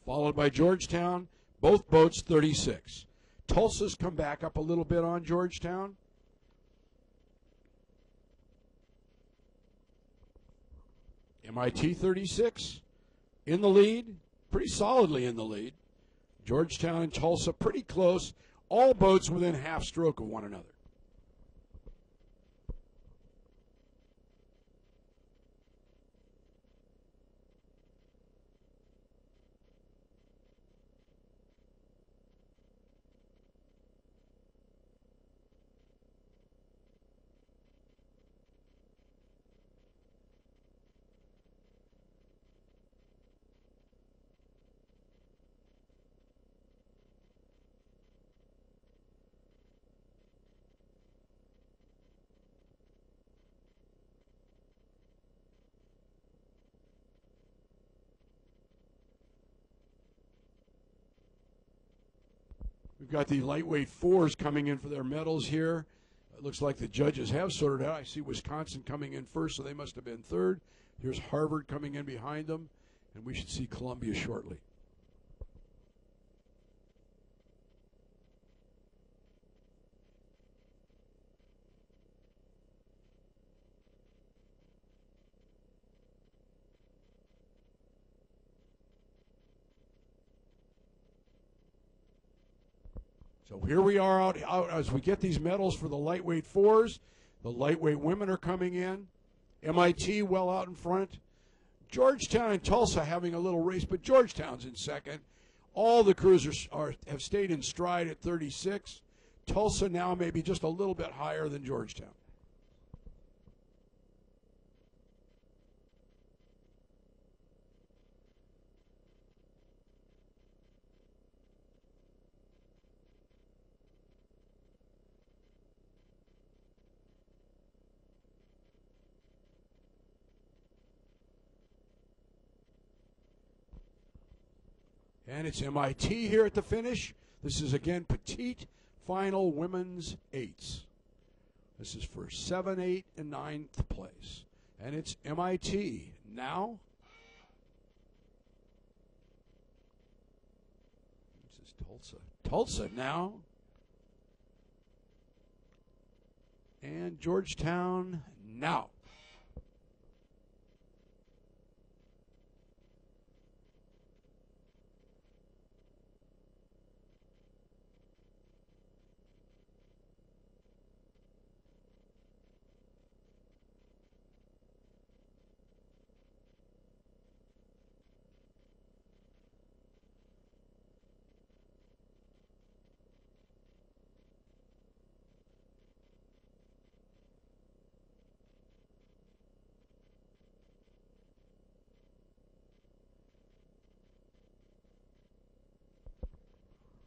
followed by Georgetown. Both boats 36. Tulsa's come back up a little bit on Georgetown. MIT 36 in the lead, pretty solidly in the lead. Georgetown and Tulsa pretty close. All boats within half stroke of one another. We've got the lightweight 4s coming in for their medals here. It looks like the judges have sorted out. I see Wisconsin coming in first, so they must have been third. Here's Harvard coming in behind them, and we should see Columbia shortly. So here we are out as we get these medals for the lightweight fours. The lightweight women are coming in. MIT well out in front. Georgetown and Tulsa having a little race, but Georgetown's in second. All the crews have stayed in stride at 36. Tulsa now maybe just a little bit higher than Georgetown. And it's MIT here at the finish. This is, again, petite final women's eights. This is for 7, 8, and 9th place. And it's MIT now. This is Tulsa. Tulsa now. And Georgetown now.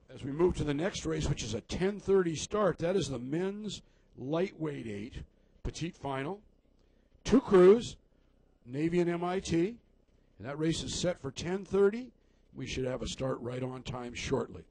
As we move to the next race, which is a 10:30 start, that is the men's lightweight 8 petite final. 2 crews, Navy and MIT, and that race is set for 10:30. We should have a start right on time shortly.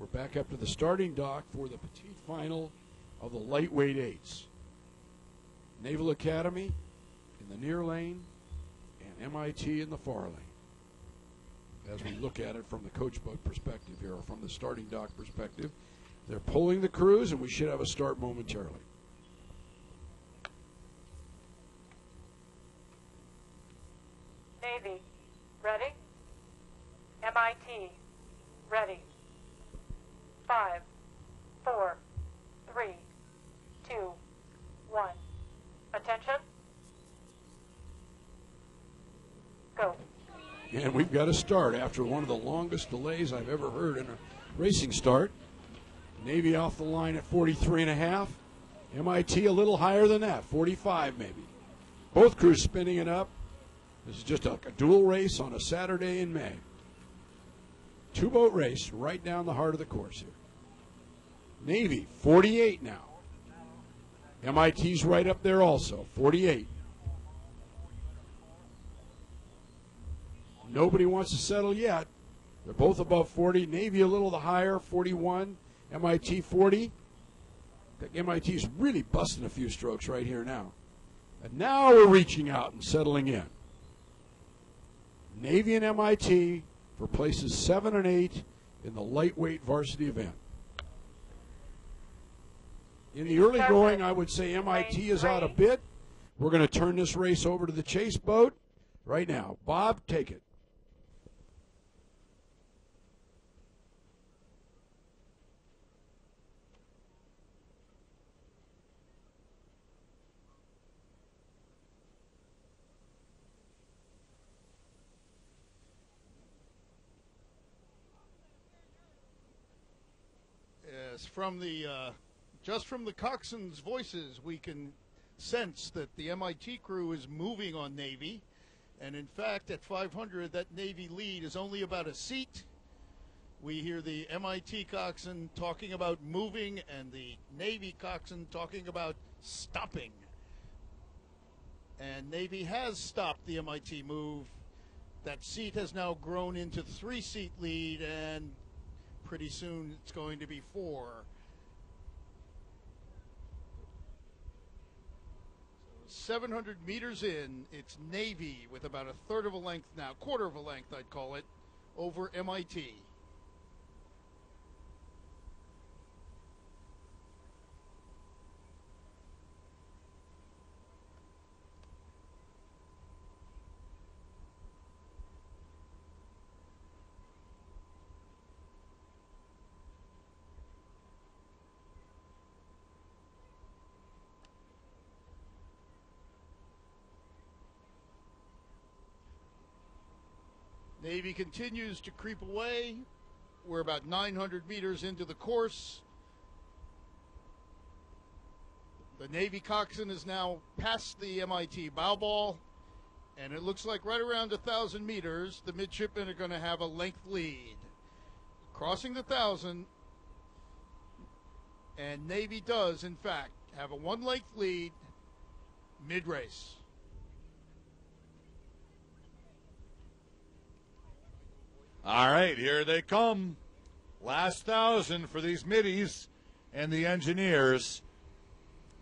We're back up to the starting dock for the petite final of the lightweight 8s. Naval Academy in the near lane and MIT in the far lane. As we look at it from the coach boat perspective here, or from the starting dock perspective, they're pulling the crews, and we should have a start momentarily. Navy, ready? MIT, ready. 5, 4, 3, 2, 1. Attention. Go. And we've got a start after one of the longest delays I've ever heard in a racing start. Navy off the line at 43.5. MIT a little higher than that, 45 maybe. Both crews spinning it up. This is just a dual race on a Saturday in May. 2-boat race right down the heart of the course here. Navy, 48 now. MIT's right up there also, 48. Nobody wants to settle yet. They're both above 40. Navy a little the higher, 41. MIT 40. MIT's really busting a few strokes right here now. And now we're reaching out and settling in. Navy and MIT for places 7 and 8 in the lightweight varsity event. In the early going, I would say MIT is out a bit. We're going to turn this race over to the chase boat right now. Bob, take it. Yes, from the just from the coxswains' voices, we can sense that the MIT crew is moving on Navy, and in fact, at 500, that Navy lead is only about a seat. We hear the MIT coxswain talking about moving, and the Navy coxswain talking about stopping. And Navy has stopped the MIT move. That seat has now grown into 3-seat lead, and pretty soon it's going to be 4. 700 meters in, it's Navy with about a third of a length now, quarter of a length I'd call it, over MIT. Navy continues to creep away. We're about 900 meters into the course. The Navy coxswain is now past the MIT bow ball, and it looks like right around 1,000 meters, the midshipmen are going to have a length lead. Crossing the 1,000, and Navy does, in fact, have a 1-length lead mid-race. All right, here they come. Last 1,000 for these middies and the engineers.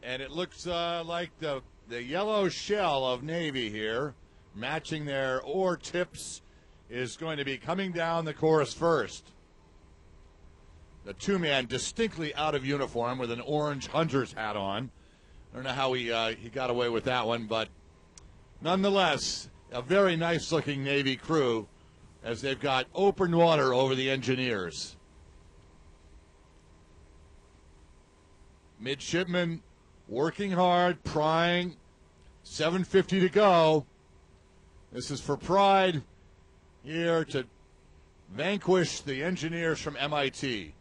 And it looks like the yellow shell of Navy here, matching their oar tips, is going to be coming down the course first. The two-man distinctly out of uniform with an orange hunter's hat on. I don't know how he got away with that one, but nonetheless, a very nice-looking Navy crew as they've got open water over the engineers. Midshipmen working hard, prying. 7:50 to go. This is for pride here to vanquish the engineers from MIT.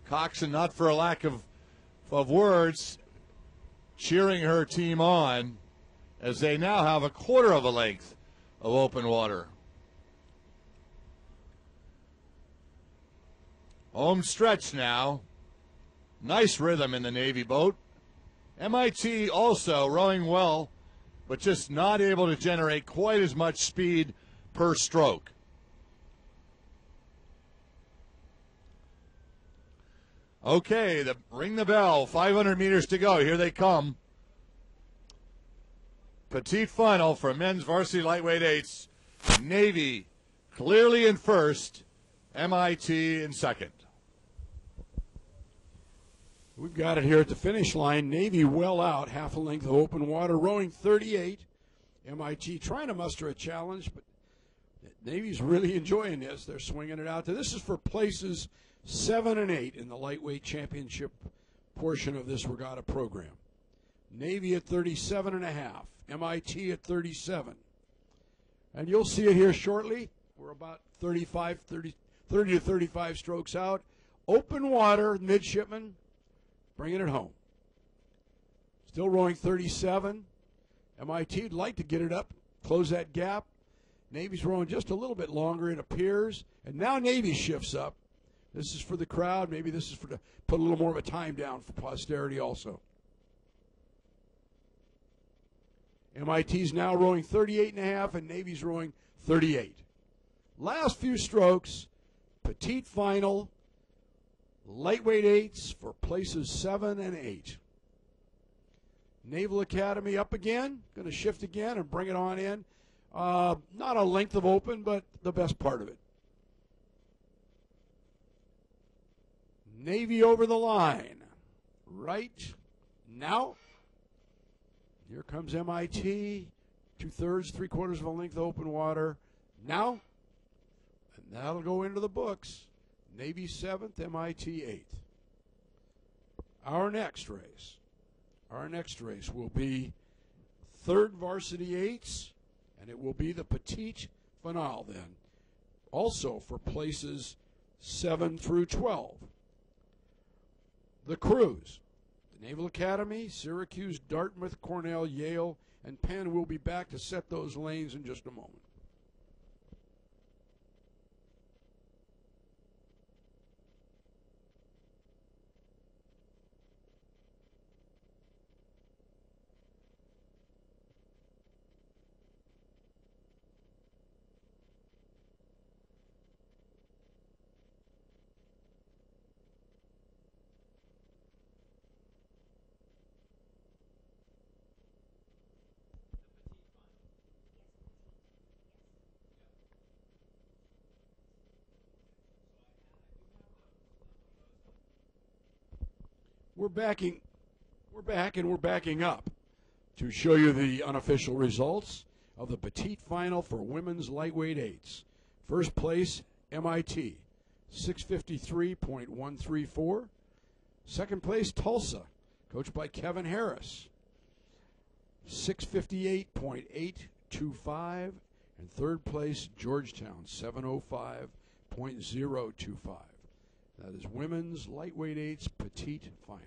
Coxswain, not for a lack of words, cheering her team on as they now have a quarter of a length of open water. Home stretch now. Nice rhythm in the Navy boat. MIT also rowing well, but just not able to generate quite as much speed per stroke. Okay, ring the bell. 500 meters to go. Here they come. Petite final for men's varsity lightweight eights. Navy clearly in first. MIT in second. We've got it here at the finish line. Navy well out, half a length of open water, rowing 38. MIT trying to muster a challenge, but Navy's really enjoying this. They're swinging it out. This is for places 7 and 8 in the lightweight championship portion of this regatta program. Navy at 37.5, MIT at 37. And you'll see it here shortly. We're about 30 to 35 strokes out. Open water, midshipmen, bringing it home. Still rowing 37. MIT'd like to get it up, close that gap. Navy's rowing just a little bit longer, it appears. And now Navy shifts up. This is for the crowd. Maybe this is to put a little more of a time down for posterity also. MIT's now rowing 38.5, and Navy's rowing 38. Last few strokes, petite final, lightweight eights for places 7 and 8. Naval Academy up again, going to shift again and bring it on in. Not a length of open, but the best part of it. Navy over the line. Right now. Here comes MIT. 2/3, 3/4 of a length of open water. Now. And that'll go into the books. Navy 7th, MIT 8th. Our next race will be 3rd varsity eights, and it will be the petite finale then. also for places 7 through 12. The crews, the Naval Academy, Syracuse, Dartmouth, Cornell, Yale, and Penn will be back to set those lanes in just a moment. We're back and we're backing up to show you the unofficial results of the petite final for women's lightweight eights. First place, MIT, 653.134. Second place, Tulsa, coached by Kevin Harris, 658.825. And third place, Georgetown, 705.025. That is women's lightweight eights petite final.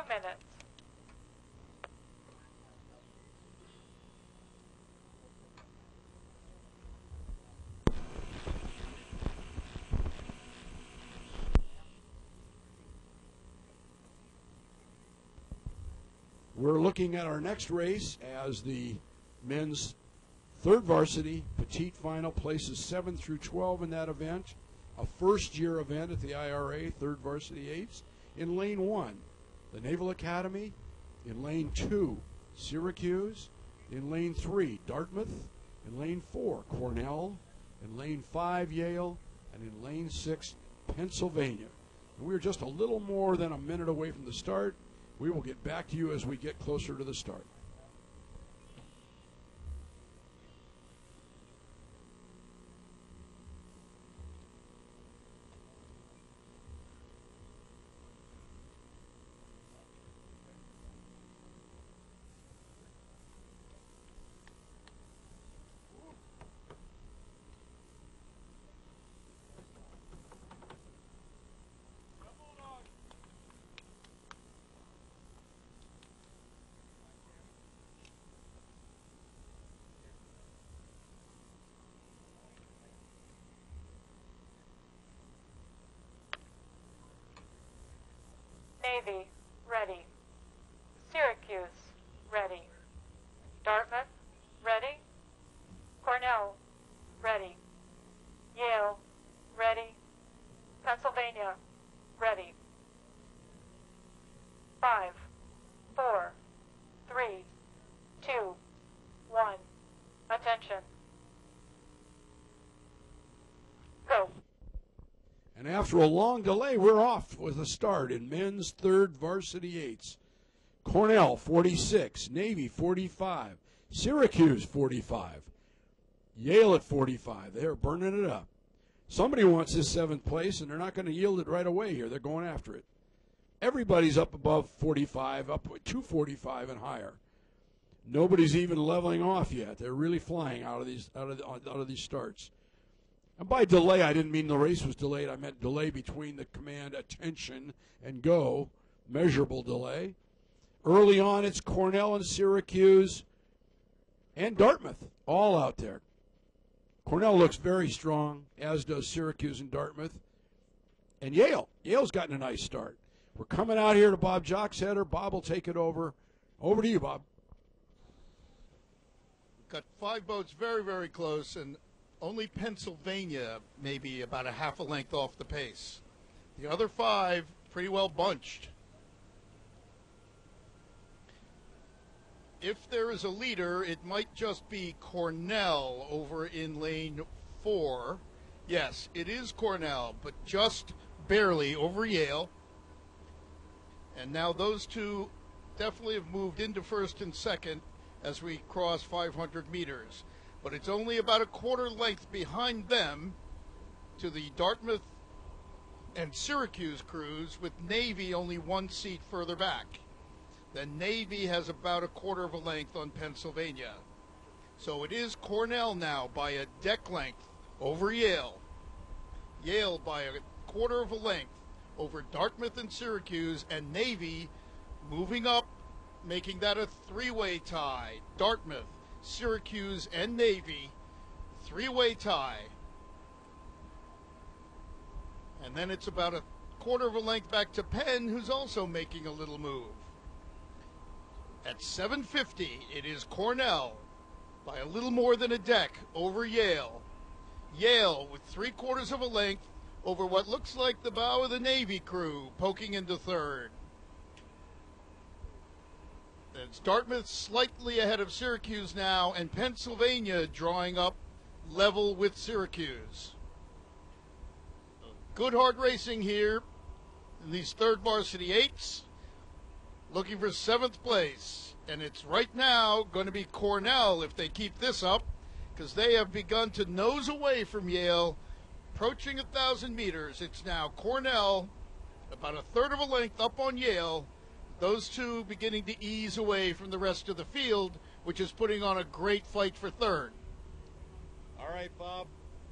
Minutes. We're looking at our next race as the men's third varsity petite final, places 7 through 12 in that event, a first-year event at the IRA third varsity eights. In lane 1, the Naval Academy. In lane 2, Syracuse. In lane 3, Dartmouth. In lane 4, Cornell. In lane 5, Yale. And in lane 6, Pennsylvania. And we're just a little more than a minute away from the start. We will get back to you as we get closer to the start. Navy, ready. Syracuse, ready. Dartmouth, ready. Cornell, ready. Yale, ready. Pennsylvania, ready. 5, 4, 3, 2, 1. Attention. Go. And after a long delay, we're off with a start in men's third varsity eights. Cornell, 46. Navy, 45. Syracuse, 45. Yale at 45. They're burning it up. Somebody wants this 7th place, and they're not going to yield it right away here. They're going after it. Everybody's up above 45, up to 45 and higher. Nobody's even leveling off yet. They're really flying out of these starts. And by delay, I didn't mean the race was delayed. I meant delay between the command attention and go, measurable delay. Early on, it's Cornell and Syracuse and Dartmouth all out there. Cornell looks very strong, as does Syracuse and Dartmouth. And Yale. Yale's gotten a nice start. We're coming out here to Bob Jocksheader. Bob will take it over. Over to you, Bob. Got 5 boats very, very close, and only Pennsylvania maybe about a half a length off the pace. The other 5 pretty well bunched. If there is a leader, it might just be Cornell over in lane 4. Yes, it is Cornell, but just barely over Yale. And now those two definitely have moved into first and second as we cross 500 meters. But it's only about a quarter length behind them to the Dartmouth and Syracuse crews, with Navy only one seat further back. Then Navy has about a quarter of a length on Pennsylvania. So it is Cornell now by a deck length over Yale. Yale by a quarter of a length over Dartmouth and Syracuse, and Navy moving up, making that a three-way tie. Dartmouth, Syracuse, and Navy, three-way tie. And then it's about a quarter of a length back to Penn, who's also making a little move. At 7:50, it is Cornell by a little more than a deck over Yale. Yale with three-quarters of a length over what looks like the bow of the Navy crew, poking into third. It's Dartmouth slightly ahead of Syracuse now, and Pennsylvania drawing up level with Syracuse. Good hard racing here in these third varsity eights, looking for 7th place. And it's right now going to be Cornell if they keep this up, because they have begun to nose away from Yale, approaching 1,000 meters. It's now Cornell, about a third of a length up on Yale. Those two beginning to ease away from the rest of the field, which is putting on a great fight for third. All right, Bob,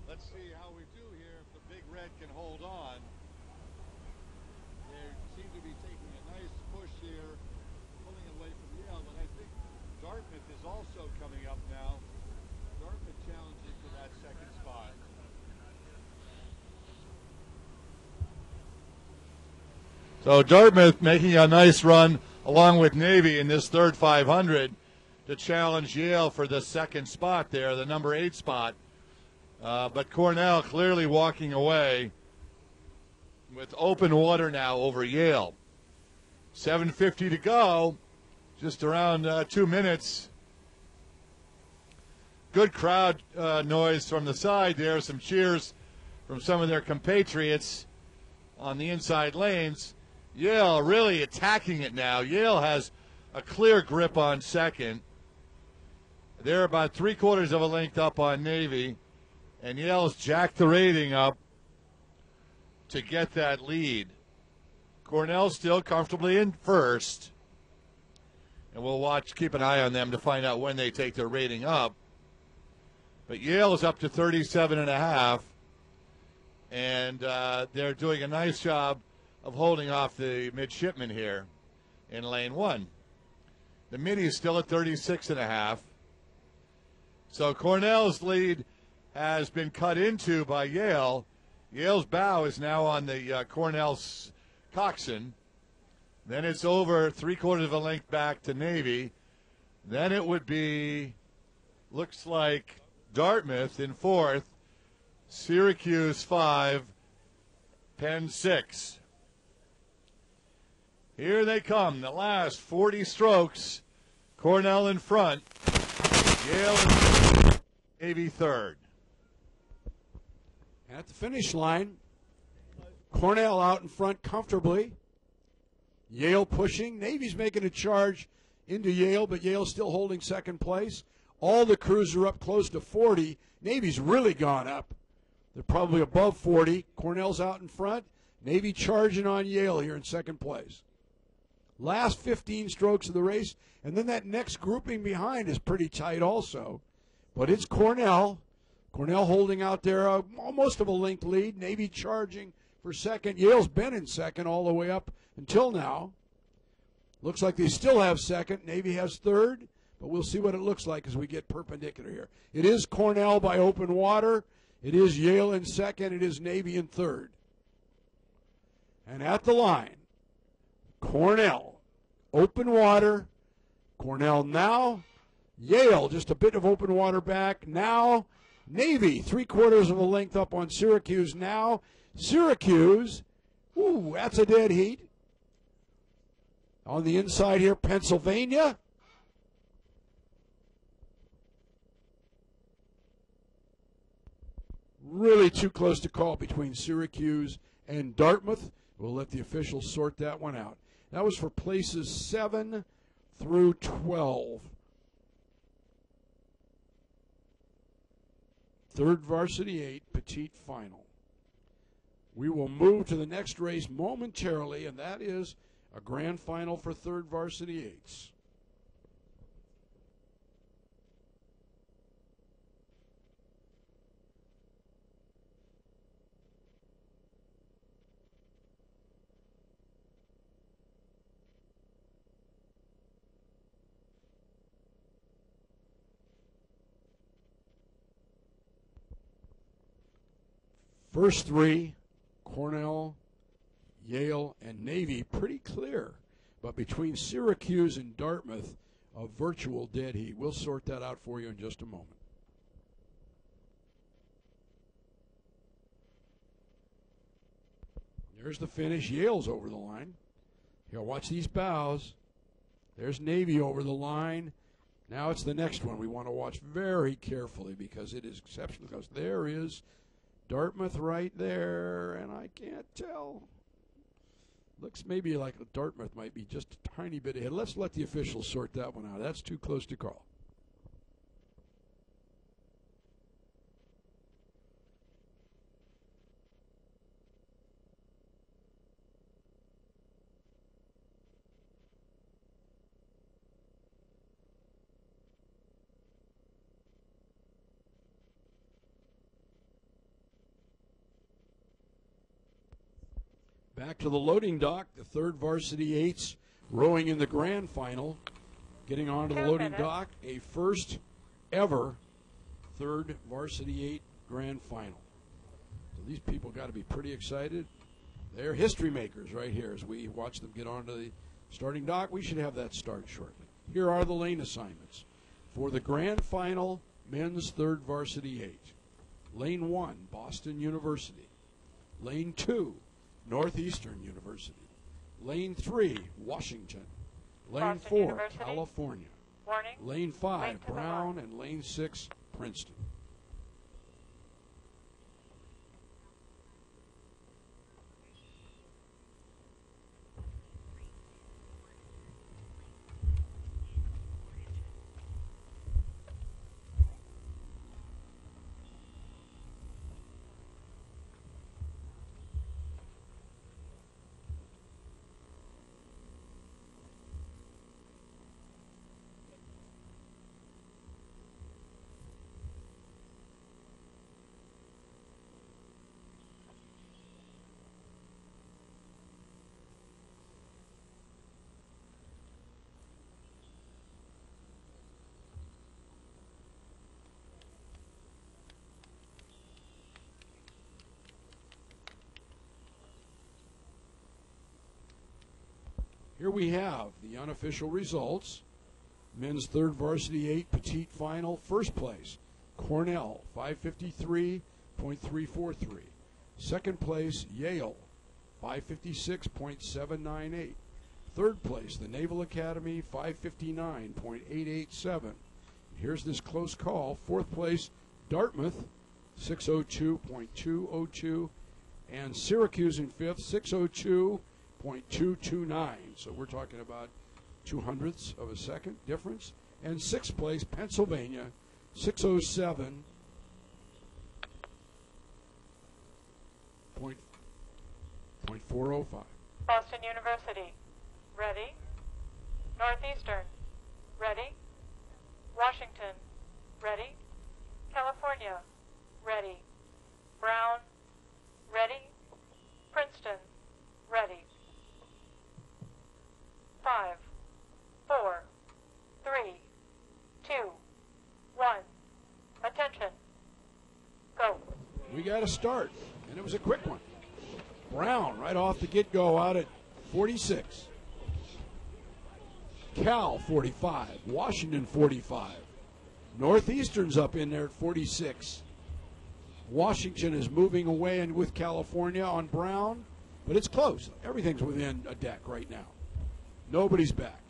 let's see how we do here if the Big Red can hold on. They seem to be taking a nice push here, pulling away from Yale, but I think Dartmouth is also coming up now. Dartmouth challenging for that second spot. So Dartmouth making a nice run along with Navy in this third 500 to challenge Yale for the second spot there, the number 8 spot. But Cornell clearly walking away with open water now over Yale. 7:50 to go, just around 2 minutes. Good crowd noise from the side there, some cheers from some of their compatriots on the inside lanes. Yale really attacking it now. Yale has a clear grip on second. They're about three-quarters of a length up on Navy, and Yale's jacked the rating up to get that lead. Cornell still comfortably in first, and we'll keep an eye on them to find out when they take their rating up. But Yale is up to 37.5, and they're doing a nice job of holding off the midshipmen here in lane 1. The mini is still at 36.5. So Cornell's lead has been cut into by Yale. Yale's bow is now on the Cornell's coxswain. Then it's over three-quarters of a length back to Navy. Then it would be, looks like, Dartmouth in 4th, Syracuse 5, Penn 6. Here they come, the last 40 strokes. Cornell in front, Yale in Navy third. At the finish line, Cornell out in front comfortably. Yale pushing. Navy's making a charge into Yale, but Yale's still holding second place. All the crews are up close to 40. Navy's really gone up. They're probably above 40. Cornell's out in front. Navy charging on Yale here in second place. Last 15 strokes of the race, and then that next grouping behind is pretty tight also. But it's Cornell. Cornell holding out there almost of a length lead. Navy charging for second. Yale's been in second all the way up until now. Looks like they still have second. Navy has third, but we'll see what it looks like as we get perpendicular here. It is Cornell by open water. It is Yale in second. It is Navy in third. And at the line, Cornell, open water. Cornell now. Yale, just a bit of open water back. Now, Navy, three-quarters of a length up on Syracuse now. Syracuse, ooh, that's a dead heat. On the inside here, Pennsylvania. Really too close to call between Syracuse and Dartmouth. We'll let the officials sort that one out. That was for places 7 through 12. Third varsity 8 petite final. We will move to the next race momentarily, and that is a grand final for third varsity 8s. First three, Cornell, Yale, and Navy, pretty clear. But between Syracuse and Dartmouth, a virtual dead heat. We'll sort that out for you in just a moment. There's the finish. Yale's over the line. Here, watch these bows. There's Navy over the line. Now it's the next one we want to watch very carefully because it is exceptional. Because there is Dartmouth right there, and I can't tell. Looks maybe like Dartmouth might be just a tiny bit ahead. Let's let the officials sort that one out. That's too close to call. Back to the loading dock, the third varsity 8s rowing in the grand final. Getting onto the loading dock, a first ever third varsity 8 grand final. So these people got to be pretty excited. They're history makers right here as we watch them get onto the starting dock. We should have that start shortly. Here are the lane assignments. For the grand final, men's third varsity 8. Lane 1, Boston University. Lane 2, Northeastern University. Lane 3, Washington. Lane Boston 4, University. California. Warning. Lane 5, Lane to the Brown, right. and Lane 6, Princeton. Here we have the unofficial results. Men's third varsity 8 petite final, first place, Cornell, 553.343. Second place, Yale, 556.798. Third place, the Naval Academy, 559.887. Here's this close call. Fourth place, Dartmouth, 602.202. And Syracuse in fifth, 602.229. So we're talking about 0.02 of a second difference. And sixth place, Pennsylvania, 607.405. Boston University. Ready. Northeastern. Ready. Washington. Ready. California. Ready. Brown. Ready. Princeton. Ready. 5, 4, 3, 2, 1. Attention. Go. We got to start, and it was a quick one. Brown right off the get-go out at 46. Cal 45. Washington 45. Northeastern's up in there at 46. Washington is moving away and with California on Brown, but it's close. Everything's within a deck right now. Nobody's back.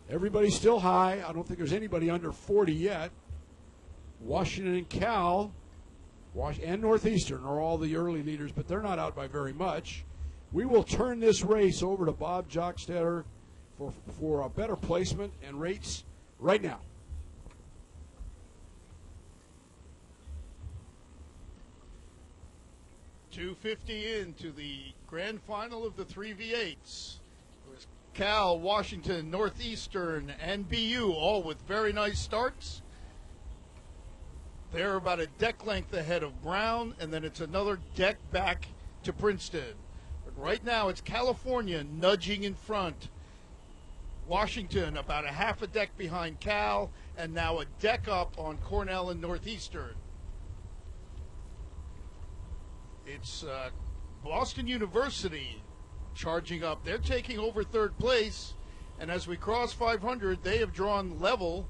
Everybody's still high. I don't think there's anybody under 40 yet. Washington and Cal and Northeastern are all the early leaders, but they're not out by very much. We will turn this race over to Bob Jockstetter for a better placement and rates right now. .250 into the grand final of the 3V8s. It was Cal, Washington, Northeastern, and BU, all with very nice starts. They're about a deck length ahead of Brown, and then it's another deck back to Princeton. But right now it's California nudging in front. Washington about a half a deck behind Cal, and now a deck up on Cornell and Northeastern. It's Boston University charging up. They're taking over third place, and as we cross 500, they have drawn level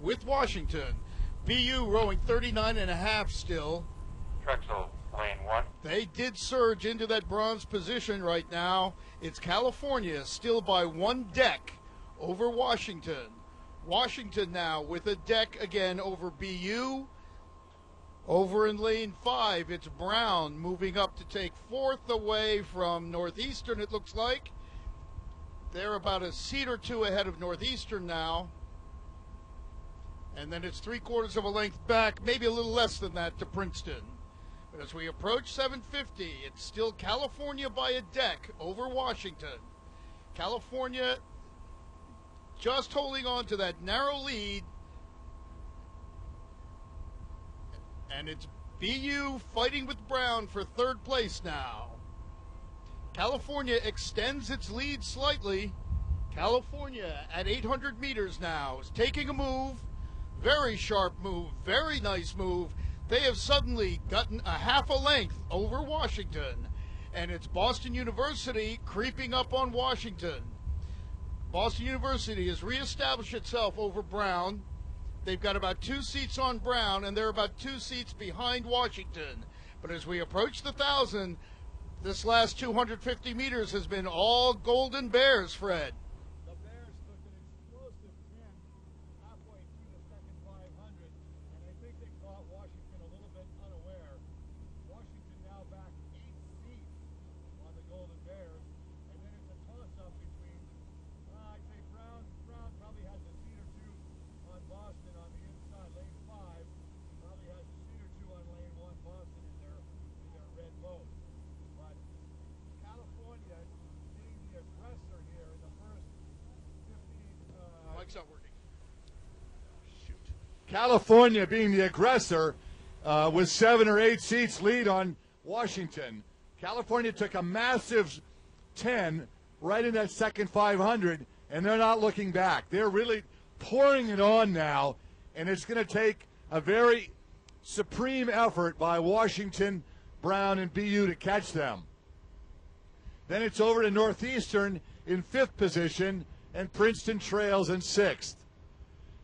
with Washington. BU rowing 39.5 still. Drexel, lane 1. They did surge into that bronze position right now. It's California still by one deck over Washington. Washington now with a deck again over BU. Over in lane 5, it's Brown moving up to take fourth away from Northeastern, it looks like. They're about a seat or two ahead of Northeastern now. And then it's 3/4 of a length back, maybe a little less than that, to Princeton. But as we approach 750, it's still California by a deck over Washington. California just holding on to that narrow lead. And it's BU fighting with Brown for third place now. California extends its lead slightly. California at 800 meters now is taking a move. Very sharp move, very nice move. They have suddenly gotten a half a length over Washington. And it's Boston University creeping up on Washington. Boston University has reestablished itself over Brown. They've got about 2 seats on Brown, and they're about 2 seats behind Washington. But as we approach the 1,000, this last 250 meters has been all Golden Bears, Fred. The Bears took an explosive 10 halfway through the second 500, and I think they caught Washington a little bit unaware. Washington now back 8 seats on the Golden Bears, and then it's a toss-up between, I'd say Brown probably has a seat or two on Boston on the inside, lane 5. Probably has a seat or two on lane 1, Boston in their red boat. But California being the aggressor here in the first 15. Mike's not working. Shoot. California being the aggressor with 7 or 8 seats lead on Washington. California took a massive 10 right in that second 500, and they're not looking back. They're really pouring it on now, and it's going to take a very supreme effort by Washington, Brown, and BU to catch them. Then it's over to Northeastern in 5th position, and Princeton trails in 6th.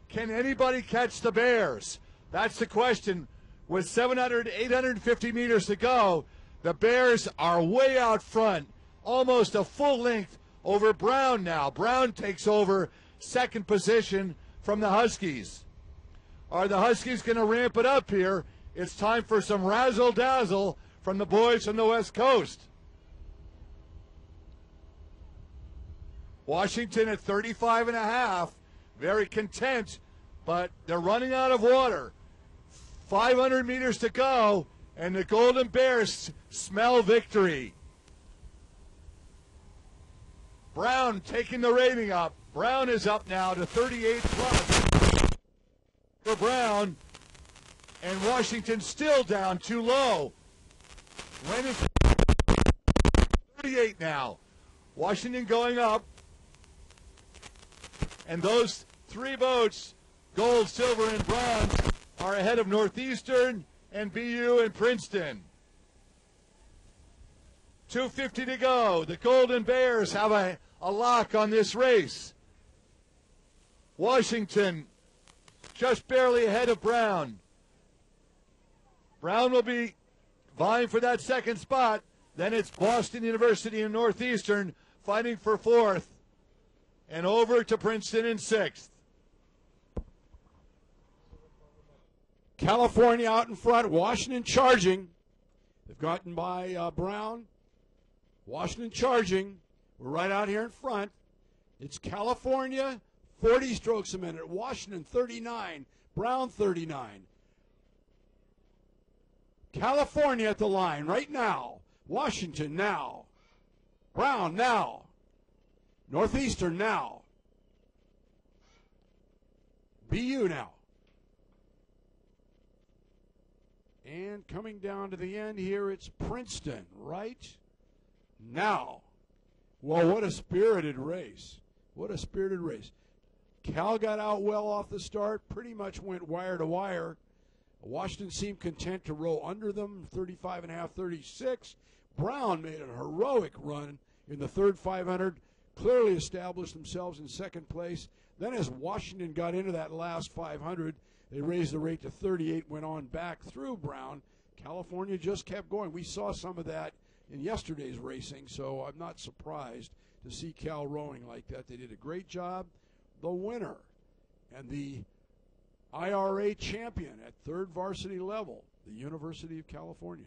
Can anybody catch the Bears? That's the question. With 850 meters to go, the Bears are way out front, almost a full length over Brown now. Brown takes over 2nd position from the Huskies. Are the Huskies going to ramp it up here? It's time for some razzle-dazzle from the boys from the West Coast. Washington at 35.5, very content, but they're running out of water. 500 meters to go, and the Golden Bears smell victory. Brown taking the rating up. Brown is up now to 38 plus for Brown, and Washington still down too low. When is 38 now? Washington going up, and those 3 boats, gold, silver, and bronze, are ahead of Northeastern and BU and Princeton. 2:50 to go. The Golden Bears have a lock on this race. Washington just barely ahead of Brown. Brown will be vying for that 2nd spot. Then it's Boston University and Northeastern fighting for 4th. And over to Princeton in 6th. California out in front, Washington charging. They've gotten by Brown. Washington charging. We're right out here in front. It's California, 40 strokes a minute. Washington, 39. Brown, 39. California at the line right now. Washington now. Brown now. Northeastern now. BU now. And coming down to the end here, it's Princeton right now. Well, what a spirited race. What a spirited race. Cal got out well off the start, pretty much went wire to wire. Washington seemed content to row under them, 35.5, 36. Brown made a heroic run in the third 500, clearly established themselves in second place. Then as Washington got into that last 500, they raised the rate to 38, went on back through Brown. California just kept going. We saw some of that in yesterday's racing, so I'm not surprised to see Cal rowing like that. They did a great job. The winner and the IRA champion at third varsity level, the University of California.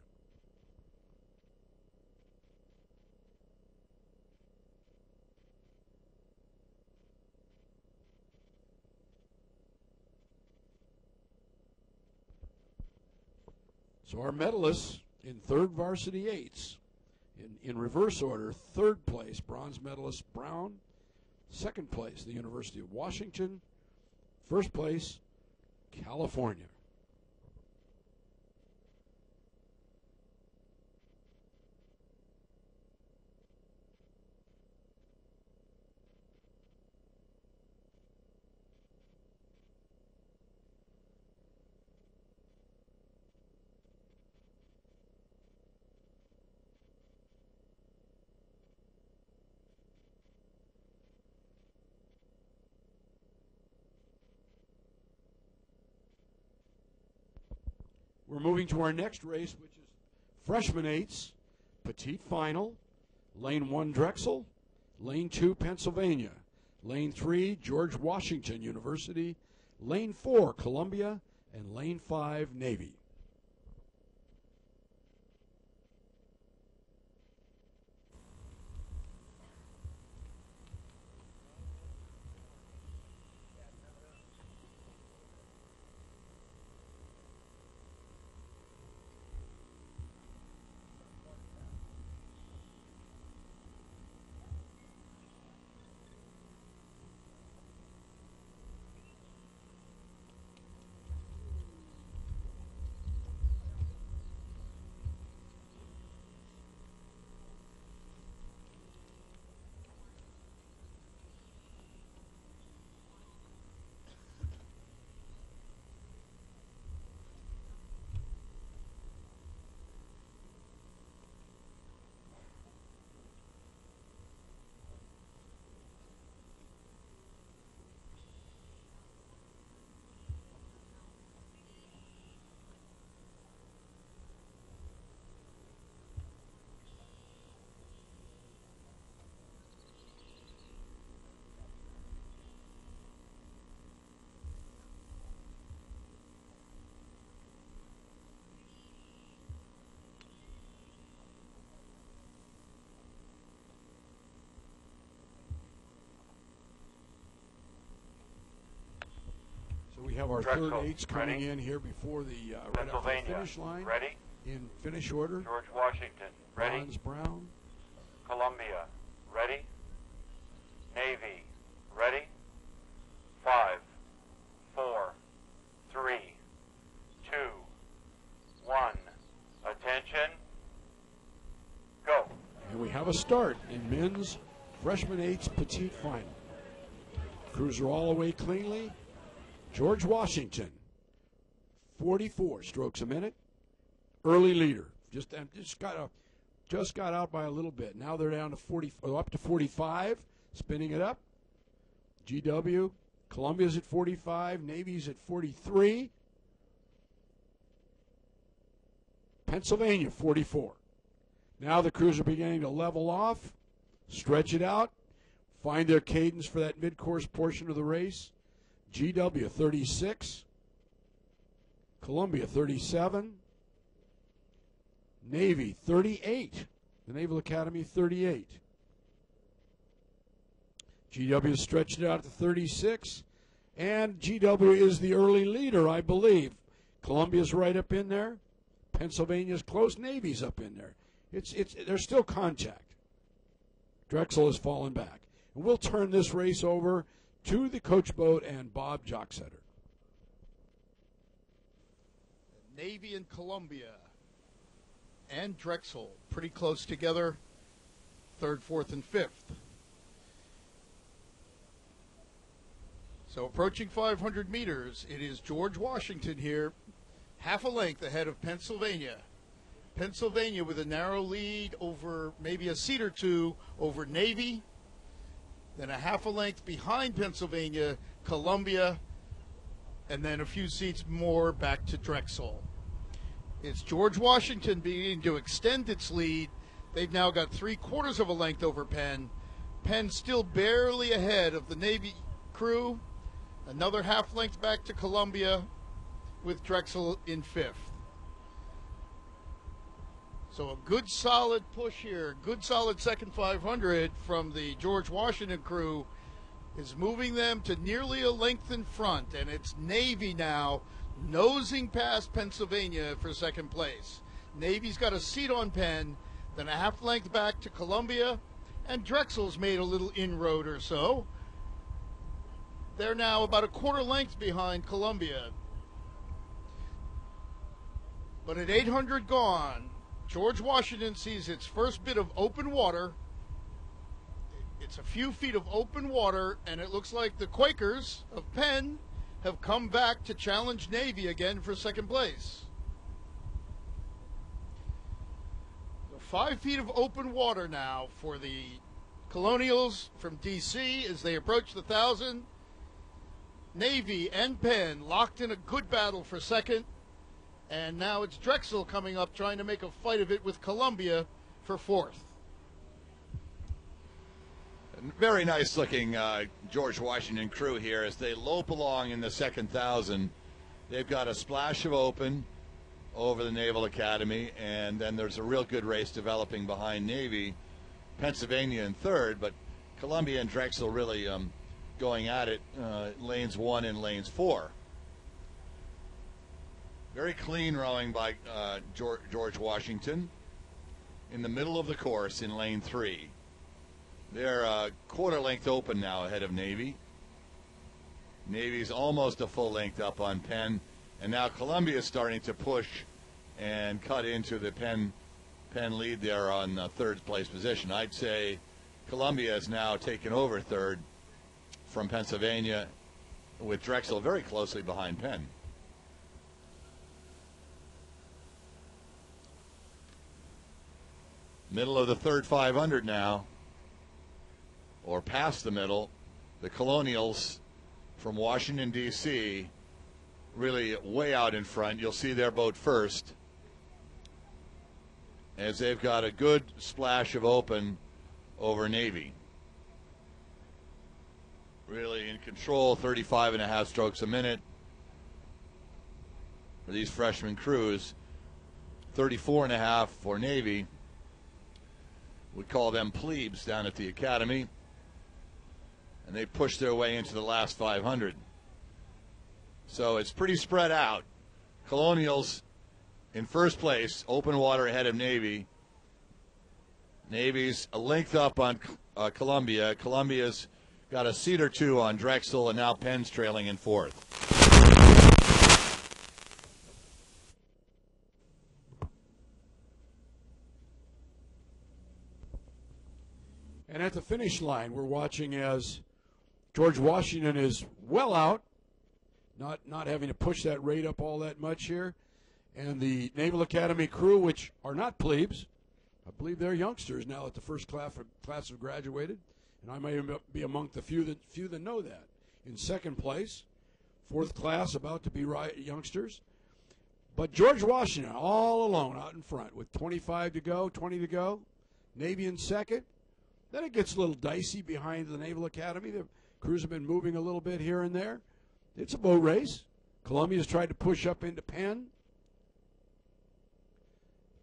So our medalists in third varsity eights, in reverse order, third place, bronze medalist Brown. Second place, the University of Washington. First place, California. We're moving to our next race, which is freshman eights, petite final, lane 1 Drexel, lane 2 Pennsylvania, lane 3 George Washington University, lane 4 Columbia, and lane 5 Navy. So we have our Drexel, third eights coming ready. in here before the right after the finish line. Ready. In finish order. George Washington, ready. Bronze Brown. Columbia, ready. Navy, ready. 5, 4, 3, 2, 1. Attention. Go. And we have a start in men's freshman eights petite final. Cruiser all the way cleanly. George Washington, 44 strokes a minute. Early leader. Just got out by a little bit. Now they're down to 40, up to 45, spinning it up. GW, Columbia's at 45, Navy's at 43. Pennsylvania, 44. Now the crews are beginning to level off, stretch it out, find their cadence for that mid-course portion of the race. GW 36, Columbia 37, Navy 38, The Naval Academy 38. GW stretched it out to 36. And GW is the early leader, I believe. Columbia's right up in there. Pennsylvania's close. Navy's up in there. There's still contact. Drexel has fallen back. And we'll turn this race over to the coach boat and Bob Jocksetter. Navy and Columbia and Drexel pretty close together, third, fourth, and fifth. So approaching 500 meters, it is George Washington here, half a length ahead of Pennsylvania. Pennsylvania with a narrow lead over maybe a seat or two over Navy. Then a half a length behind Pennsylvania, Columbia, and then a few seats more back to Drexel. It's George Washington beginning to extend its lead. They've now got 3/4 of a length over Penn. Penn still barely ahead of the Navy crew. Another half length back to Columbia with Drexel in fifth. So a good solid push here, good solid second 500 from the George Washington crew is moving them to nearly a length in front, and it's Navy now nosing past Pennsylvania for second place. Navy's got a seat on Penn, then a half length back to Columbia, and Drexel's made a little inroad or so. They're now about a quarter length behind Columbia. But at 800 gone, George Washington sees its first bit of open water. It's a few feet of open water, and it looks like the Quakers of Penn have come back to challenge Navy again for second place. So 5 feet of open water now for the Colonials from D.C. as they approach the 1,000. Navy and Penn locked in a good battle for second. And now it's Drexel coming up trying to make a fight of it with Columbia for fourth. Very nice looking George Washington crew here as they lope along in the second 1,000. They've got a splash of open over the Naval Academy, and then there's a real good race developing behind Navy. Pennsylvania in third, but Columbia and Drexel really going at it, lanes 1 and lanes 4. Very clean rowing by George Washington in the middle of the course in lane 3. They're quarter length open now ahead of Navy. Navy's almost a full length up on Penn, and now Columbia is starting to push and cut into the Penn lead there on third place position. I'd say Columbia has now taken over third from Pennsylvania, with Drexel very closely behind Penn. Middle of the third 500 now, or past the middle. The Colonials from Washington, D.C., really way out in front. You'll see their boat first, as they've got a good splash of open over Navy. Really in control, 35.5 strokes a minute for these freshman crews. 34.5 for Navy. We call them plebes down at the academy. And they push their way into the last 500. So it's pretty spread out. Colonials in first place, open water ahead of Navy. Navy's a length up on Columbia. Columbia's got a seat or two on Drexel, and now Penn's trailing in fourth. And at the finish line, we're watching as George Washington is well out, not having to push that rate up all that much here. And the Naval Academy crew, which are not plebes, I believe they're youngsters now that the first class have graduated, and I may be among the few that know that. In second place, fourth class about to be youngsters. But George Washington all alone out in front with 25 to go, 20 to go. Navy in second. Then it gets a little dicey behind the Naval Academy. The crews have been moving a little bit here and there. It's a boat race. Columbia's tried to push up into Penn.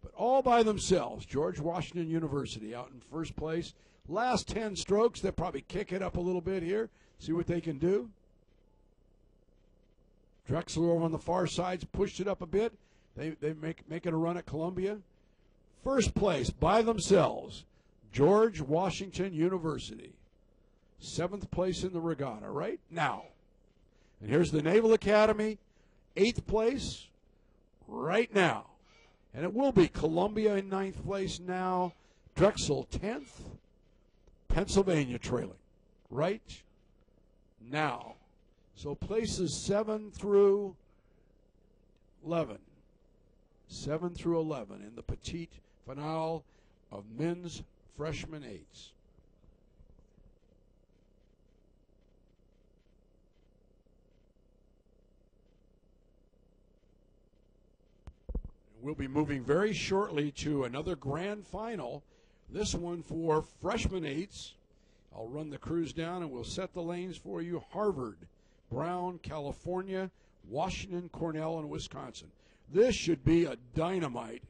But But all by themselves, George Washington University out in first place. Last 10 strokes, they'll probably kick it up a little bit here, see what they can do. Drexler over on the far side's pushed it up a bit. They making a run at Columbia. First place by themselves, George Washington University. 7th place in the regatta right now. And here's the Naval Academy, 8th place right now. And it will be Columbia in 9th place now, Drexel 10th, Pennsylvania trailing right now. So places 7 through 11. 7 through 11 in the petite finale of men's freshman eights. We'll be moving very shortly to another grand final, this one for freshman eights. I'll run the crews down and we'll set the lanes for you. Harvard, Brown, California, Washington, Cornell, and Wisconsin. This should be a dynamite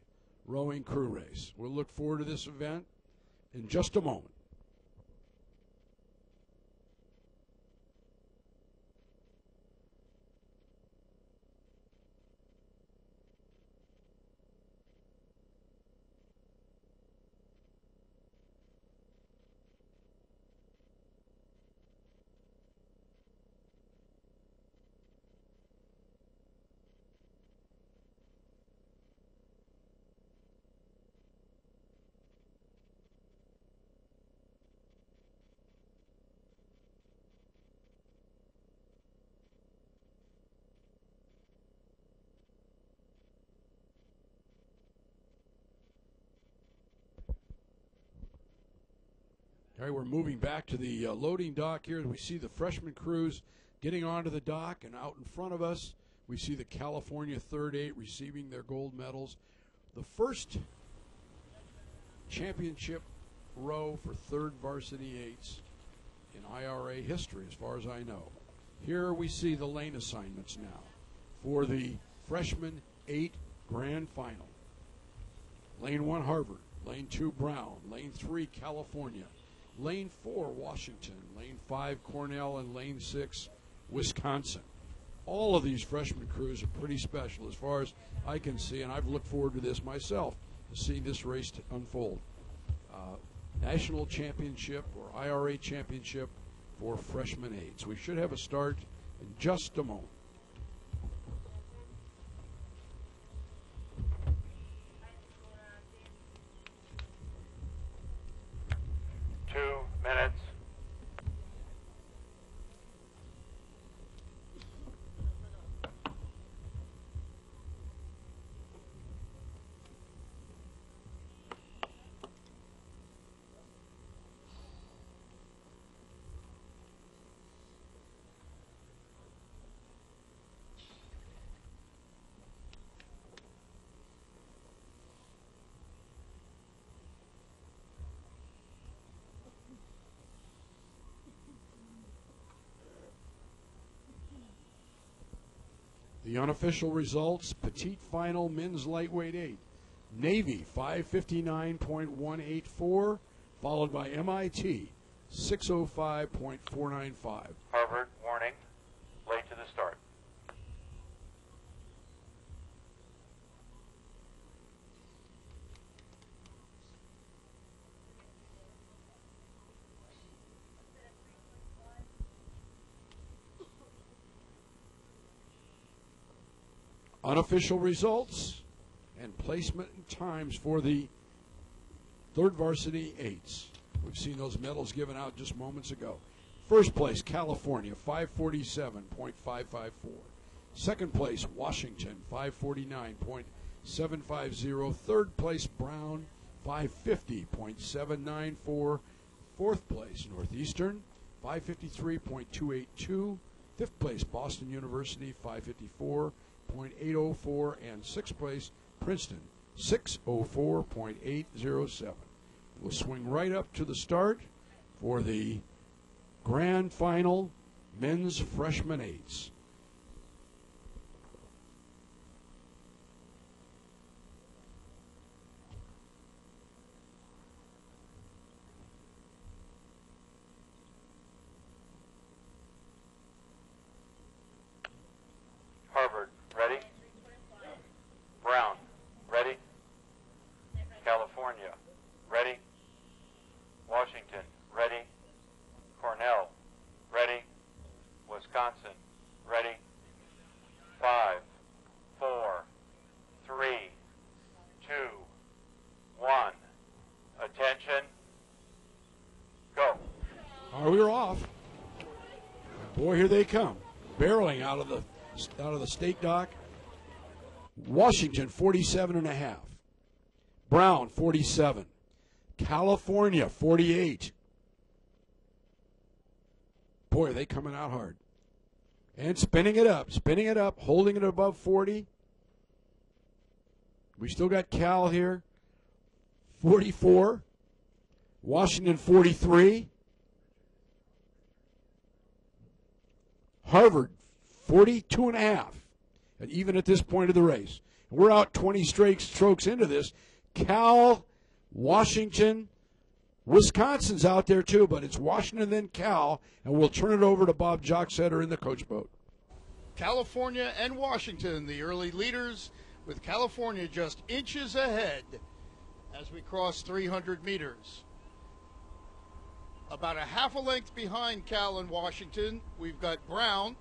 rowing crew race. We'll look forward to this event in just a moment. All right, we're moving back to the loading dock here. We see the freshman crews getting onto the dock, and out in front of us, we see the California third eight receiving their gold medals. The first championship row for third varsity eights in IRA history, as far as I know. Here we see the lane assignments now for the freshman 8 grand final. Lane 1, Harvard. Lane 2, Brown. Lane 3, California. Lane 4, Washington. Lane 5, Cornell. And Lane 6, Wisconsin. All of these freshman crews are pretty special as far as I can see, and I've looked forward to this myself, to see this race unfold. National Championship or IRA Championship for freshman eights. We should have a start in just a moment. The unofficial results, petite final, men's lightweight 8. Navy, 559.184, followed by MIT, 605.495. Harvard, warning, late to the start. Unofficial results and placement and times for the third varsity eights. We've seen those medals given out just moments ago. First place, California, 547.554. Second place, Washington, 549.750. Third place, Brown, 550.794. Fourth place, Northeastern, 553.282. Fifth place, Boston University, 554.804, and sixth place, Princeton, 604.807. We'll swing right up to the start for the grand final men's freshman eights. Oh, we were off. Boy, here they come, barreling out of the state dock. Washington 47.5. Brown 47. California 48. Boy, are they coming out hard. And spinning it up, holding it above 40. We still got Cal here, 44. Washington 43. Harvard 42.5. And even at this point of the race, we're out 20 strokes into this. Cal, Washington, Wisconsin's out there too, but it's Washington then Cal, and we'll turn it over to Bob Jocksetter in the coach boat. California and Washington, the early leaders, with California just inches ahead as we cross 300 meters. About a half a length behind Cal and Washington, we've got Brown.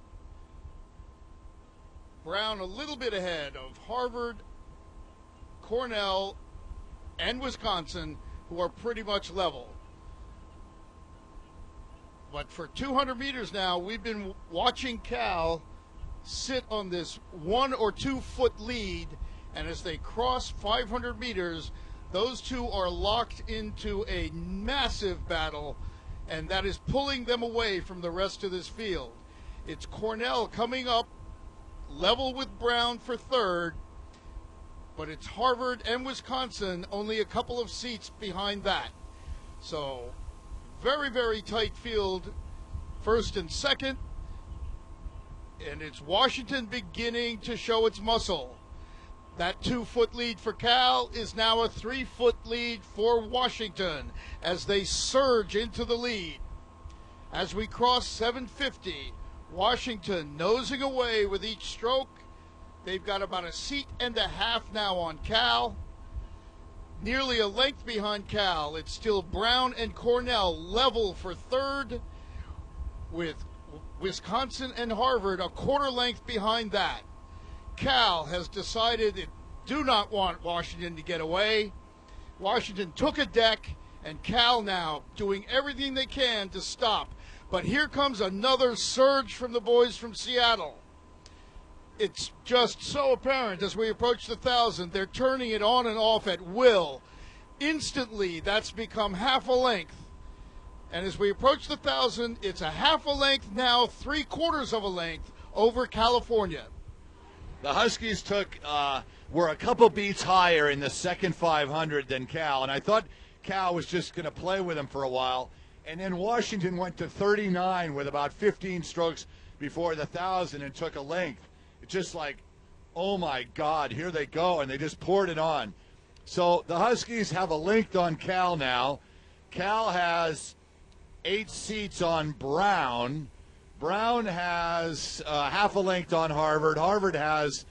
Brown a little bit ahead of Harvard, Cornell, and Wisconsin, who are pretty much level. But for 200 meters now, we've been watching Cal sit on this 1 or 2 foot lead, and as they cross 500 meters, those two are locked into a massive battle, and that is pulling them away from the rest of this field. It's Cornell coming up level with Brown for third, but it's Harvard and Wisconsin only a couple of seats behind that. So very, very tight field, first and second, and it's Washington beginning to show its muscle. That 2 foot lead for Cal is now a 3 foot lead for Washington as they surge into the lead. As we cross 750, Washington nosing away with each stroke. They've got about a seat and a half now on Cal. Nearly a length behind Cal, it's still Brown and Cornell level for third, with Wisconsin and Harvard a quarter length behind that. Cal has decided it do not want Washington to get away. Washington took a deck, and Cal now doing everything they can to stop. But here comes another surge from the boys from Seattle. It's just so apparent as we approach the 1,000. They're turning it on and off at will. Instantly, that's become half a length. And as we approach the 1,000, it's a half a length now, 3/4 of a length over California. The Huskies were a couple beats higher in the second 500 than Cal, and I thought Cal was just going to play with them for a while. And then Washington went to 39 with about 15 strokes before the 1,000 and took a length. It's just like, oh my God, here they go, and they just poured it on. So the Huskies have a length on Cal now. Cal has 8 seats on Brown. Brown has half a length on Harvard. Harvard has,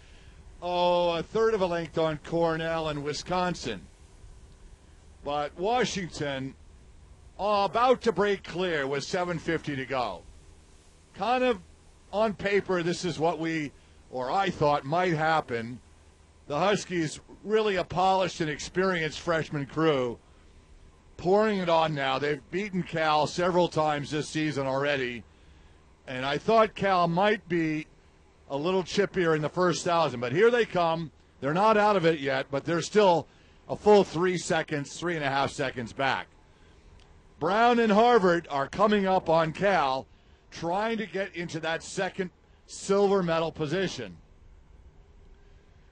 a third of a length on Cornell and Wisconsin. But Washington, about to break clear with 7:50 to go. Kind of on paper, this is what I thought might happen. The Huskies, really a polished and experienced freshman crew, pouring it on now. They've beaten Cal several times this season already. And I thought Cal might be a little chippier in the first 1,000. But here they come. They're not out of it yet, but they're still a full 3.5 seconds back. Brown and Harvard are coming up on Cal, trying to get into that second silver medal position.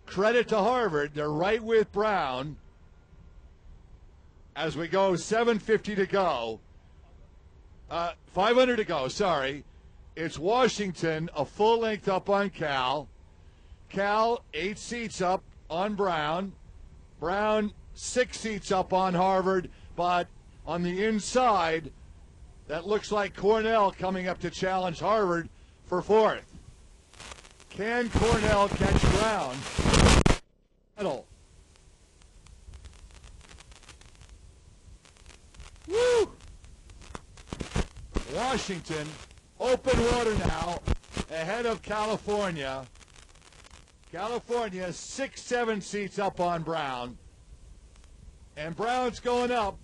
Credit to Harvard, they're right with Brown as we go 7:50 to go. 500 to go, sorry. It's Washington a full length up on Cal. Cal 8 seats up on Brown. Brown 6 seats up on Harvard, but on the inside, that looks like Cornell coming up to challenge Harvard for fourth. Can Cornell catch Brown? Woo! Washington, open water now, ahead of California. California 6-7 seats up on Brown. And Brown's going up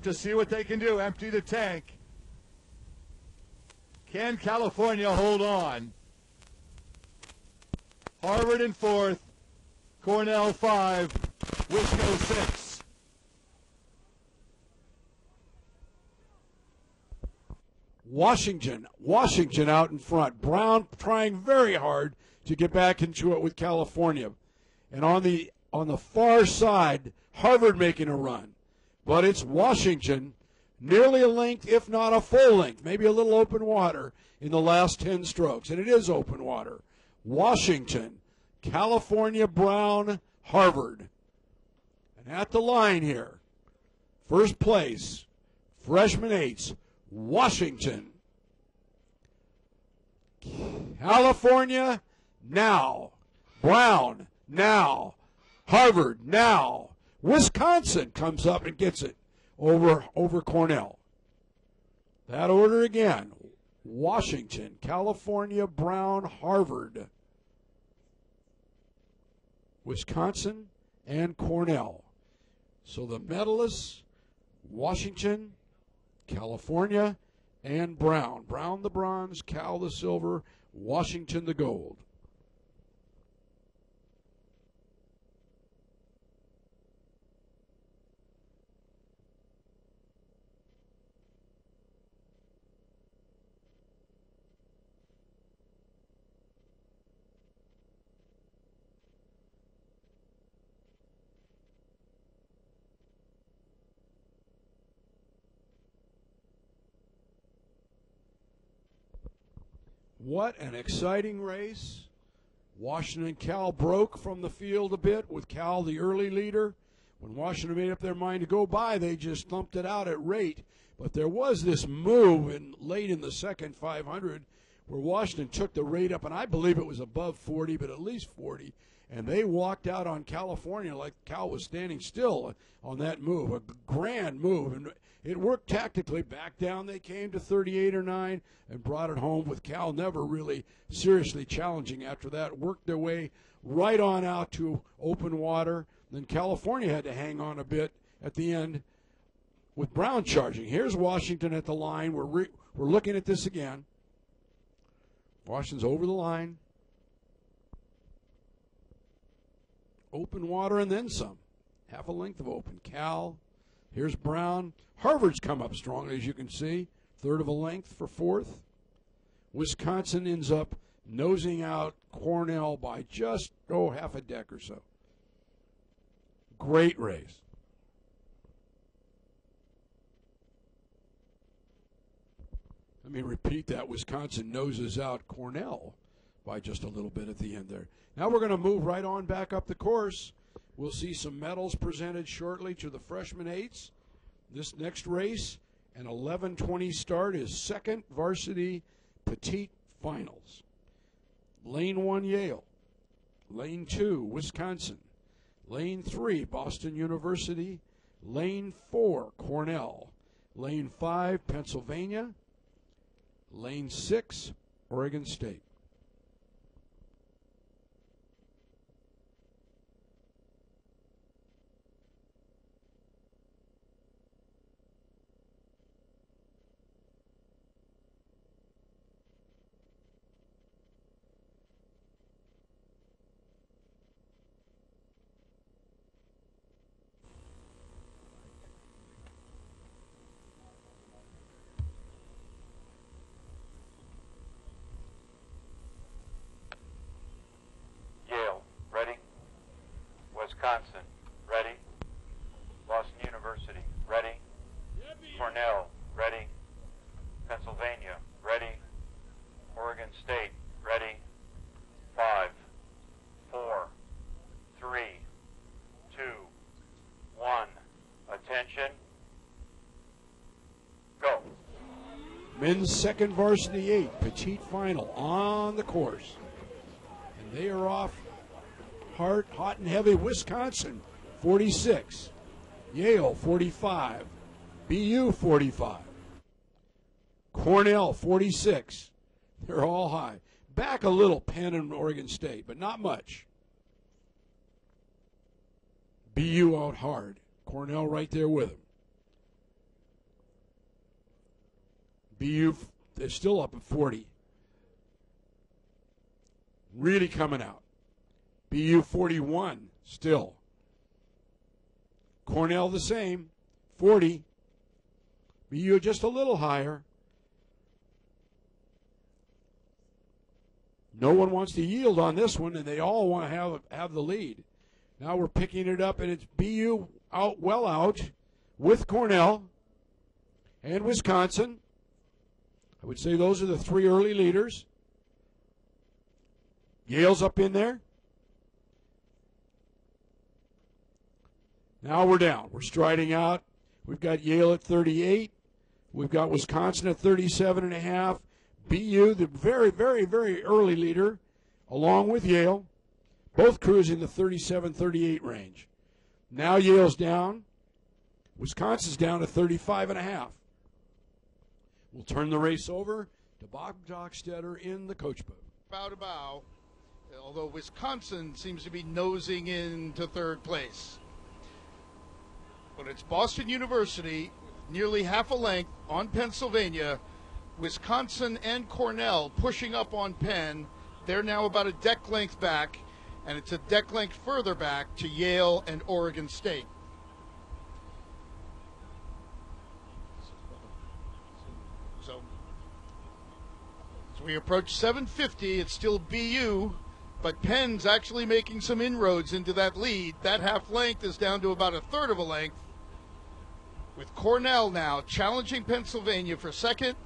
to see what they can do, empty the tank. Can California hold on? Harvard in 4th, Cornell 5, Wisco 6. Washington out in front. Brown trying very hard to get back into it with California. And on the far side, Harvard making a run. But it's Washington, nearly a length, if not a full length, maybe a little open water in the last 10 strokes. And it is open water. Washington, California, Brown, Harvard. And at the line here, first place, freshman eights, Washington. California, now. Brown, now. Harvard, now. Wisconsin comes up and gets it over Cornell. That order again. Washington, California, Brown, Harvard, Wisconsin, and Cornell. So the medalists, Washington, California, and Brown. Brown the bronze, Cal the silver, Washington the gold. What an exciting race. Washington and Cal broke from the field a bit, with Cal the early leader. When Washington made up their mind to go by, they just thumped it out at rate. But there was this move late in the second 500 where Washington took the rate up, and I believe it was above 40, but at least 40. And they walked out on California like Cal was standing still on that move, a grand move. And it worked tactically. Back down they came to 38 or 9 and brought it home, with Cal never really seriously challenging after that. Worked their way right on out to open water. Then California had to hang on a bit at the end with Brown charging. Here's Washington at the line. We're looking at this again. Washington's over the line. Open water and then some. Half a length of open. Cal. Here's Brown. Harvard's come up strongly, as you can see. Third of a length for fourth. Wisconsin ends up nosing out Cornell by just, half a deck or so. Great race. Let me repeat that. Wisconsin noses out Cornell by just a little bit at the end there. Now we're going to move right on back up the course. We'll see some medals presented shortly to the freshman eights. This next race, an 11:20 start, is second varsity petite finals. Lane 1, Yale. Lane 2, Wisconsin. Lane 3, Boston University. Lane 4, Cornell. Lane 5, Pennsylvania. Lane 6, Oregon State. Wisconsin, ready. Boston University, ready. Cornell, ready. Pennsylvania, ready. Oregon State, ready. 5, 4, 3, 2, 1. Attention. Go. Men's second varsity 8, petite final on the course. And they are off hot and heavy. Wisconsin, 46. Yale, 45. BU, 45. Cornell, 46. They're all high. Back a little, Penn and Oregon State, but not much. BU out hard. Cornell right there with them. BU is still up at 40. Really coming out. BU 41 still. Cornell the same, 40. BU just a little higher. No one wants to yield on this one, and they all want to have the lead. Now we're picking it up, and it's BU well out with Cornell and Wisconsin. I would say those are the three early leaders. Yale's up in there. Now we're down. We're striding out. We've got Yale at 38. We've got Wisconsin at 37.5. BU, the very, very, very early leader, along with Yale, both cruising the 37-38 range. Now Yale's down. Wisconsin's down to 35.5. We'll turn the race over to Bob Dockstetter in the coach booth. Bow to bow, although Wisconsin seems to be nosing into third place. But it's Boston University, nearly half a length on Pennsylvania. Wisconsin and Cornell pushing up on Penn. They're now about a deck length back, and it's a deck length further back to Yale and Oregon State. So as we approach 7:50, it's still BU, but Penn's actually making some inroads into that lead. That half length is down to about a third of a length, with Cornell now challenging Pennsylvania for second.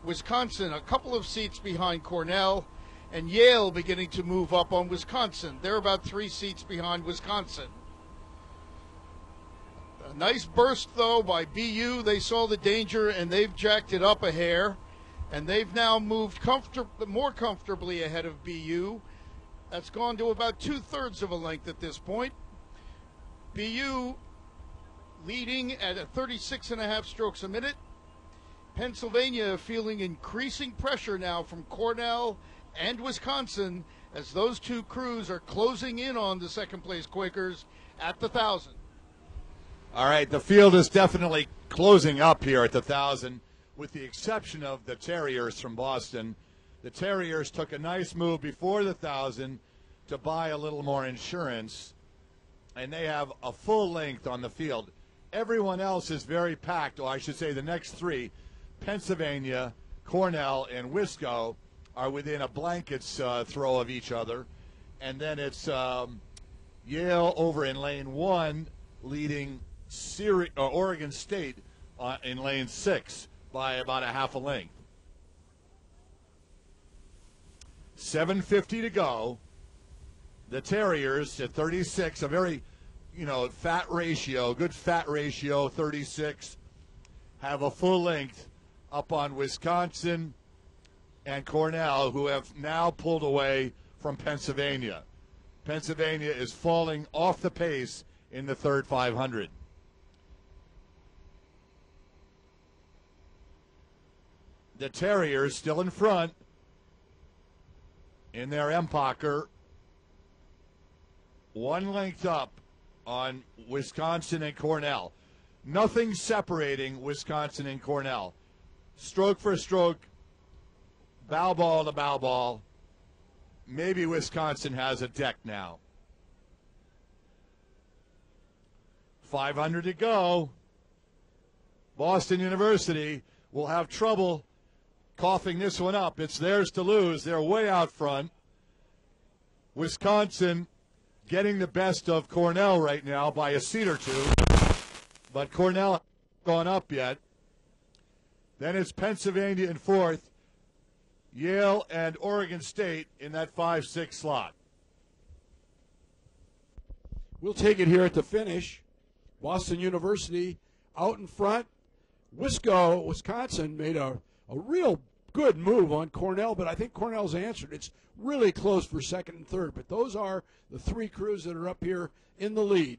Wisconsin a couple of seats behind Cornell, and Yale beginning to move up on Wisconsin. They're about 3 seats behind Wisconsin. A nice burst, though, by BU. They saw the danger, and they've jacked it up a hair, and they've now moved more comfortably ahead of BU. That's gone to about 2/3 of a length at this point. BU leading at a 36.5 strokes a minute. Pennsylvania feeling increasing pressure now from Cornell and Wisconsin as those two crews are closing in on the second-place Quakers at the 1,000. All right, the field is definitely closing up here at the 1,000, with the exception of the Terriers from Boston. The Terriers took a nice move before the 1,000 to buy a little more insurance, and they have a full length on the field. Everyone else is very packed, or I should say the next three, Pennsylvania, Cornell, and Wisco, are within a blanket's throw of each other. And then it's Yale over in lane 1 leading Oregon State in lane 6 by about a half a length. 7:50 to go. The Terriers at 36, a very, fat ratio, good fat ratio, 36, have a full length up on Wisconsin and Cornell, who have now pulled away from Pennsylvania. Pennsylvania is falling off the pace in the third 500. The Terriers still in front in their Empacher, 1 length up on Wisconsin and Cornell. Nothing separating Wisconsin and Cornell. Stroke for stroke, bow ball to bow ball. Maybe Wisconsin has a deck now. 500 to go. Boston University will have trouble coughing this one up. It's theirs to lose. They're way out front. Wisconsin getting the best of Cornell right now by a seat or two, but Cornell hasn't gone up yet. Then it's Pennsylvania in fourth, Yale and Oregon State in that 5-6 slot. We'll take it here at the finish. Boston University out in front. Wisconsin made a real good move on Cornell, but I think Cornell's answered. It's really close for second and third, but those are the three crews that are up here in the lead.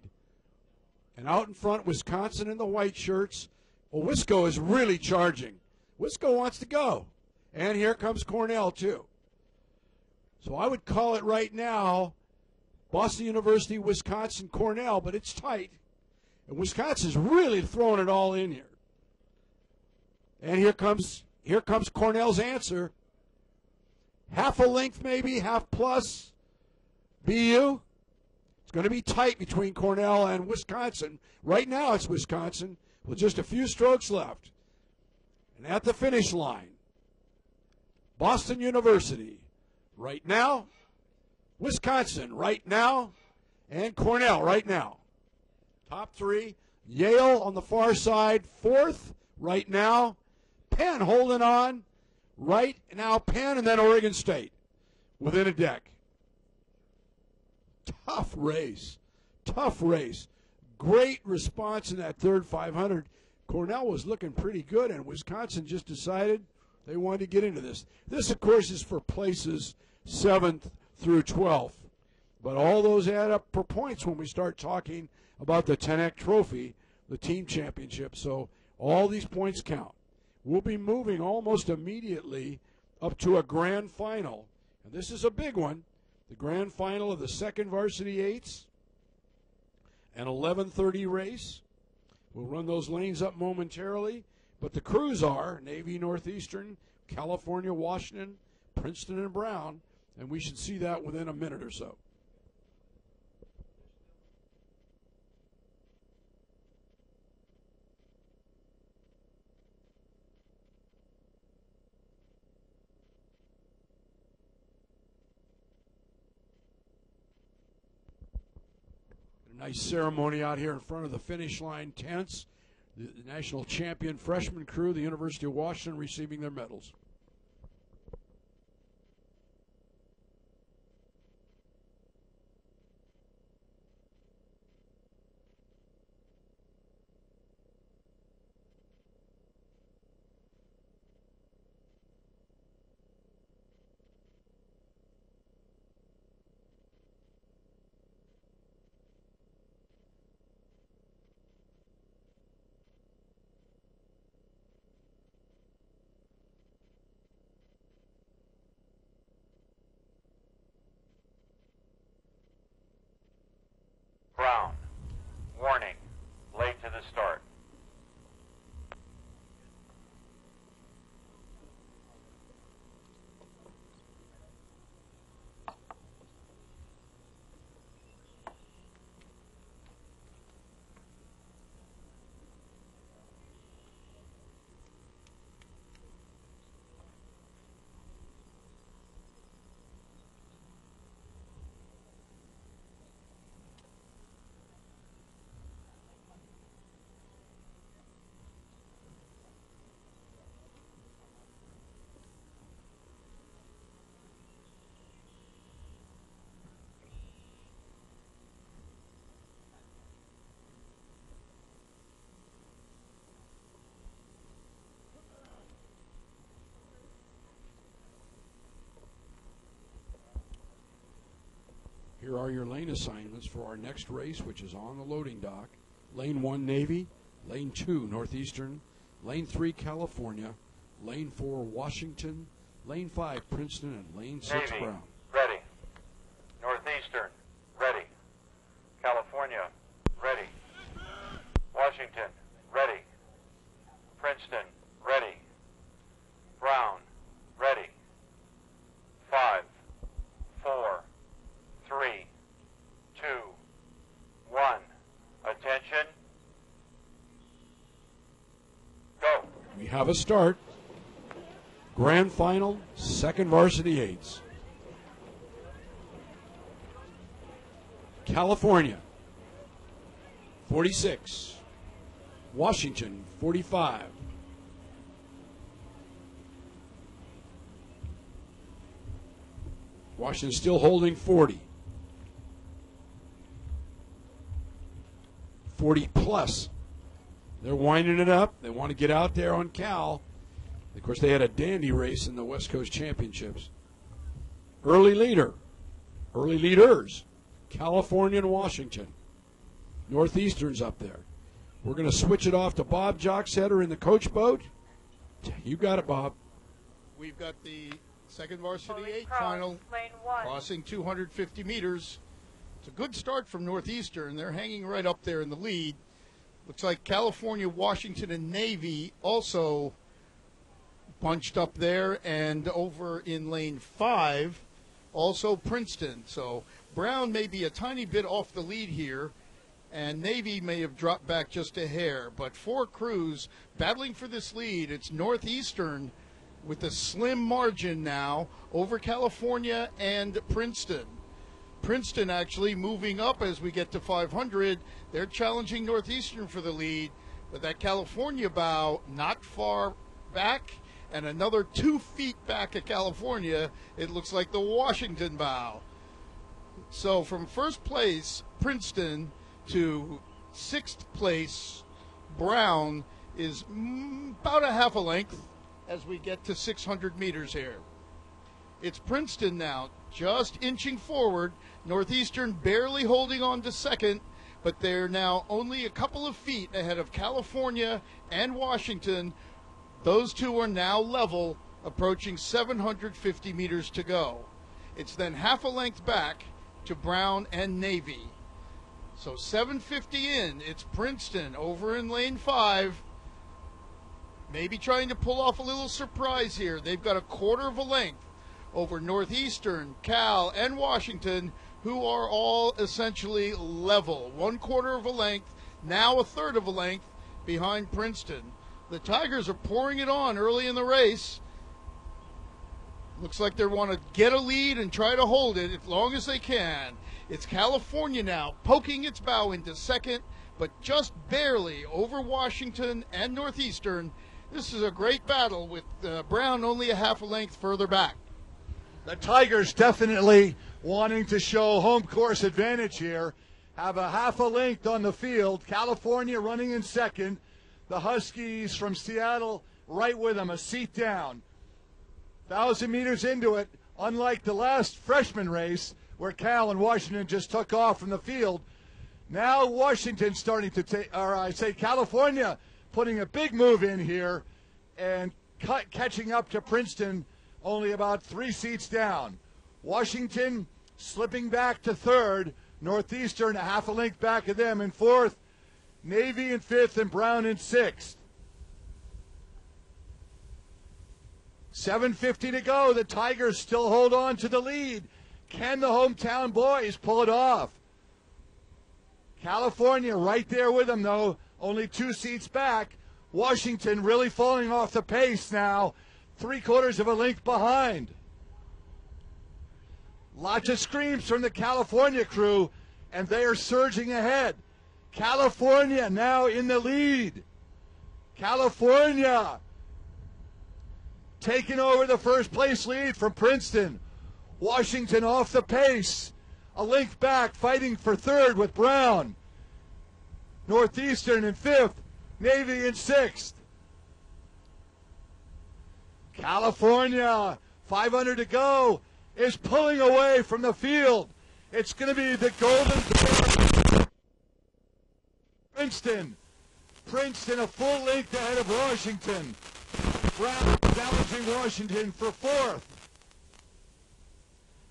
And out in front, Wisconsin in the white shirts. Well, Wisco is really charging. Wisco wants to go. And here comes Cornell, too. So I would call it right now Boston University, Wisconsin, Cornell, but it's tight. And Wisconsin's really throwing it all in here. And here comes here comes Cornell's answer. Half a length maybe, half plus. BU. It's going to be tight between Cornell and Wisconsin. Right now it's Wisconsin with just a few strokes left. And at the finish line, Boston University right now, Wisconsin right now, and Cornell right now. Top three. Yale on the far side, fourth right now. Penn holding on right now. Penn and then Oregon State within a deck. Tough race. Tough race. Great response in that third 500. Cornell was looking pretty good, and Wisconsin just decided they wanted to get into this. This, of course, is for places 7th through 12th. But all those add up for points when we start talking about the Tenek Trophy, the team championship. So all these points count. We'll be moving almost immediately up to a grand final. And this is a big one. The grand final of the second varsity eights, an 11:30 race. We'll run those lanes up momentarily, but the crews are Navy Northeastern, California, Washington, Princeton, and Brown, and we should see that within a minute or so. Nice ceremony out here in front of the finish line tents. The national champion freshman crew, the University of Washington, receiving their medals. Brown, warning, late to the start. Here are your lane assignments for our next race, which is on the loading dock. Lane 1, Navy. Lane 2, Northeastern. Lane 3, California. Lane 4, Washington. Lane 5, Princeton. And Lane 6, Navy, Brown. ready. Northeastern, ready. California, ready. Washington, ready. Princeton, ready. Brown, ready. 5, 4, 3, 2, 1. Attention. Go. We have a start. Grand final, second varsity eights. California, 46. Washington, 45. Washington still holding 40. 40 plus. They're winding it up. They want to get out there on Cal. Of course, they had a dandy race in the West Coast Championships. Early leaders, California and Washington. Northeastern's up there. We're going to switch it off to Bob Jocksetter in the coach boat. You got it, Bob. We've got the second varsity Fully eight crossed, final lane 1. crossing 250 meters. It's a good start from Northeastern. They're hanging right up there in the lead. Looks like California, Washington, and Navy also bunched up there, and over in lane 5, also Princeton. So Brown may be a tiny bit off the lead here, and Navy may have dropped back just a hair. But 4 crews battling for this lead. It's Northeastern with a slim margin now over California and Princeton. Princeton actually moving up as we get to 500. They're challenging Northeastern for the lead, but that California bow not far back, and another 2 feet back at California, it looks like the Washington bow. So from first place, Princeton, to 6th place, Brown, is about a half a length as we get to 600 meters here. It's Princeton now, just inching forward. Northeastern barely holding on to second, but they're now only a couple of feet ahead of California and Washington. Those two are now level, approaching 750 meters to go. It's then half a length back to Brown and Navy. So 750 in, it's Princeton over in lane 5. Maybe trying to pull off a little surprise here. They've got a quarter of a length over Northeastern, Cal, and Washington, who are all essentially level. 1/4 of a length, now a third of a length behind Princeton. The Tigers are pouring it on early in the race. Looks like they want to get a lead and try to hold it as long as they can. It's California now, poking its bow into second, but just barely over Washington and Northeastern. This is a great battle with Brown only a half a length further back. The Tigers definitely wanting to show home course advantage here. Have a half a length on the field. California running in second. The Huskies from Seattle right with them, a seat down. 1,000 meters into it, unlike the last freshman race where Cal and Washington just took off from the field. Now Washington starting to take, or I say California putting a big move in here and catching up to Princeton, only about 3 seats down. Washington slipping back to third. Northeastern a half a length back of them in fourth. Navy in fifth and Brown in sixth. 7:50 to go. The Tigers still hold on to the lead. Can the hometown boys pull it off? California right there with them, though, only 2 seats back. Washington really falling off the pace now, 3/4 of a length behind. Lots of screams from the California crew, and they are surging ahead. California now in the lead. California taking over the first place lead from Princeton. Washington off the pace, a length back, fighting for third with Brown. Northeastern in fifth, Navy in sixth. California, 500 to go, is pulling away from the field. It's going to be the Golden Bear. Princeton a full length ahead of Washington. Brown challenging Washington for fourth.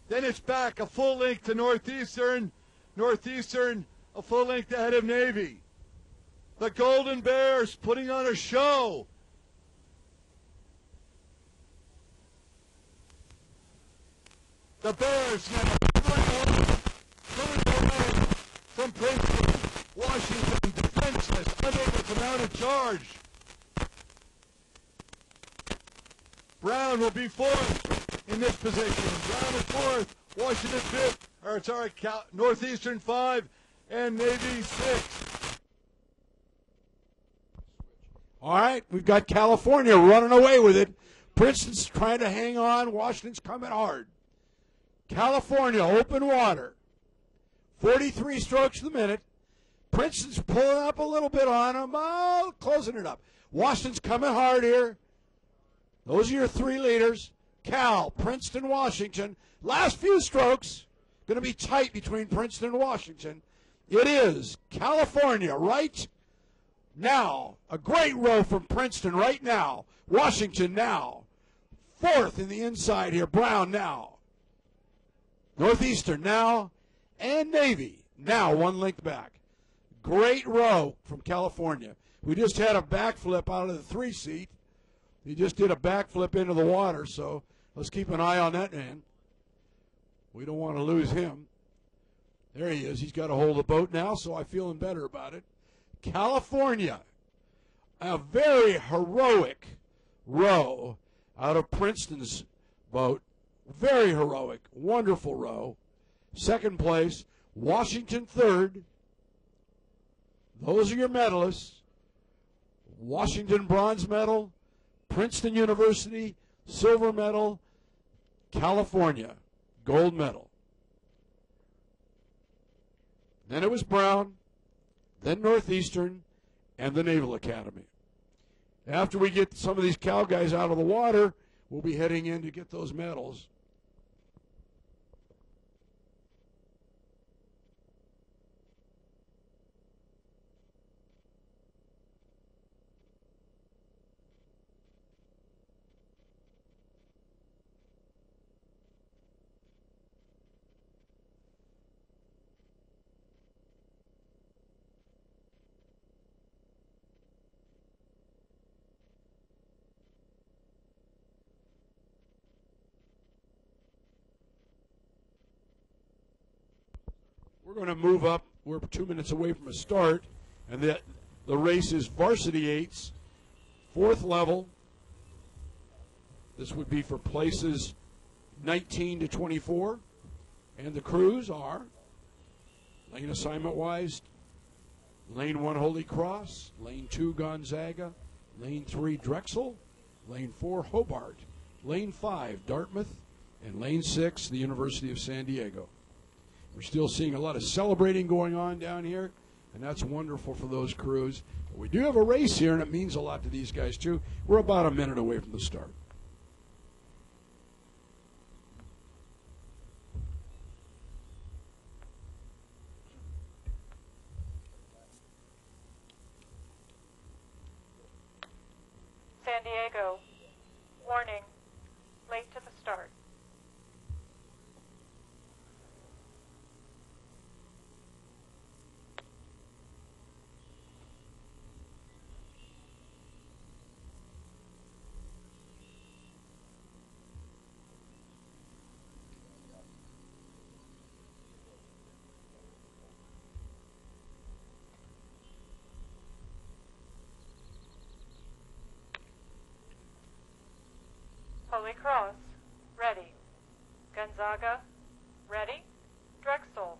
Then it's back a full length to Northeastern. Northeastern a full length ahead of Navy. The Golden Bears putting on a show. The Bears now pulling away from Princeton. Washington defenseless, unable to mount a charge. Brown will be fourth in this position. Brown is fourth, Washington fifth, Northeastern 5, and Navy 6. All right, we've got California running away with it. Princeton's trying to hang on. Washington's coming hard. California, open water. 43 strokes to the minute. Princeton's pulling up a little bit on them. Oh, closing it up. Washington's coming hard here. Those are your 3 leaders. Cal, Princeton, Washington. Last few strokes. Going to be tight between Princeton and Washington. It is California right now. A great row from Princeton right now. Washington now. Fourth in the inside here. Brown now. Northeastern now. And Navy now 1 length back. Great row from California. We just had a backflip out of the 3 seat. He just did a backflip into the water, so let's keep an eye on that man. We don't want to lose him. There he is. He's got a hold of the boat now, so I'm feeling better about it. California, a very heroic row out of Princeton's boat. Very heroic, wonderful row. Second place, Washington third. Those are your medalists. Washington bronze medal, Princeton University silver medal, California gold medal. Then it was Brown, then Northeastern, and the Naval Academy. After we get some of these Cal guys out of the water, we'll be heading in to get those medals. We're going to move up. We're 2 minutes away from a start, and the race is varsity eights, fourth level. This would be for places 19 to 24, and the crews are lane assignment-wise, lane 1 Holy Cross, lane 2 Gonzaga, lane 3 Drexel, lane 4 Hobart, lane 5 Dartmouth, and lane 6 the University of San Diego. We're still seeing a lot of celebrating going on down here, and that's wonderful for those crews. But we do have a race here, and it means a lot to these guys, too. We're about a minute away from the start. San Diego, warning, late to the start. Holy Cross, ready. Gonzaga, ready. Drexel,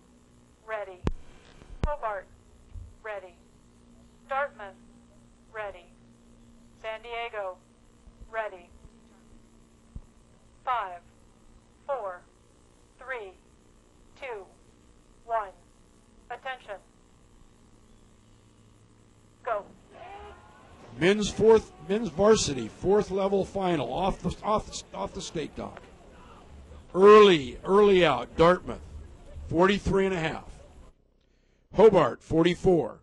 ready. Hobart, ready. Dartmouth, ready. San Diego, ready. 5, 4, 3, 2, 1. Attention. Go. Men's varsity fourth level final off the stake dock. Early out. Dartmouth 43.5. Hobart 44.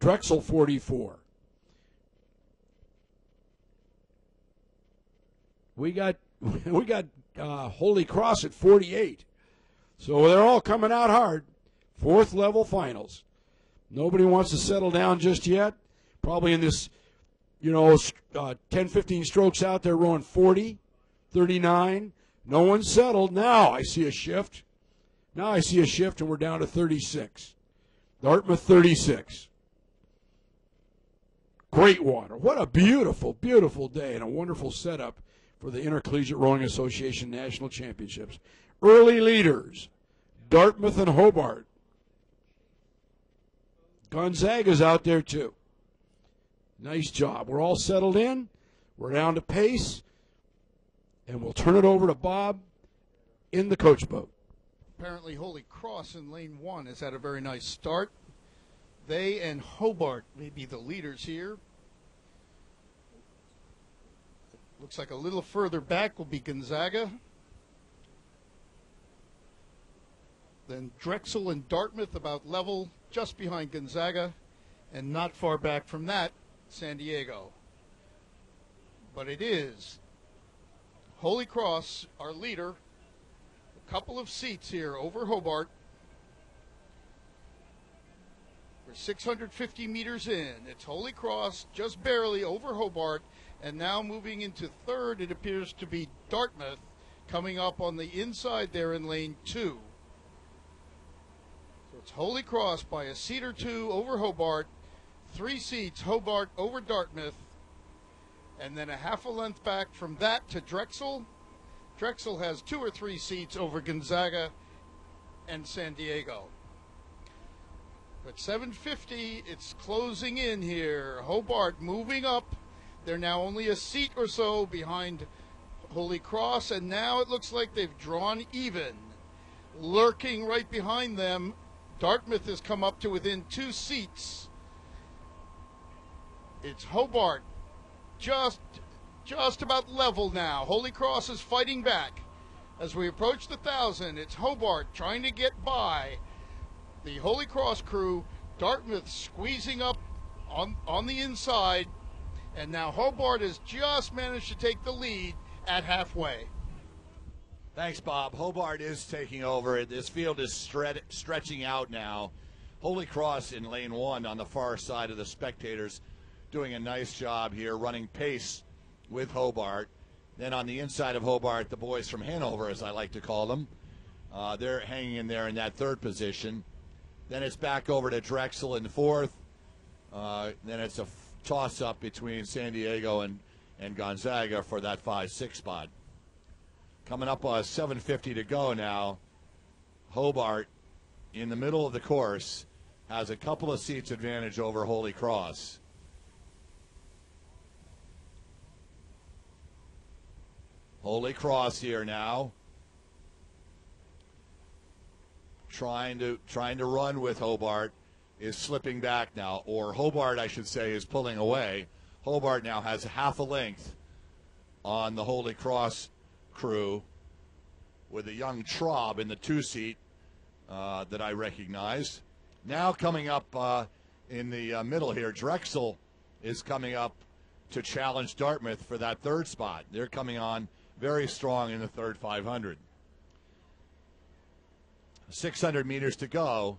Drexel 44. We got Holy Cross at 48. So they're all coming out hard. Fourth level finals. Nobody wants to settle down just yet. Probably in this 10, 15 strokes out there rowing 40, 39. No one's settled. Now I see a shift. And we're down to 36. Dartmouth 36. Great water. What a beautiful, beautiful day and a wonderful setup for the Intercollegiate Rowing Association National Championships. Early leaders, Dartmouth and Hobart. Gonzaga's out there too. Nice job. We're all settled in. We're down to pace. And we'll turn it over to Bob in the coach boat. Apparently Holy Cross in lane 1 has had a very nice start. They and Hobart may be the leaders here. Looks like a little further back will be Gonzaga. Then Drexel and Dartmouth about level just behind Gonzaga. And not far back from that, San Diego. But it is Holy Cross, our leader. A couple of seats here over Hobart. We're 650 meters in. It's Holy Cross just barely over Hobart And now moving into third, it appears to be Dartmouth coming up on the inside there in lane 2. So it's Holy Cross by a seat or two over Hobart, 3 seats Hobart over Dartmouth, and then a half a length back from that to Drexel. Drexel has 2 or 3 seats over Gonzaga and San Diego. But 750, it's closing in here. Hobart moving up. They're now only a seat or so behind Holy Cross, and now it looks like they've drawn even. Lurking right behind them, Dartmouth has come up to within 2 seats. It's Hobart just about level now. Holy Cross is fighting back. As we approach the 1,000, it's Hobart trying to get by the Holy Cross crew. Dartmouth squeezing up on the inside, and now Hobart has just managed to take the lead at halfway. Thanks, Bob. Hobart is taking over. This field is stretching out now. Holy Cross in lane 1 on the far side of the spectators, doing a nice job here, running pace with Hobart. Then on the inside of Hobart, the boys from Hanover, as I like to call them, they're hanging in there in that 3rd position. Then it's back over to Drexel in 4th. Then it's a toss-up between San Diego and Gonzaga for that 5-6 spot. Coming up on 7:50 to go now. Hobart, in the middle of the course, has a couple of seats advantage over Holy Cross. Holy Cross here now, trying to run with Hobart, is slipping back now, or Hobart, I should say, is pulling away. Hobart now has half a length on the Holy Cross crew, with a young Traub in the 2-seat that I recognize. Now coming up in the middle here, Drexel is coming up to challenge Dartmouth for that 3rd spot. They're coming on very strong in the 3rd 500. 600 meters to go.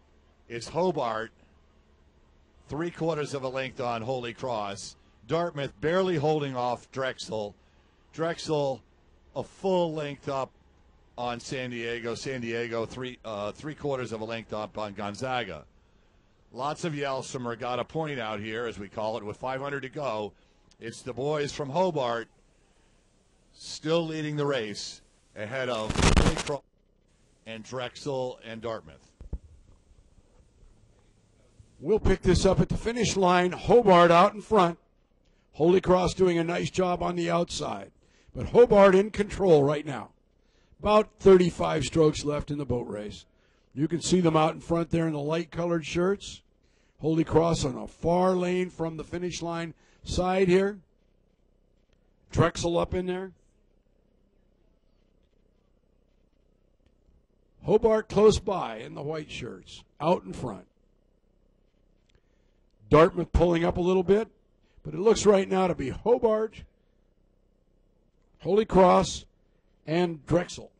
It's Hobart, 3/4 of a length on Holy Cross. Dartmouth barely holding off Drexel. Drexel a full length up on San Diego. San Diego 3/4 of a length up on Gonzaga. Lots of yells from Regatta Point out here, as we call it, with 500 to go. It's the boys from Hobart still leading the race ahead of Holy Cross and Drexel and Dartmouth. We'll pick this up at the finish line. Hobart out in front. Holy Cross doing a nice job on the outside. But Hobart in control right now. About 35 strokes left in the boat race. You can see them out in front there in the light-colored shirts. Holy Cross on a far lane from the finish line side here. Drexel up in there. Hobart close by in the white shirts, out in front. Dartmouth pulling up a little bit, but it looks right now to be Hobart, Holy Cross, and Drexel.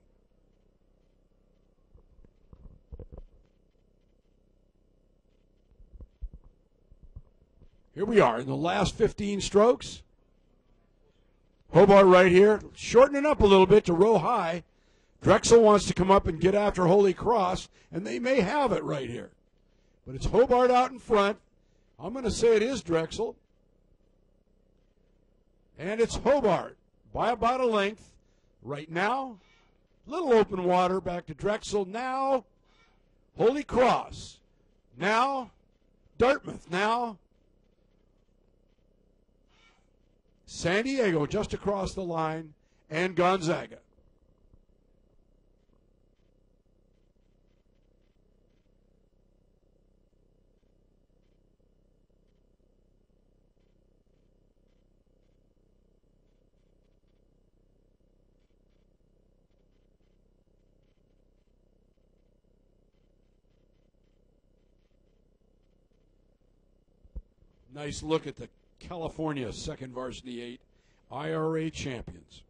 Here we are in the last 15 strokes. Hobart right here, shortening up a little bit to row high. Drexel wants to come up and get after Holy Cross, and they may have it right here. But it's Hobart out in front. I'm going to say it is Drexel. And it's Hobart by about a length. Right now, little open water back to Drexel. Now, Holy Cross. Now, Dartmouth. Now, San Diego just across the line, and Gonzaga. Nice look at the California second varsity 8 IRA champions.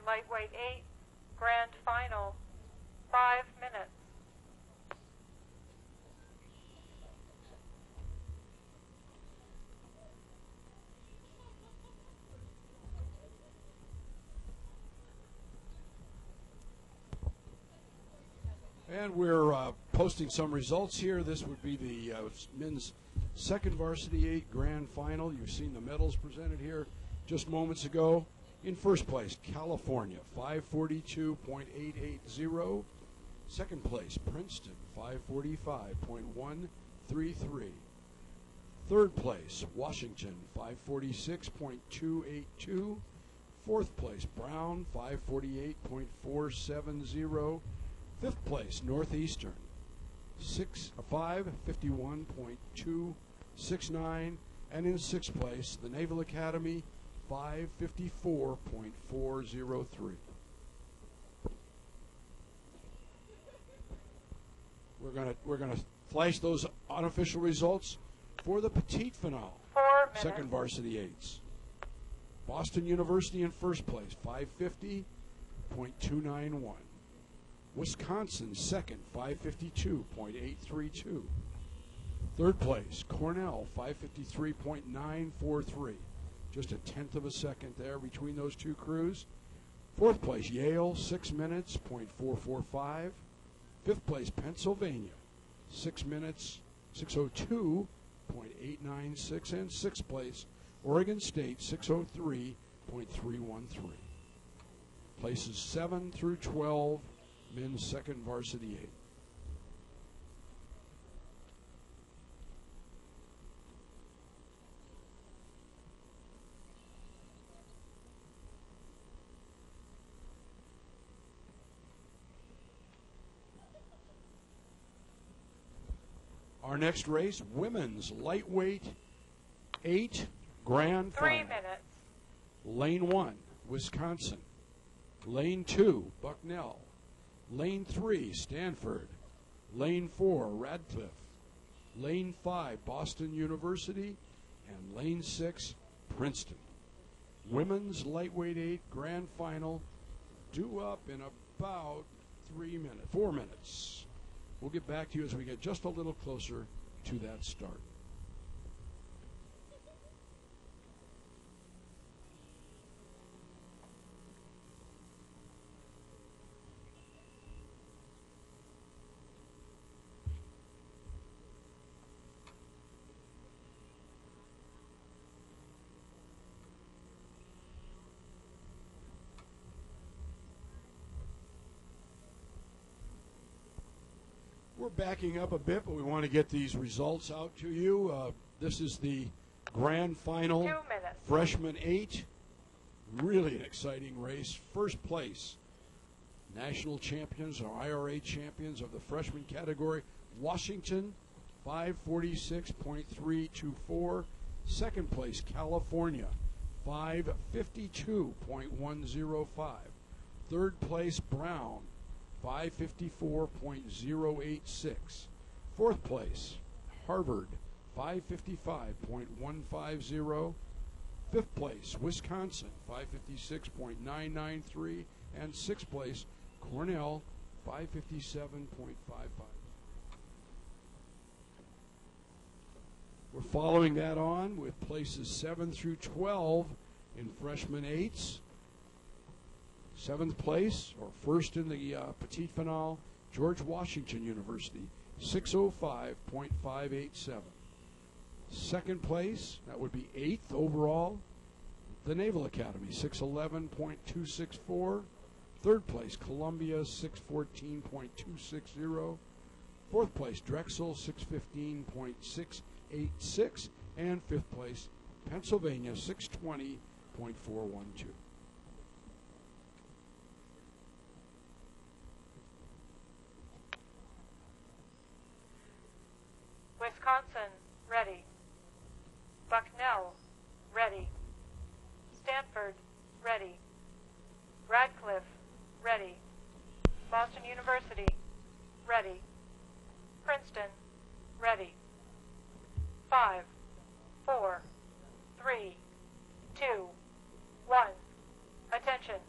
lightweight 8, grand final, 5 minutes. And we're posting some results here. This would be the men's second varsity 8 grand final. You've seen the medals presented here just moments ago. In first place, California, 542.880. Second place, Princeton, 545.133. Third place, Washington, 546.282. Fourth place, Brown, 548.470. Fifth place, Northeastern, 551.269. And in sixth place, the Naval Academy, 554.403. We're gonna flash those unofficial results for the petite finale. 4 minutes. Second varsity 8s. Boston University in first place, 550.291. Wisconsin second, 552.832. Third place, Cornell, 553.943. Just a tenth of a second there between those two crews. Fourth place, Yale, 6 minutes, .445. Fifth place, Pennsylvania, 6 minutes, 602.896. And sixth place, Oregon State, 603.313. Places 7 through 12, men's second varsity 8. Our next race, women's lightweight 8 grand 3 final. minutes. Lane 1, Wisconsin. Lane 2, Bucknell. Lane 3, Stanford. Lane 4, Radcliffe. Lane 5, Boston University. And Lane 6, Princeton. Women's lightweight 8 grand final due up in about 4 minutes. We'll get back to you as we get just a little closer to that start. We're backing up a bit, but we want to get these results out to you. This is the grand final. 2 minutes. Freshman 8. Really an exciting race. First place, national champions or IRA champions of the freshman category, Washington, 546.324. Second place, California, 552.105. Third place, Brown, 554.086. Fourth place, Harvard, 555.150. Fifth place, Wisconsin, 556.993. And sixth place, Cornell, 557.55. We're following that on with places 7 through 12 in freshman 8s. Seventh place, or first in the petite finale, George Washington University, 605.587. Second place, that would be 8th overall, the Naval Academy, 611.264. Third place, Columbia, 614.260. Fourth place, Drexel, 615.686. And fifth place, Pennsylvania, 620.412. Wisconsin, ready. Bucknell, ready. Stanford, ready. Radcliffe, ready. Boston University, ready. Princeton, ready. 5, 4, 3, 2, 1. Attention.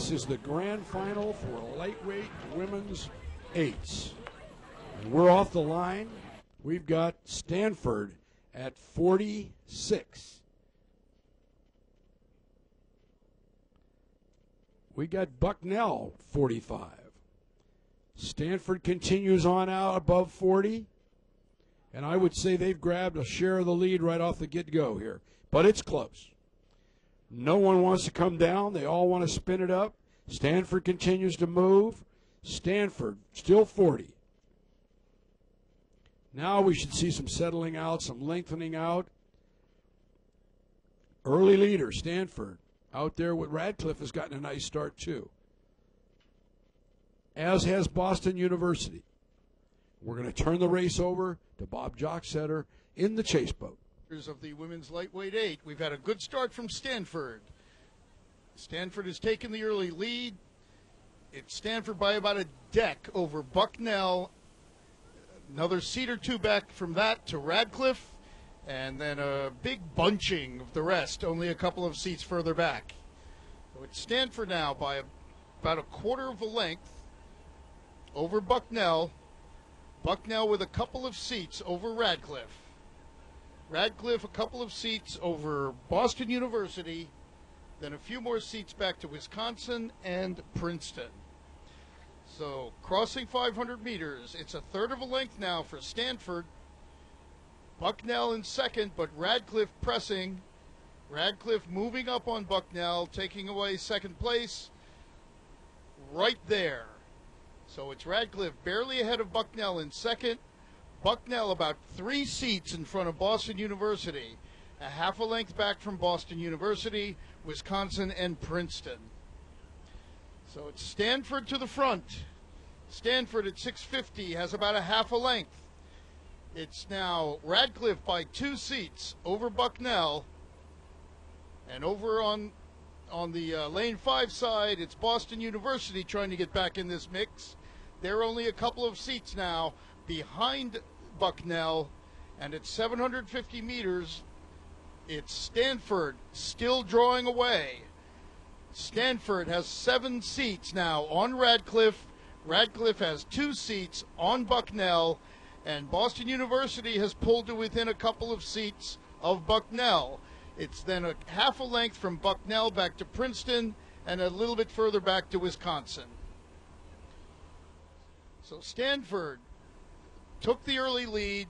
This is the grand final for lightweight women's eights. And we're off the line. We've got Stanford at 46. We got Bucknell, 45. Stanford continues on out above 40. And I would say they've grabbed a share of the lead right off the get-go here. But it's close. No one wants to come down. They all want to spin it up. Stanford continues to move. Stanford still 40. Now we should see some settling out, some lengthening out. Early leader, Stanford. Out there with Radcliffe has gotten a nice start too. As has Boston University. We're going to turn the race over to Bob Jocksetter in the chase boat. Of the women's lightweight 8. We've had a good start from Stanford. Stanford has taken the early lead. It's Stanford by about a deck over Bucknell. Another seat or two back from that to Radcliffe. And then a big bunching of the rest, only a couple of seats further back. So it's Stanford now by about a quarter of a length over Bucknell. Bucknell with a couple of seats over Radcliffe. Radcliffe a couple of seats over Boston University, then a few more seats back to Wisconsin and Princeton. So crossing 500 meters, it's a third of a length now for Stanford. Bucknell in second, but Radcliffe pressing. Radcliffe moving up on Bucknell, taking away second place right there. So it's Radcliffe barely ahead of Bucknell in second. Bucknell about 3 seats in front of Boston University, a half a length back from Boston University, Wisconsin, and Princeton. So it's Stanford to the front. Stanford at 650 has about a half a length. It's now Radcliffe by 2 seats over Bucknell. And over on the lane 5 side, it's Boston University trying to get back in this mix. They're only a couple of seats now behind Bucknell, and at 750 meters, it's Stanford still drawing away. Stanford has 7 seats now on Radcliffe. Radcliffe has 2 seats on Bucknell, and Boston University has pulled to within a couple of seats of Bucknell. It's then a half a length from Bucknell back to Princeton and a little bit further back to Wisconsin. So Stanford took the early lead.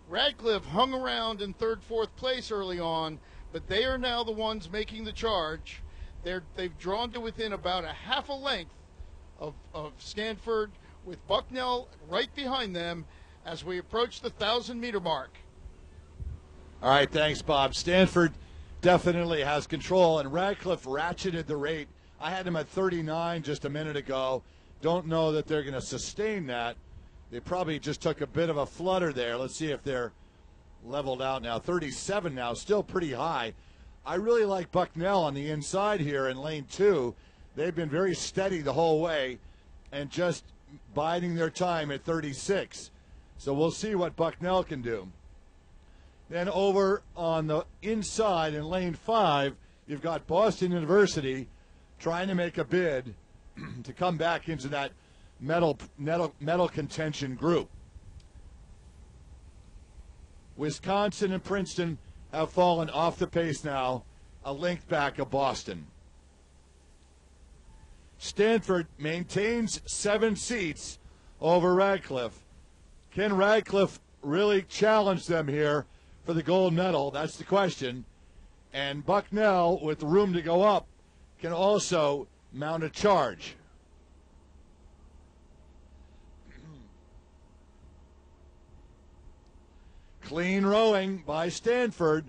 Radcliffe hung around in 3rd, 4th place early on, but they are now the ones making the charge. They've drawn to within about a half a length of Stanford, with Bucknell right behind them as we approach the 1,000-meter mark. All right, thanks, Bob. Stanford definitely has control, and Radcliffe ratcheted the rate. I had him at 39 just a minute ago. Don't know that they're going to sustain that. They probably just took a bit of a flutter there. Let's see if they're leveled out now. 37 now, still pretty high. I really like Bucknell on the inside here in lane 2. They've been very steady the whole way and just biding their time at 36. So we'll see what Bucknell can do. Then over on the inside in lane 5, you've got Boston University trying to make a bid to come back into that medal contention group. Wisconsin and Princeton have fallen off the pace now, a length back of Boston. Stanford maintains 7 seats over Radcliffe. Can Radcliffe really challenge them here for the gold medal? That's the question. And Bucknell, with room to go up, can also mount a charge. Clean rowing by Stanford.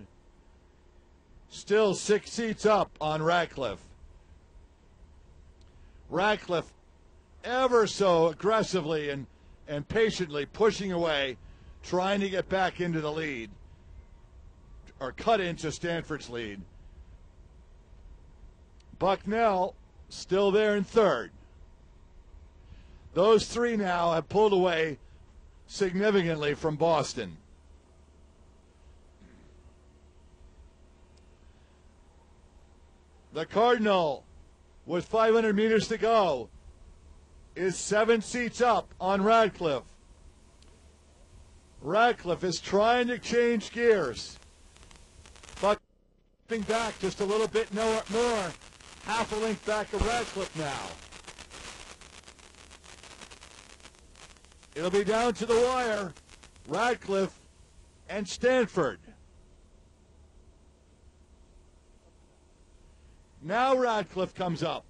Still 6 seats up on Radcliffe. Radcliffe ever so aggressively and patiently pushing away, trying to get back into the lead, or cut into Stanford's lead. Bucknell still there in 3rd. Those 3 now have pulled away significantly from Boston. The Cardinal with 500 meters to go, is 7 seats up on Radcliffe. Radcliffe is trying to change gears. But back just a little bit more, half a length back of Radcliffe now. It'll be down to the wire, Radcliffe and Stanford. Now Radcliffe comes up.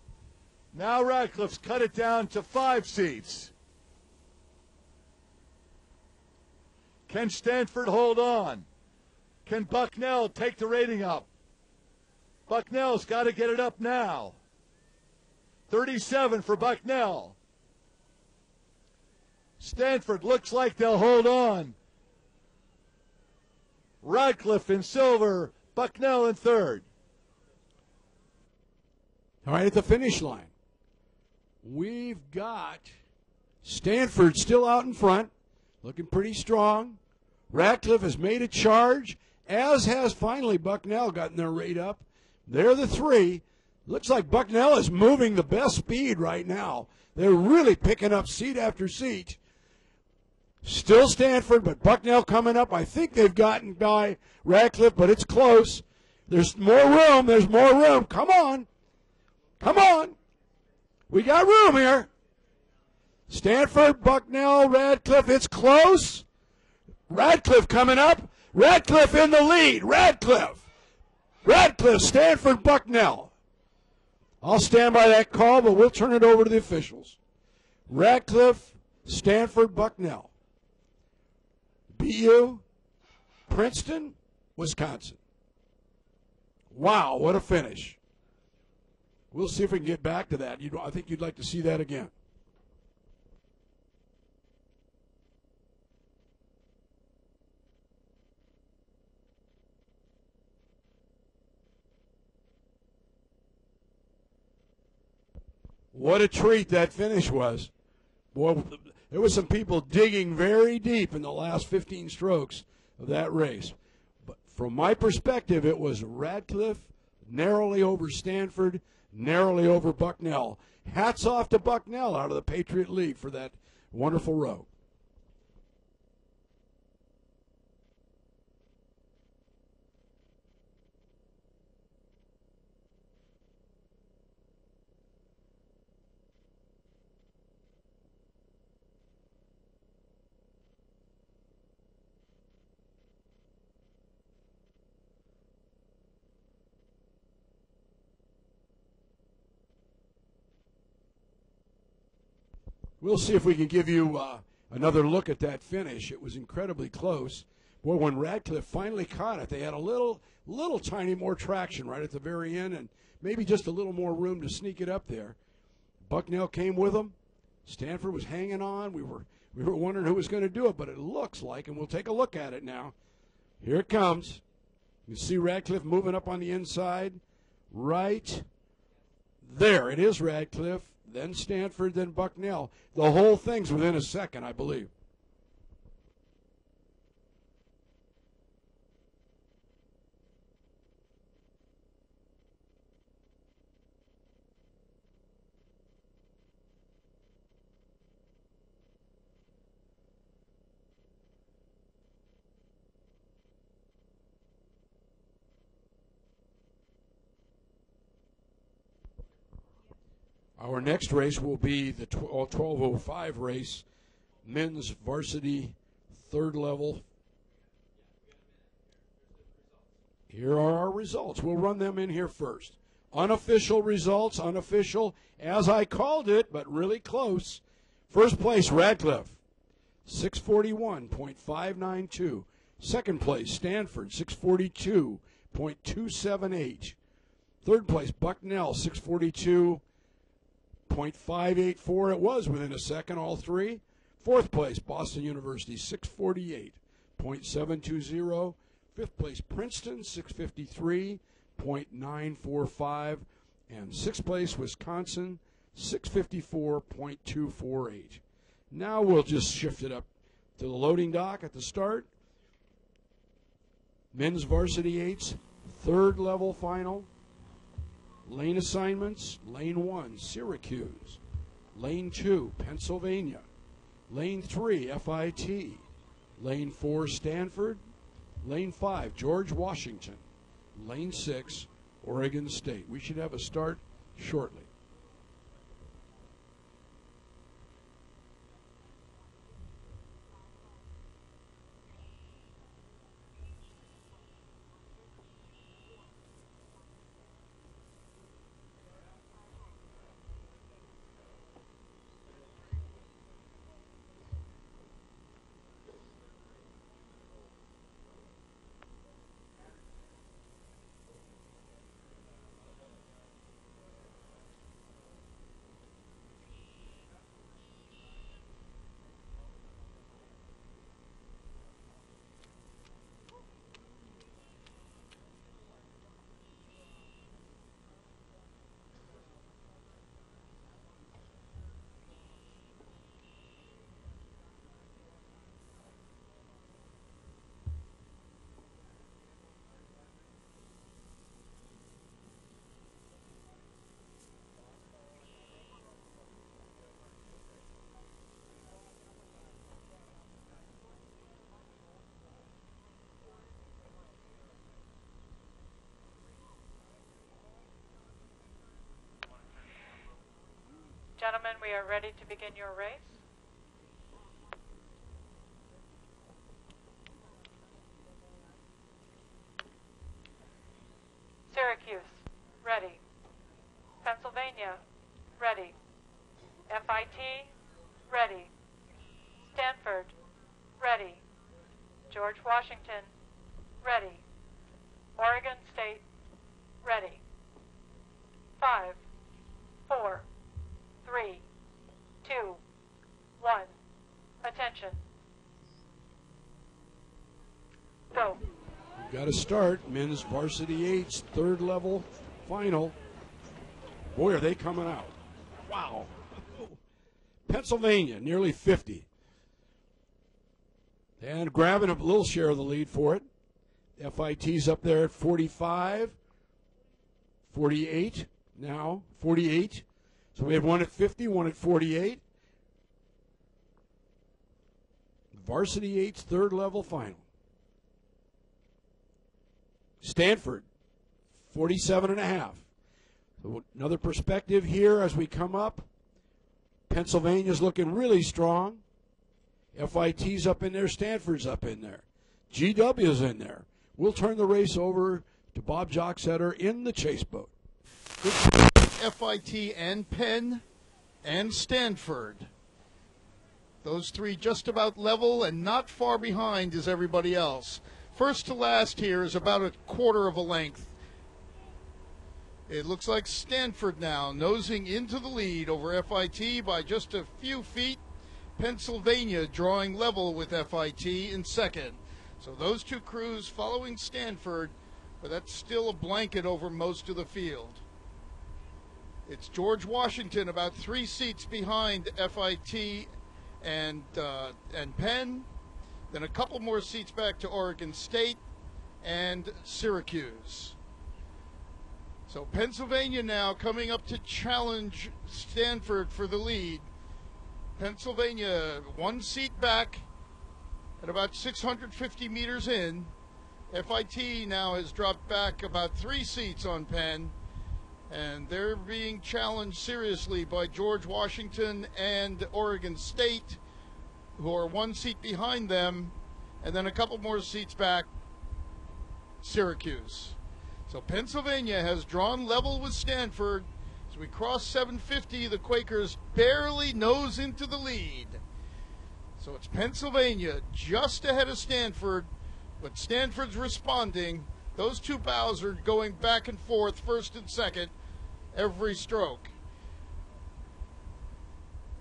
Now Radcliffe's cut it down to 5 seats. Can Stanford hold on? Can Bucknell take the rating up? Bucknell's got to get it up now. 37 for Bucknell. Stanford looks like they'll hold on. Radcliffe in silver, Bucknell in third. All right, at the finish line, we've got Stanford still out in front, looking pretty strong. Radcliffe has made a charge, as has finally Bucknell gotten their rate up. They're the 3. Looks like Bucknell is moving the best speed right now. They're really picking up seat after seat. Still Stanford, but Bucknell coming up. I think they've gotten by Radcliffe, but it's close. There's more room. There's more room. Come on. Come on. We got room here. Stanford, Bucknell, Radcliffe. It's close. Radcliffe coming up. Radcliffe in the lead. Radcliffe, Stanford, Bucknell. I'll stand by that call, but we'll turn it over to the officials. Radcliffe, Stanford, Bucknell. BU, Princeton, Wisconsin. Wow, what a finish. We'll see if we can get back to that. I think you'd like to see that again. What a treat that finish was. Boy, there was some people digging very deep in the last 15 strokes of that race. But from my perspective, it was Radcliffe narrowly over Stanford, narrowly over Bucknell. Hats off to Bucknell out of the Patriot League for that wonderful row. We'll see if we can give you another look at that finish. It was incredibly close. Boy, when Radcliffe finally caught it, they had a little tiny more traction right at the very end and maybe just a little more room to sneak it up there. Bucknell came with them. Stanford was hanging on. We were wondering who was going to do it, but it looks like, and we'll take a look at it now. Here it comes. You see Radcliffe moving up on the inside. Right there. It is Radcliffe. Then Stanford, then Bucknell. The whole thing's within a second, I believe. Our next race will be the 12:05 race, men's varsity third level. Here are our results. We'll run them in here first. Unofficial results, unofficial, as I called it, but really close. First place, Radcliffe, 641.592. Second place, Stanford, 642.278. Third place, Bucknell, 642.584. It was within a second, all three. Fourth place, Boston University, 648.720. Fifth place, Princeton, 653.945. And sixth place, Wisconsin, 654.248. Now we'll just shift it up to the loading dock at the start. Men's varsity eights, third level final. Lane assignments, lane 1, Syracuse. Lane 2, Pennsylvania. Lane 3, FIT. Lane 4, Stanford. Lane 5, George Washington. Lane 6, Oregon State. We should have a start shortly. Gentlemen, we are ready to begin your race. Syracuse, ready. Pennsylvania, ready. FIT, ready. Stanford, ready. George Washington, ready. Oregon State, ready. 5, 4, 3, 2, 1. Attention. Go. We've got to start. Men's varsity 8s, third level final. Boy, are they coming out. Wow. Pennsylvania, nearly 50. And grabbing a little share of the lead for it. FIT's up there at 45, 48 now, 48. So we have one at 50, one at 48. Varsity 8's third level final. Stanford, 47.5. So another perspective here as we come up. Pennsylvania's looking really strong. FIT's up in there, Stanford's up in there. GW's in there. We'll turn the race over to Bob Jocksetter in the chase boat. FIT and Penn and Stanford. Those three just about level and not far behind is everybody else. First to last here is about a quarter of a length. It looks like Stanford now nosing into the lead over FIT by just a few feet. Pennsylvania drawing level with FIT in second. So those two crews following Stanford, but that's still a blanket over most of the field. It's George Washington about 3 seats behind FIT and Penn. Then a couple more seats back to Oregon State and Syracuse. So Pennsylvania now coming up to challenge Stanford for the lead. Pennsylvania 1 seat back at about 650 meters in. FIT now has dropped back about 3 seats on Penn, and they're being challenged seriously by George Washington and Oregon State, who are 1 seat behind them, and then a couple more seats back, Syracuse. So Pennsylvania has drawn level with Stanford. As we cross 750, the Quakers barely nose into the lead. So it's Pennsylvania just ahead of Stanford, but Stanford's responding. Those two bows are going back and forth, first and second, every stroke.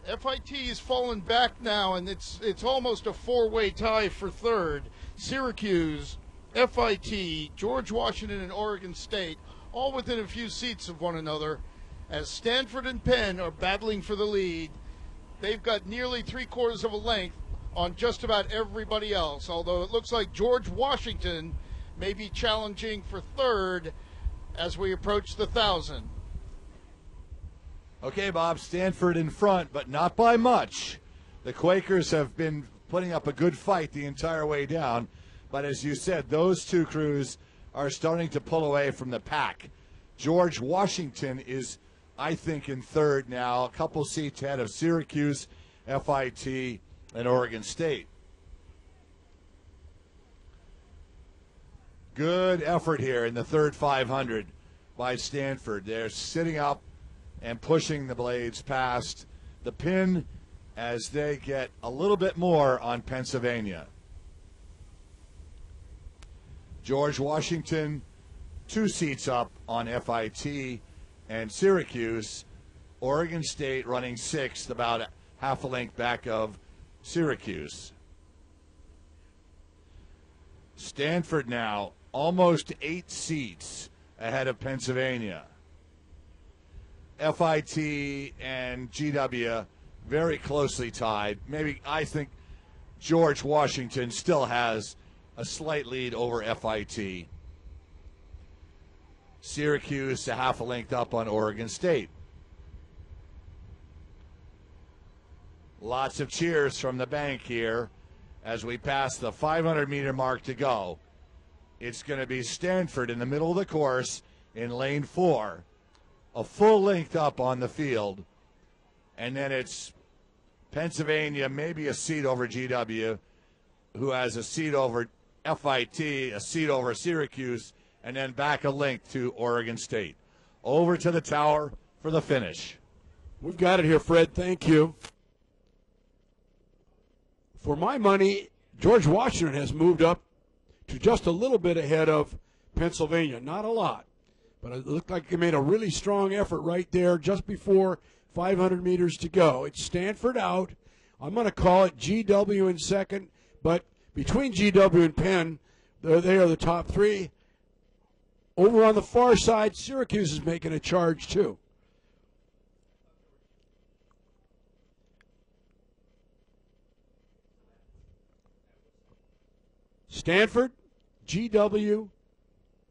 FIT is fallen back now, and it's almost a 4-way tie for third. Syracuse, FIT, George Washington, and Oregon State, all within a few seats of one another, as Stanford and Penn are battling for the lead. They've got nearly 3/4 of a length on just about everybody else, although it looks like George Washington may be challenging for third as we approach the 1,000. Okay, Bob, Stanford in front, but not by much. The Quakers have been putting up a good fight the entire way down, but as you said, those two crews are starting to pull away from the pack. George Washington is, I think, in third now, a couple seats ahead of Syracuse, FIT, and Oregon State. Good effort here in the third 500 by Stanford. They're sitting up and pushing the blades past the pin as they get a little bit more on Pennsylvania. George Washington, 2 seats up on FIT and Syracuse. Oregon State running 6th, about half a length back of Syracuse. Stanford now almost 8 seats ahead of Pennsylvania. FIT and GW very closely tied. Maybe I think George Washington still has a slight lead over FIT. Syracuse a half a length up on Oregon State. Lots of cheers from the bank here as we pass the 500-meter mark to go. It's going to be Stanford in the middle of the course in lane 4, a full length up on the field, and then it's Pennsylvania, maybe a seat over GW, who has a seat over FIT, a seat over Syracuse, and then back a length to Oregon State. Over to the tower for the finish. We've got it here, Fred. Thank you. For my money, George Washington has moved up to just a little bit ahead of Pennsylvania. Not a lot, but it looked like they made a really strong effort right there just before 500 meters to go. It's Stanford out. I'm going to call it GW in second, but between GW and Penn, they are the top 3. Over on the far side, Syracuse is making a charge too. Stanford, GW,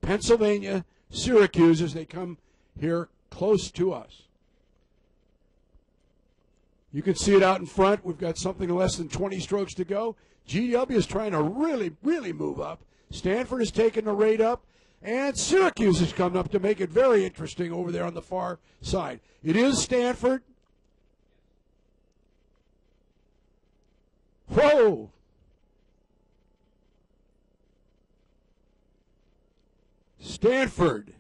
Pennsylvania, Syracuse as they come here close to us. You can see it out in front. We've got something less than 20 strokes to go. GW is trying to really move up. Stanford is taking the rate up, and Syracuse is coming up to make it very interesting over there on the far side. It is Stanford. Whoa! Stanford,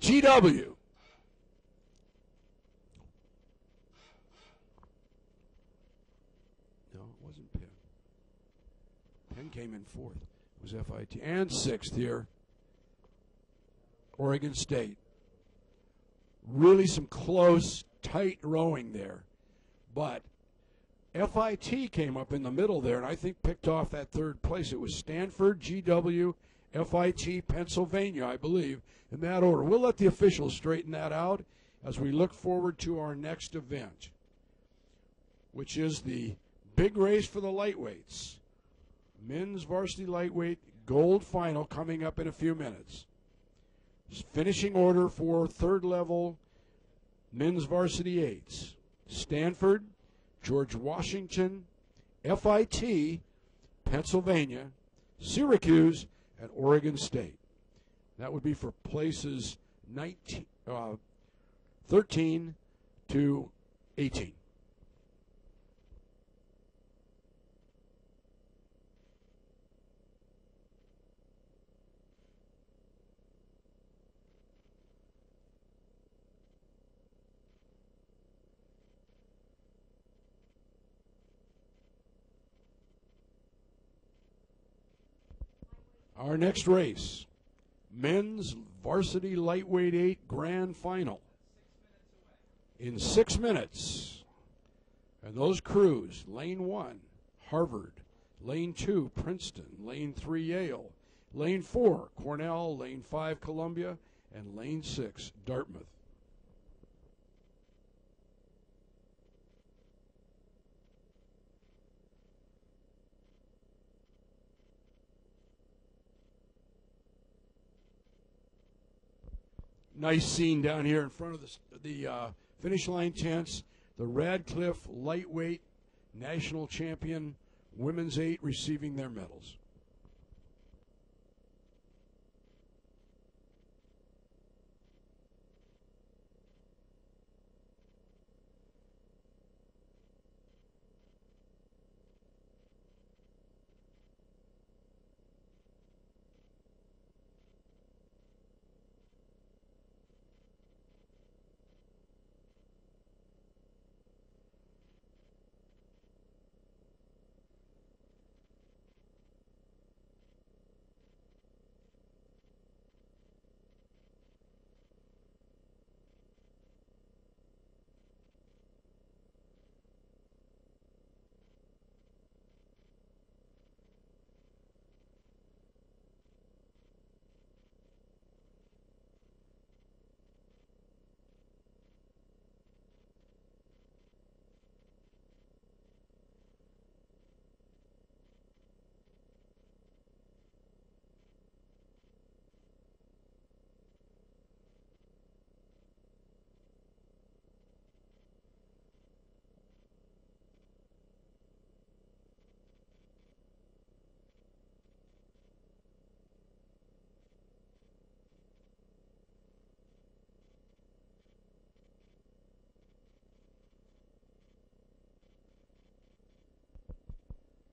GW. No, it wasn't Penn. Penn came in 4th. It was FIT. And 6th here, Oregon State. Really some close, tight rowing there. But FIT came up in the middle there, and I think picked off that 3rd place. It was Stanford, GW, FIT, Pennsylvania, I believe, in that order. We'll let the officials straighten that out as we look forward to our next event, which is the big race for the lightweights. Men's varsity lightweight gold final coming up in a few minutes. Finishing order for 3rd level men's varsity 8s. Stanford, George Washington, FIT, Pennsylvania, Syracuse, and Oregon State. That would be for places 13 to 18. Our next race, men's varsity lightweight 8 grand final. In 6 minutes. And those crews, lane 1, Harvard, lane 2, Princeton, lane 3, Yale, lane 4, Cornell, lane 5, Columbia, and lane 6, Dartmouth. Nice scene down here in front of the finish line tents. The Radcliffe lightweight national champion women's 8 receiving their medals.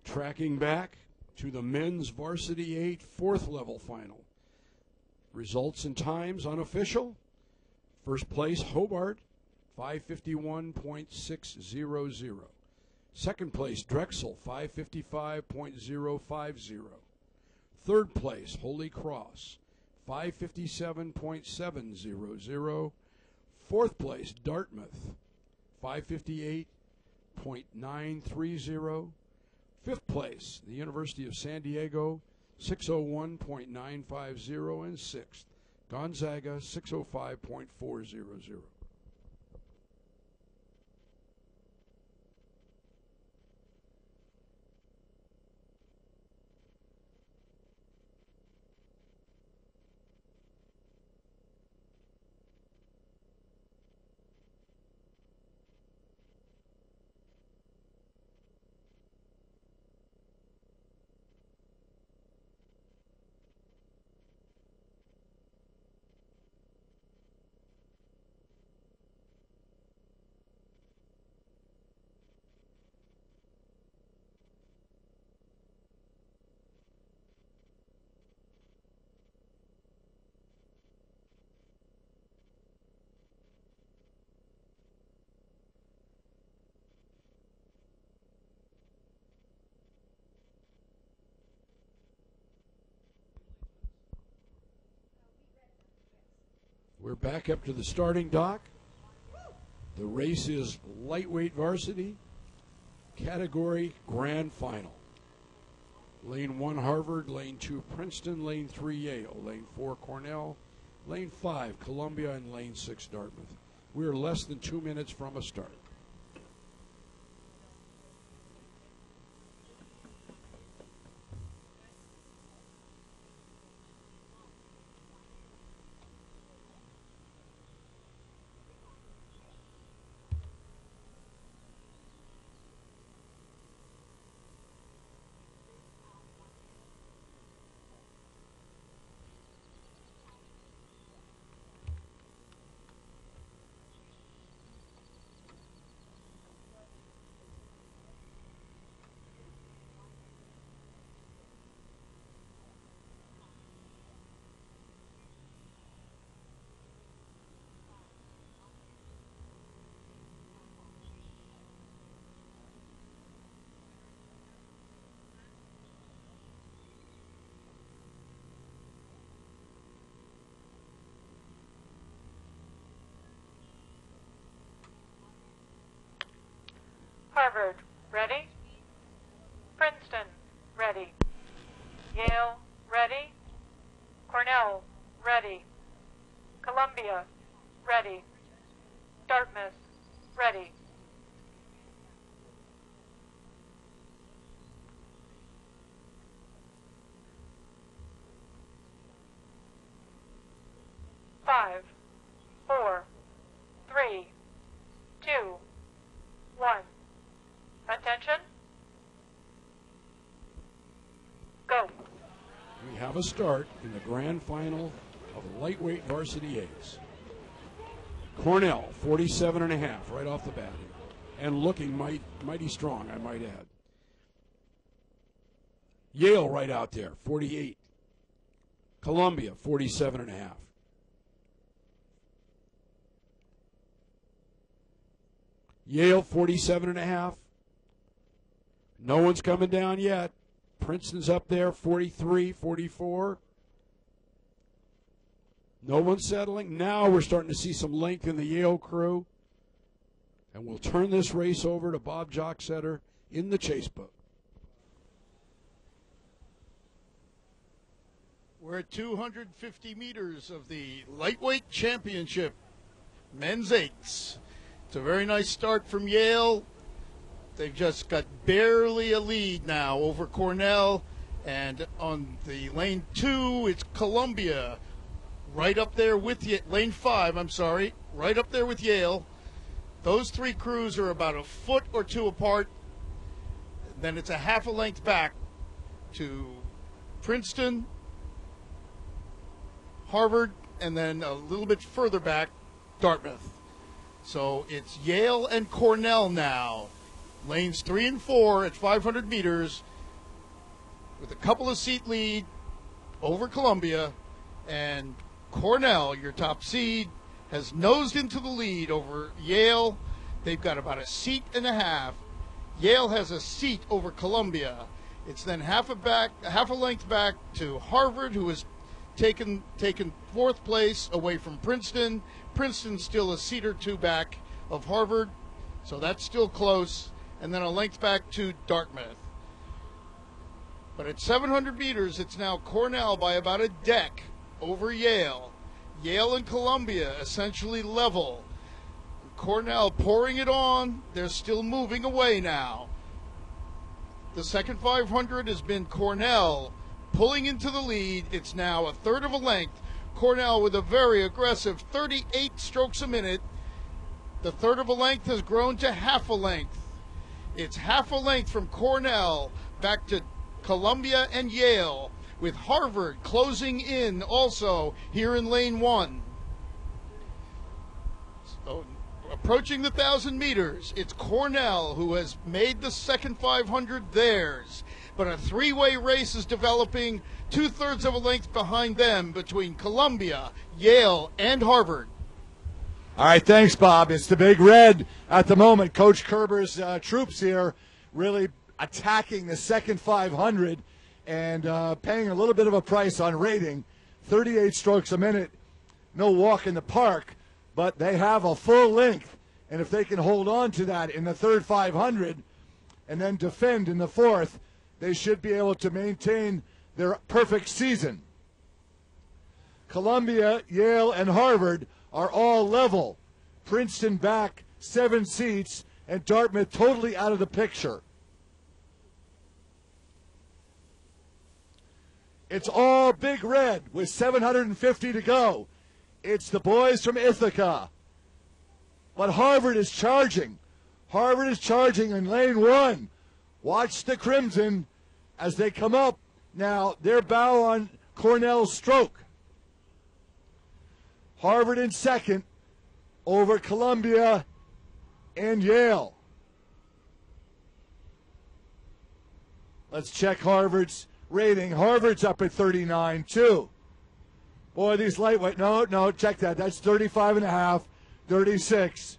Tracking back to the men's varsity 8 fourth level final. Results and times unofficial. First place, Hobart, 551.600. Second place, Drexel, 555.050. Third place, Holy Cross, 557.700. Fourth place, Dartmouth, 558.930. Fifth place, the University of San Diego, 601.950. And sixth, Gonzaga, 605.400. We're back up to the starting dock. The race is lightweight varsity, category grand final. Lane 1, Harvard. Lane 2, Princeton. Lane 3, Yale. Lane 4, Cornell. Lane 5, Columbia. And Lane 6, Dartmouth. We are less than 2 minutes from a start. Harvard, ready? Princeton, ready. Yale, ready. Cornell, ready. Columbia, ready. Dartmouth, ready. Five, have a start in the grand final of lightweight varsity A's. Cornell, 47.5 right off the bat here, and looking mighty strong, I might add. Yale right out there, 48. Columbia, 47.5. Yale, 47.5. No one's coming down yet. Princeton's up there, 43, 44. No one's settling. Now we're starting to see some length in the Yale crew. And we'll turn this race over to Bob Jocksetter in the chase book. We're at 250 meters of the lightweight championship, men's eights. It's a very nice start from Yale. They've just got barely a lead now over Cornell. And on the lane 2, it's Columbia. Right up there with lane 5, I'm sorry, right up there with Yale. Those three crews are about a foot or two apart. Then it's a half a length back to Princeton, Harvard, and then a little bit further back, Dartmouth. So it's Yale and Cornell now. Lanes 3 and 4 at 500 meters with a couple of seat lead over Columbia, and Cornell, your top seed, has nosed into the lead over Yale. They've got about a seat and a half. Yale has a seat over Columbia. It's then half a length back to Harvard, who has taken fourth place away from Princeton. Princeton's still a seat or two back of Harvard, so that's still close. And then a length back to Dartmouth. But at 700 meters, it's now Cornell by about a deck over Yale. Yale and Columbia essentially level. Cornell pouring it on. They're still moving away now. The second 500 has been Cornell pulling into the lead. It's now a third of a length. Cornell with a very aggressive 38 strokes a minute. The third of a length has grown to half a length. It's half a length from Cornell back to Columbia and Yale, with Harvard closing in also here in lane 1. So approaching the 1,000 meters, it's Cornell who has made the second 500 theirs. But a three-way race is developing, 2/3 of a length behind them between Columbia, Yale, and Harvard. All right, thanks, Bob. It's the Big Red at the moment. Coach Kerber's troops here really attacking the second 500 and paying a little bit of a price on rating. 38 strokes a minute, no walk in the park, but they have a full length. And if they can hold on to that in the third 500 and then defend in the fourth, they should be able to maintain their perfect season. Columbia, Yale, and Harvard are all level. Princeton back 7 seats, and Dartmouth totally out of the picture. It's all Big Red with 750 to go. It's the boys from Ithaca. But Harvard is charging. Harvard is charging in lane 1. Watch the Crimson as they come up. Now, their bow on Cornell's stroke. Harvard in second over Columbia and Yale. Let's check Harvard's rating. Harvard's up at 39 too. Boy, these lightweight, no, check that. That's 35.5, 36.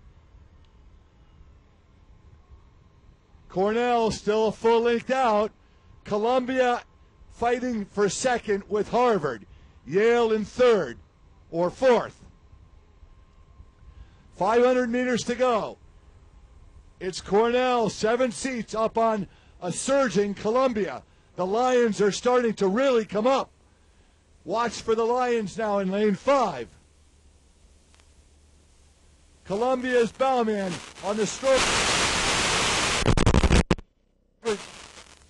Cornell still a full length out. Columbia fighting for second with Harvard. Yale in third or fourth. 500 meters to go. It's Cornell, 7 seats up on a surging Columbia. The Lions are starting to really come up. Watch for the Lions now in lane 5. Columbia's bowman on the stroke.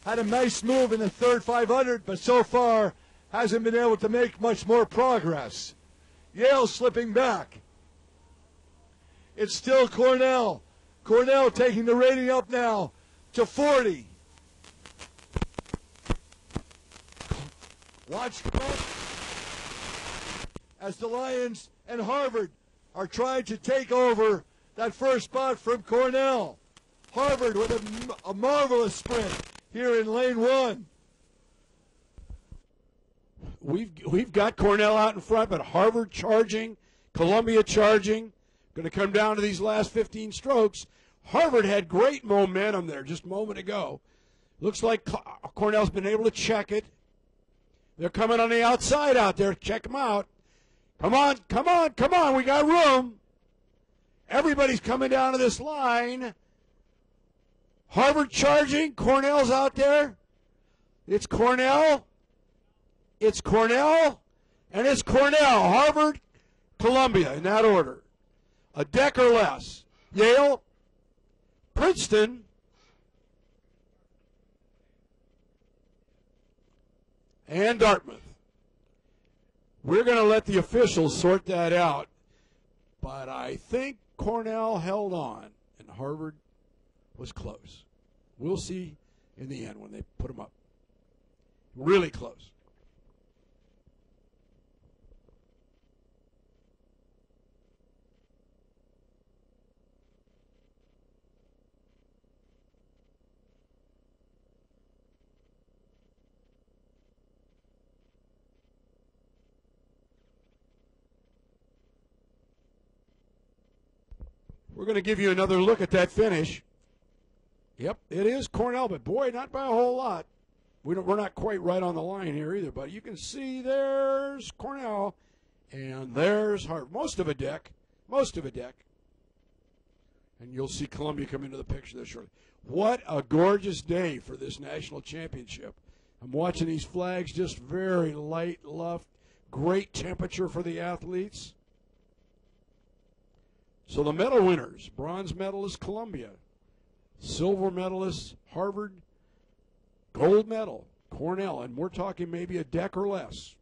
Had a nice move in the third 500, but so far hasn't been able to make much more progress. Yale slipping back. It's still Cornell. Cornell taking the rating up now to 40. Watch as the Lions and Harvard are trying to take over that first spot from Cornell. Harvard with a marvelous sprint here in lane 1. We've got Cornell out in front, but Harvard charging, Columbia charging. Going to come down to these last 15 strokes. Harvard had great momentum there just a moment ago. Looks like Cornell's been able to check it. They're coming on the outside out there. Check them out. Come on, come on, come on. We got room. Everybody's coming down to this line. Harvard charging. Cornell's out there. It's Cornell. It's Cornell. And it's Cornell. Harvard, Columbia in that order. A deck or less. Yale, Princeton, and Dartmouth. We're going to let the officials sort that out, but I think Cornell held on and Harvard was close. We'll see in the end when they put them up. Really close. We're going to give you another look at that finish. Yep, it is Cornell, but boy, not by a whole lot. We're not quite right on the line here either, but you can see there's Cornell, and there's Harvard. Most of a deck. And you'll see Columbia come into the picture there shortly. What a gorgeous day for this national championship. I'm watching these flags, just very light luft, great temperature for the athletes. So the medal winners, bronze medalist Columbia, silver medalist Harvard, gold medal Cornell, and we're talking maybe a deck or less.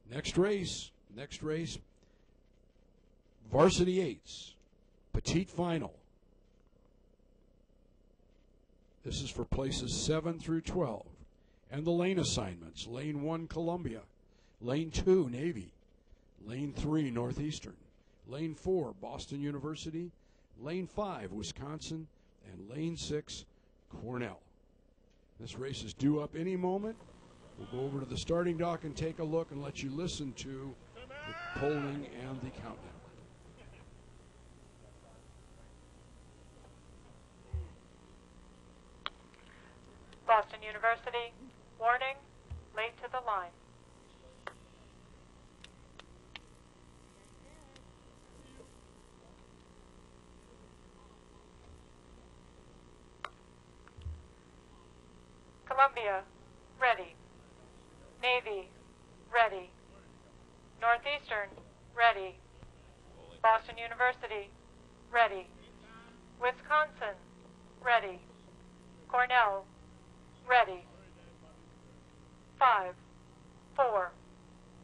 Next race, varsity eights, petite final. This is for places 7 through 12. And the lane assignments, lane 1, Columbia, lane 2, Navy, lane 3, Northeastern, lane 4, Boston University, lane 5, Wisconsin, and lane 6, Cornell. This race is due up any moment. We'll go over to the starting dock and take a look and let you listen to the polling and the countdown. Boston University, warning, late to the line. Columbia, ready. Navy, ready. Northeastern, ready. Boston University, ready. Wisconsin, ready. Cornell, ready. 5, 4,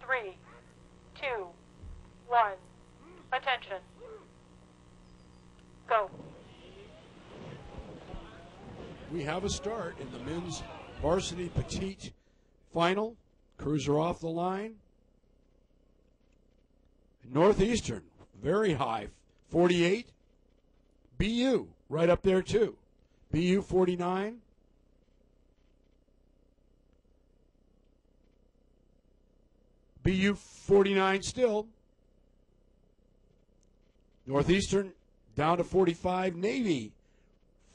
3, 2, 1. Attention. Go. We have a start in the men's varsity petite final. Cruiser off the line. Northeastern, very high, 48. BU, right up there too. BU 49. BU 49 still. Northeastern down to 45. Navy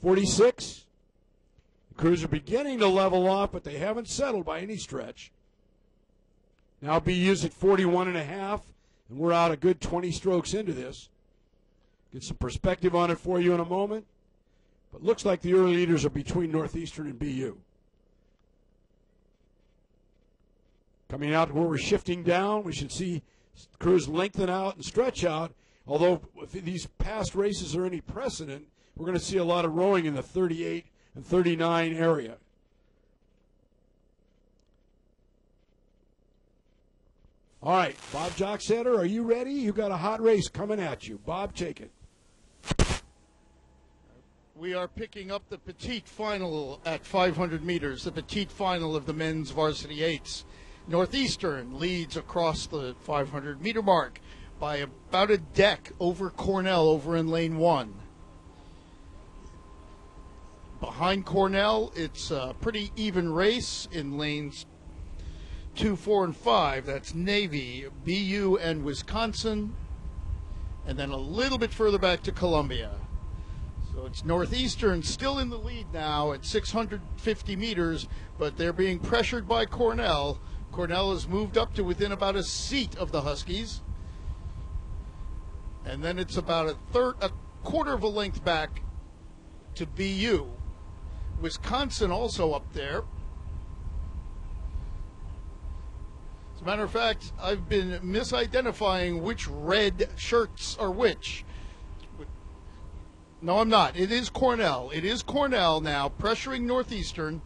46. The Crews are beginning to level off, but they haven't settled by any stretch. Now BU's at 41.5, and we're out a good 20 strokes into this. Get some perspective on it for you in a moment. But looks like the early leaders are between Northeastern and BU. Coming out where we're shifting down, we should see Crews lengthen out and stretch out. Although if these past races are any precedent, we're going to see a lot of rowing in the 38 and 39 area. All right, Bob Jocksetter, are you ready? You got a hot race coming at you. Bob, take it. We are picking up the petite final at 500 meters, the petite final of the men's varsity eights. Northeastern leads across the 500-meter mark by about a deck over Cornell over in lane 1. Behind Cornell, it's a pretty even race in lanes 2, 4, and 5. That's Navy, BU, and Wisconsin. And then a little bit further back to Columbia. So it's Northeastern still in the lead now at 650 meters, but they're being pressured by Cornell. Cornell has moved up to within about a seat of the Huskies. And then it's about a quarter of a length back to BU. Wisconsin also up there. As a matter of fact, I've been misidentifying which red shirts are which. No, I'm not. It is Cornell. It is Cornell now pressuring Northeastern.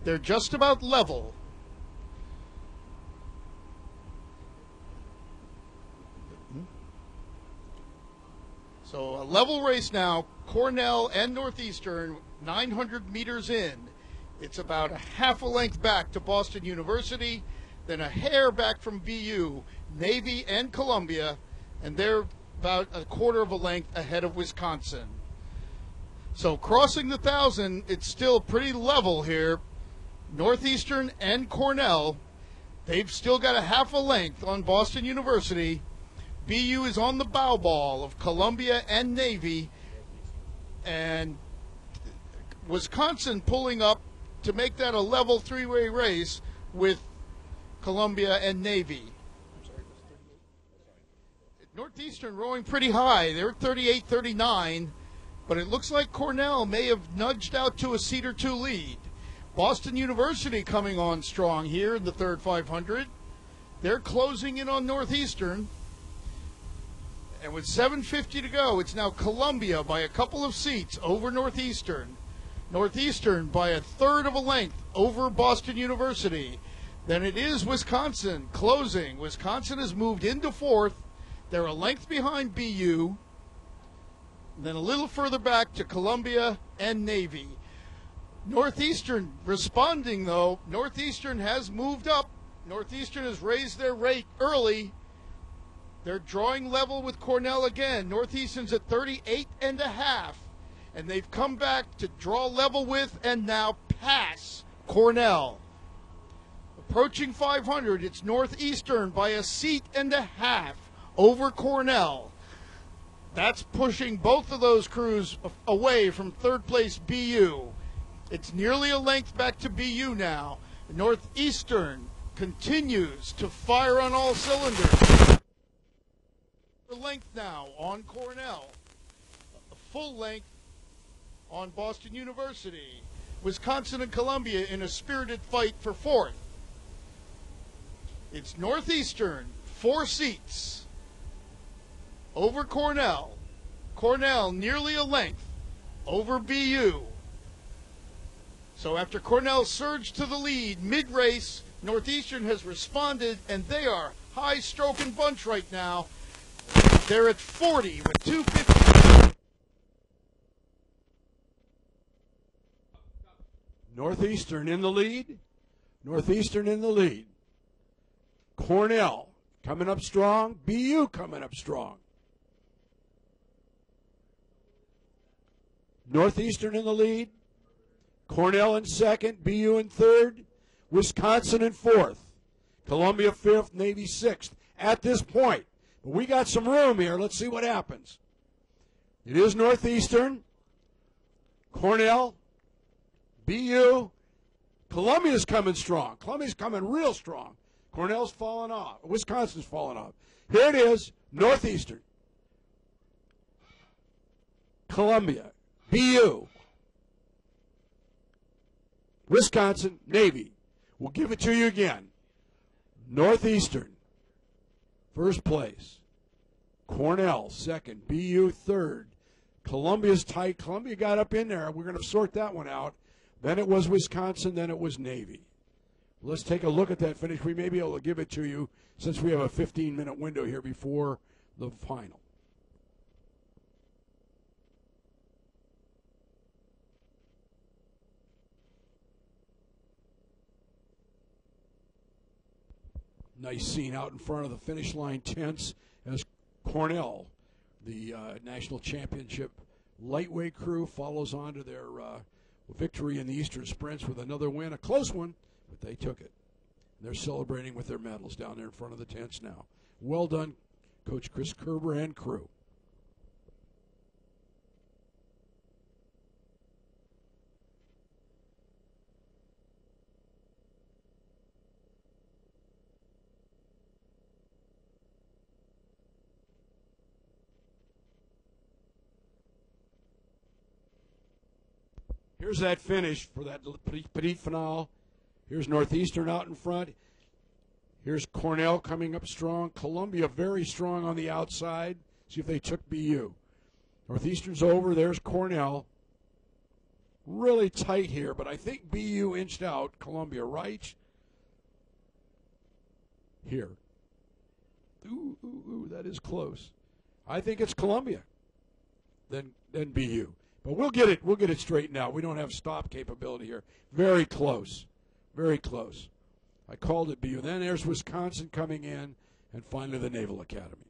They're just about level. So a level race now, Cornell and Northeastern, 900 meters in. It's about a half a length back to Boston University, then a hair back from BU, Navy, and Columbia, and they're about a quarter of a length ahead of Wisconsin. So crossing the 1,000, it's still pretty level here. Northeastern and Cornell, they've still got a half a length on Boston University. BU is on the bow ball of Columbia and Navy, and Wisconsin pulling up to make that a level three-way race with Columbia and Navy. Northeastern rowing pretty high. They're 38-39, but it looks like Cornell may have nudged out to a seat or two lead. Boston University coming on strong here in the third 500. They're closing in on Northeastern. And with 7:50 to go, it's now Columbia by a couple of seats over Northeastern. Northeastern by a third of a length over Boston University. Then it is Wisconsin closing. Wisconsin has moved into fourth. They're a length behind BU. Then a little further back to Columbia and Navy. Northeastern responding, though. Northeastern has moved up. Northeastern has raised their rate early. They're drawing level with Cornell again. Northeastern's at 38.5. And they've come back to draw level with and now pass Cornell. Approaching 500, it's Northeastern by a seat and a half over Cornell. That's pushing both of those crews away from third place BU. It's nearly a length back to BU now. Northeastern continues to fire on all cylinders. Length now on Cornell. A full length on Boston University. Wisconsin and Columbia in a spirited fight for fourth. It's Northeastern, 4 seats over Cornell. Cornell nearly a length over BU. So after Cornell surged to the lead mid-race, Northeastern has responded, and they are high stroke and bunch right now. They're at 40 with 2:50. Northeastern in the lead. Northeastern in the lead. Cornell coming up strong. BU coming up strong. Northeastern in the lead. Cornell in second. BU in third. Wisconsin in fourth. Columbia fifth. Navy sixth. At this point. But we got some room here. Let's see what happens. It is Northeastern. Cornell. BU. Columbia's coming strong. Columbia's coming real strong. Cornell's falling off. Wisconsin's falling off. Here it is. Northeastern. Columbia. BU. Wisconsin. Navy. We'll give it to you again. Northeastern. First place. Cornell, second. BU, third. Columbia's tight. Columbia got up in there. We're going to sort that one out. Then it was Wisconsin. Then it was Navy. Let's take a look at that finish. We may be able to give it to you since we have a 15-minute window here before the final. Nice scene out in front of the finish line tents as Cornell, the National Championship lightweight crew, follows on to their victory in the Eastern Sprints with another win. A close one, but they took it. They're celebrating with their medals down there in front of the tents now. Well done, Coach Chris Kerber and crew. Here's that finish for that petit finale. Here's Northeastern out in front. Here's Cornell coming up strong. Columbia very strong on the outside. See if they took BU. Northeastern's over. There's Cornell. Really tight here, but I think BU inched out Columbia right here. Ooh, that is close. I think it's Columbia. Then BU. But we'll get it straightened out. We don't have stop capability here. Very close. Very close. I called it BU. Then there's Wisconsin coming in, and finally the Naval Academy.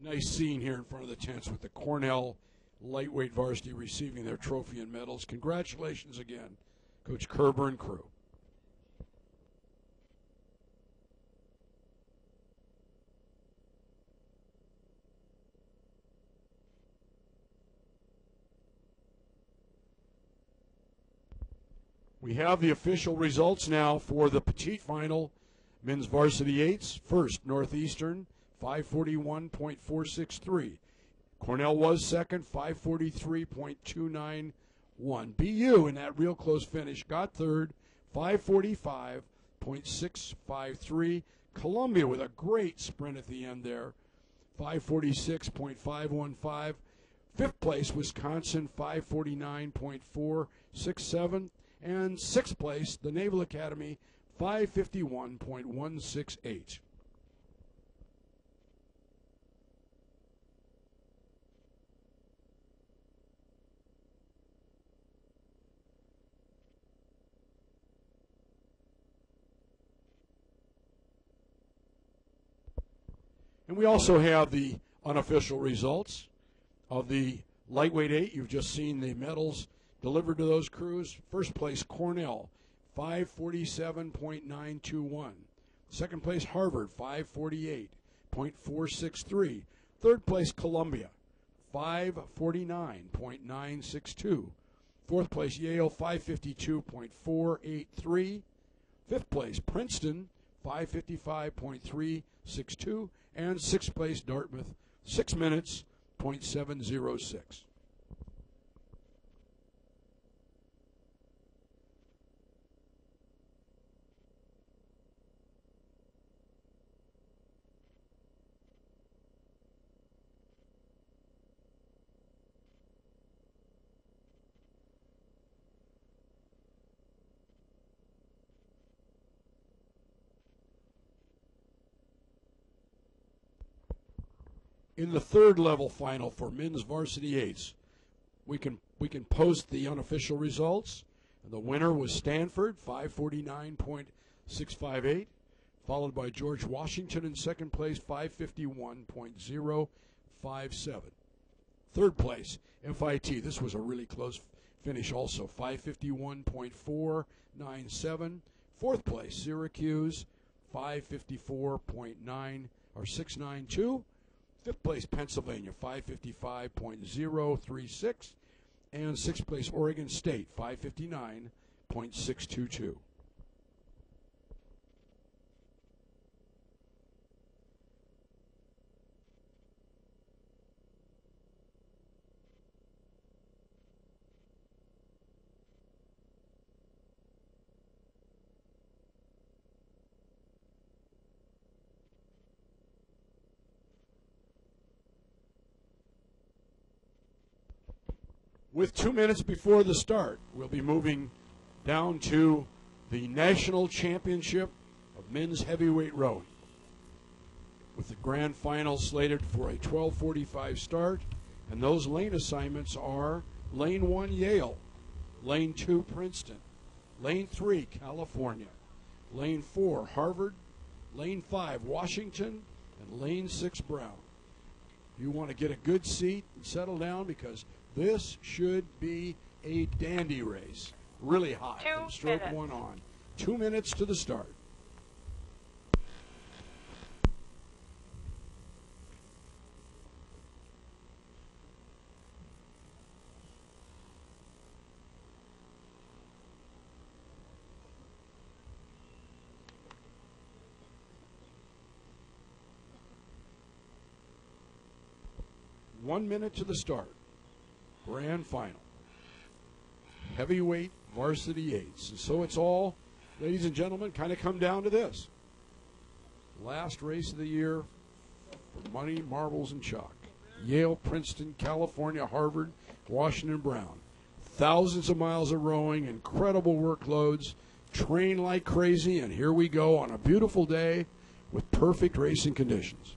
Nice scene here in front of the tents with the Cornell lightweight varsity receiving their trophy and medals. Congratulations again, Coach Kerber and crew. We have the official results now for the petite final. Men's varsity eights. First, Northeastern, 541.463. Cornell was second, 543.291. BU in that real close finish got third, 545.653. Columbia with a great sprint at the end there, 546.515. Fifth place, Wisconsin, 549.467. And sixth place, the Naval Academy, 551.168. And we also have the unofficial results of the lightweight 8. You've just seen the medals delivered to those crews. First place, Cornell, 547.921. Second place, Harvard, 548.463. Third place, Columbia, 549.962. Fourth place, Yale, 552.483. Fifth place, Princeton, 555.362. And sixth place, Dartmouth, 6 minutes, .706. In the third level final for men's varsity 8s, we can post the unofficial results. The winner was Stanford, 549.658, followed by George Washington in second place, 551.057. Third place, FIT. This was a really close finish also, 551.497. Fourth place, Syracuse, 692. Fifth place, Pennsylvania, 555.036. And sixth place, Oregon State, 559.622. With 2 minutes before the start, we'll be moving down to the National Championship of Men's Heavyweight Rowing, with the grand final slated for a 12:45 start. And those lane assignments are Lane 1, Yale, Lane 2, Princeton, Lane 3, California, Lane 4, Harvard, Lane 5, Washington, and Lane 6, Brown. You want to get a good seat and settle down, because this should be a dandy race. Really hot from stroke 1 on. 2 minutes to the start. One minute to the start. Grand final. Heavyweight varsity 8s. And so it's all, ladies and gentlemen, kind of come down to this. Last race of the year for money, marbles, and chalk. Yale, Princeton, California, Harvard, Washington, Brown. Thousands of miles of rowing, incredible workloads, train like crazy, and here we go on a beautiful day with perfect racing conditions.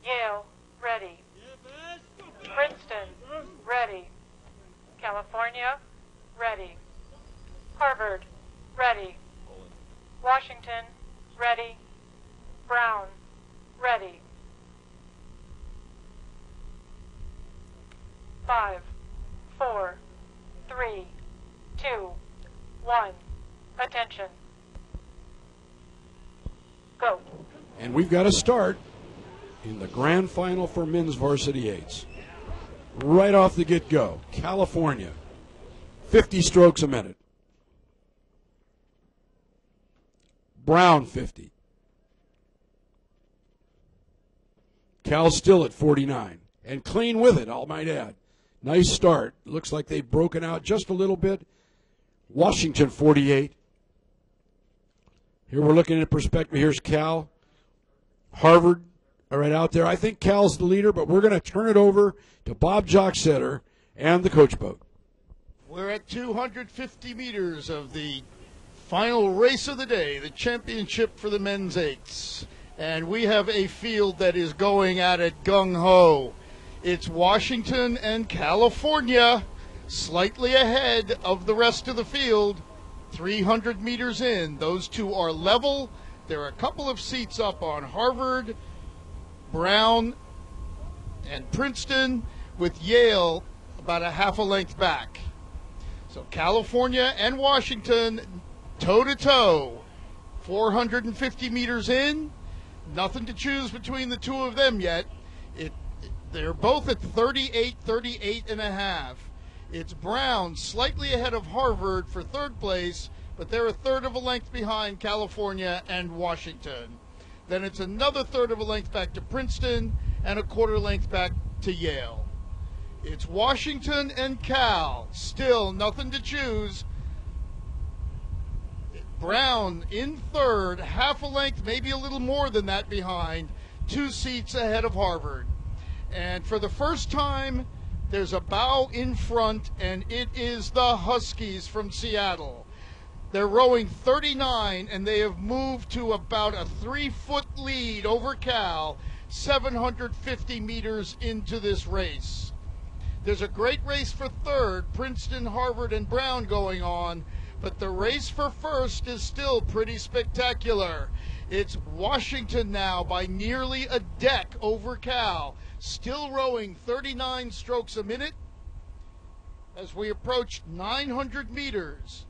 Yale, ready. Princeton, ready. California, ready. Harvard, ready. Washington, ready. Brown, ready. 5, 4, 3, 2, 1. Attention. Go. And we've got to start in the grand final for men's varsity 8s. Right off the get-go, California, 50 strokes a minute. Brown 50. Cal still at 49. And clean with it, I might add. Nice start. Looks like they've broken out just a little bit. Washington 48. Here we're looking at perspective. Here's Cal. Harvard are right out there. I think Cal's the leader, but we're going to turn it over to Bob Jocksetter and the coach boat. We're at 250 meters of the final race of the day, the championship for the men's eights. And we have a field that is going at it gung-ho. It's Washington and California slightly ahead of the rest of the field. 300 meters in, those two are level. There are a couple of seats up on Harvard, Brown, and Princeton, with Yale about a half a length back. So California and Washington toe-to-toe, 450 meters in. Nothing to choose between the two of them yet. They're both at 38 and a half. It's Brown slightly ahead of Harvard for third place, but they're a third of a length behind California and Washington. Then it's another third of a length back to Princeton and a quarter length back to Yale. It's Washington and Cal, still nothing to choose. Brown in third, half a length, maybe a little more than that behind, 2 seats ahead of Harvard. And for the first time, there's a bow in front, and it is the Huskies from Seattle. They're rowing 39, and they have moved to about a 3-foot lead over Cal, 750 meters into this race. There's a great race for third, Princeton, Harvard, and Brown going on, but the race for first is still pretty spectacular. It's Washington now by nearly a deck over Cal, still rowing 39 strokes a minute as we approach 900 meters.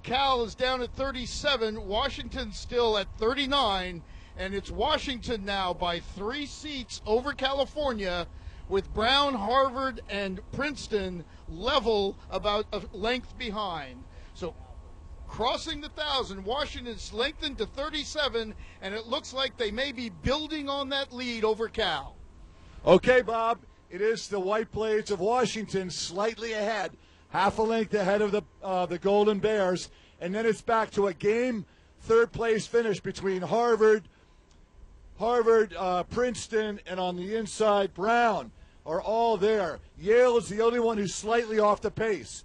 Cal is down at 37, Washington still at 39, and it's Washington now by 3 seats over California, with Brown, Harvard, and Princeton level about a length behind. So crossing the 1,000, Washington's lengthened to 37, and it looks like they may be building on that lead over Cal. Okay, Bob, it is the White Blades of Washington slightly ahead, half a length ahead of the Golden Bears, and then it's back to a game third-place finish between Harvard, Princeton, and on the inside, Brown are all there. Yale is the only one who's slightly off the pace.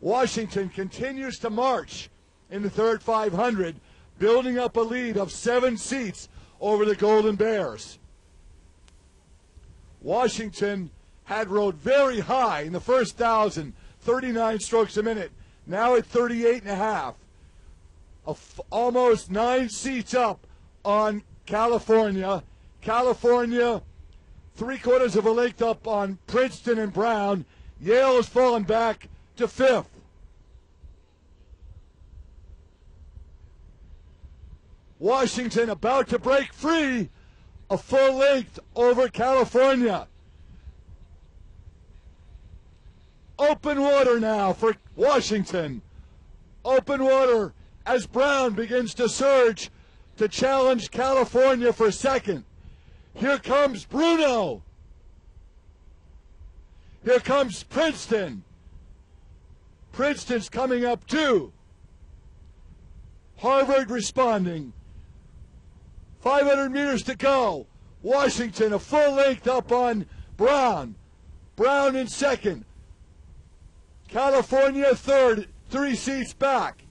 Washington continues to march in the third 500, building up a lead of 7 seats over the Golden Bears. Washington had rowed very high in the first 1,000, 39 strokes a minute, now at 38 and a half. Almost 9 seats up on California. California, 3/4 of a length up on Princeton and Brown. Yale has fallen back to 5th. Washington about to break free, a full length over California. Open water now for Washington. Open water as Brown begins to surge to challenge California for second. Here comes Bruno. Here comes Princeton. Princeton's coming up too. Harvard responding. 500 meters to go. Washington a full length up on Brown. Brown in second. California third, 3 seats back.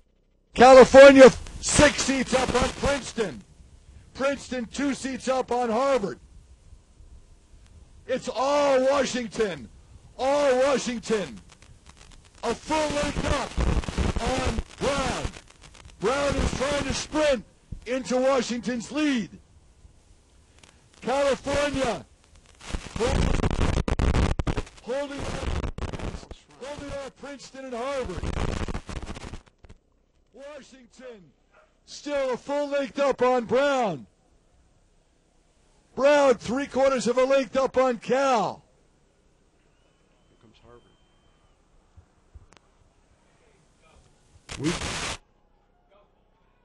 California 6 seats up on Princeton. Princeton 2 seats up on Harvard. It's all Washington. All Washington. A full length up on Brown. Brown is trying to sprint into Washington's lead. California holding on Princeton and Harvard. Washington still a full length up on Brown. Brown 3/4 of a length up on Cal. Here comes Harvard.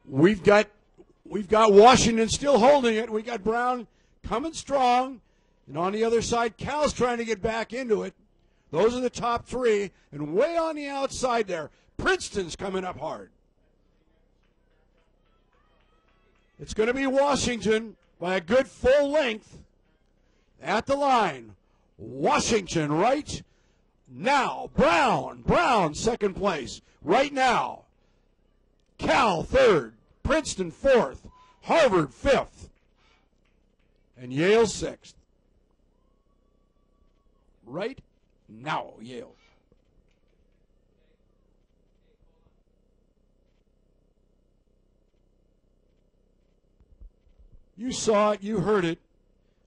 We've got We've got Washington still holding it. We got Brown coming strong. And on the other side, Cal's trying to get back into it. Those are the top three. And way on the outside there, Princeton's coming up hard. It's going to be Washington by a good full length at the line. Washington right now. Brown second place right now. Cal third. Princeton fourth. Harvard fifth. And Yale sixth. Right now, Yale. You saw it, you heard it.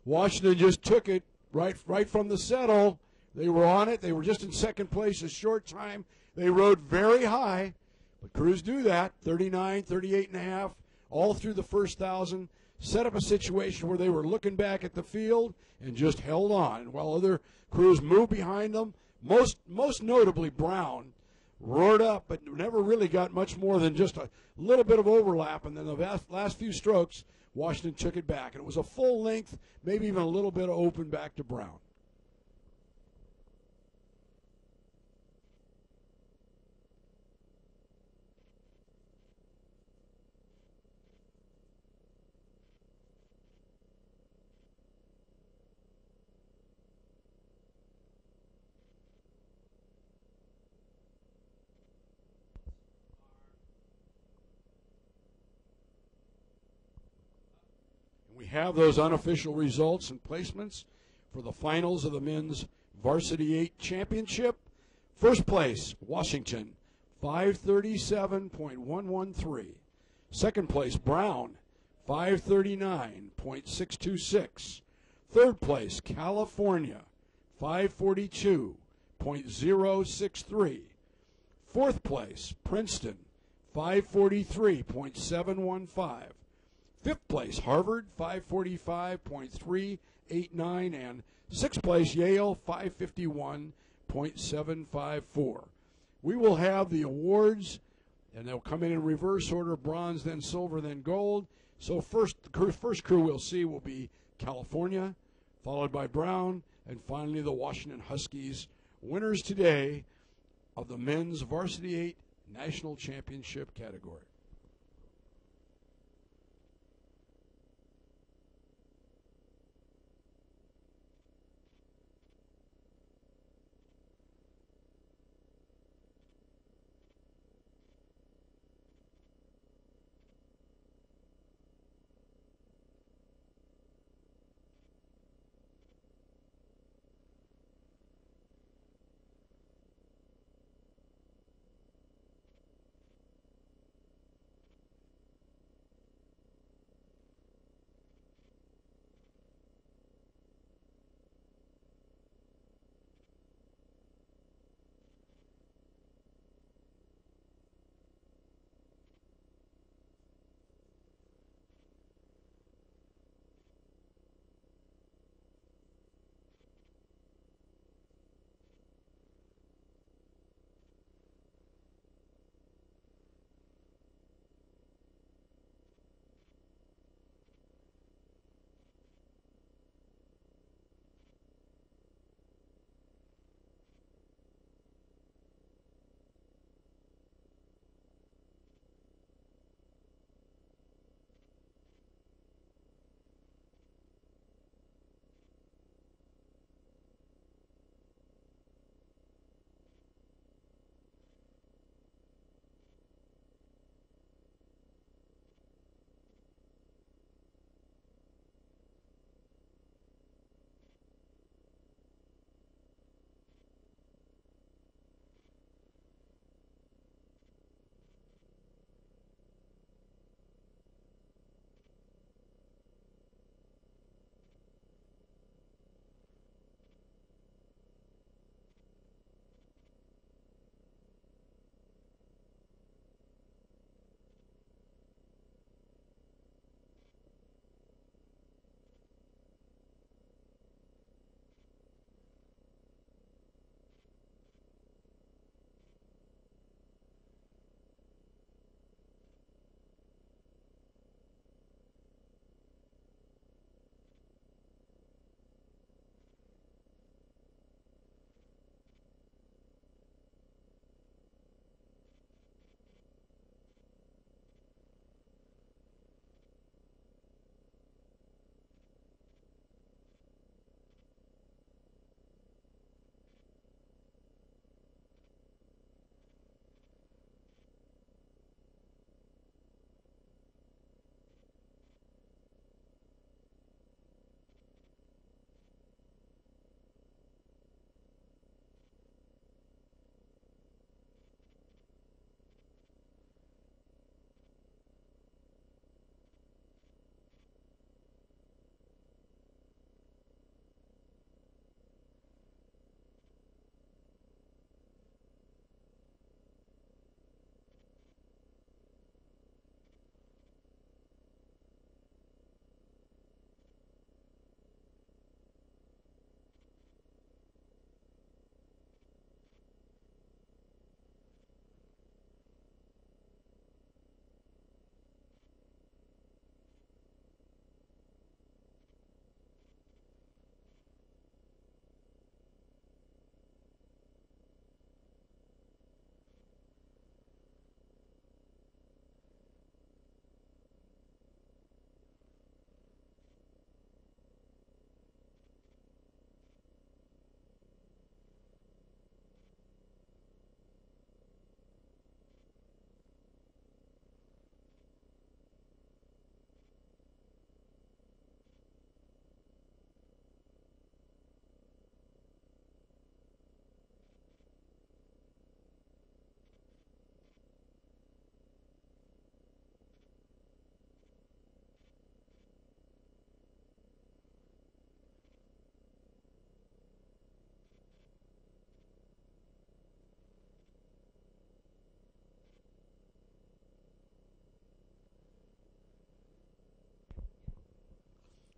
Washington just took it right from the settle. They were on it. They were just in second place a short time. They rode very high, but crews do that, 39, 38 and a half, all through the first 1,000, set up a situation where they were looking back at the field and just held on. And while other crews moved behind them, most notably Brown, roared up, but never really got much more than just a little bit of overlap. And then the last few strokes, Washington took it back. And it was a full length, maybe even a little bit of open back to Brown. We have those unofficial results and placements for the finals of the men's Varsity 8 Championship. First place, Washington, 537.113. Second place, Brown, 539.626. Third place, California, 542.063. Fourth place, Princeton, 543.715. Fifth place, Harvard, 545.389. And sixth place, Yale, 551.754. We will have the awards, and they'll come in reverse order, bronze, then silver, then gold. So the first crew we'll see will be California, followed by Brown, and finally the Washington Huskies, winners today of the men's Varsity 8 National Championship category.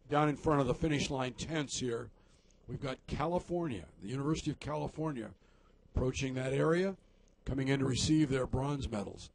down in front of the finish line tents here, we've got California, the University of California, approaching that area, coming in to receive their bronze medals.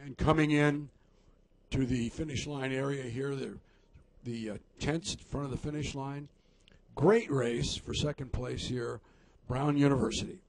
And coming in to the finish line area here, the tents in front of the finish line. Great race for second place here, Brown University.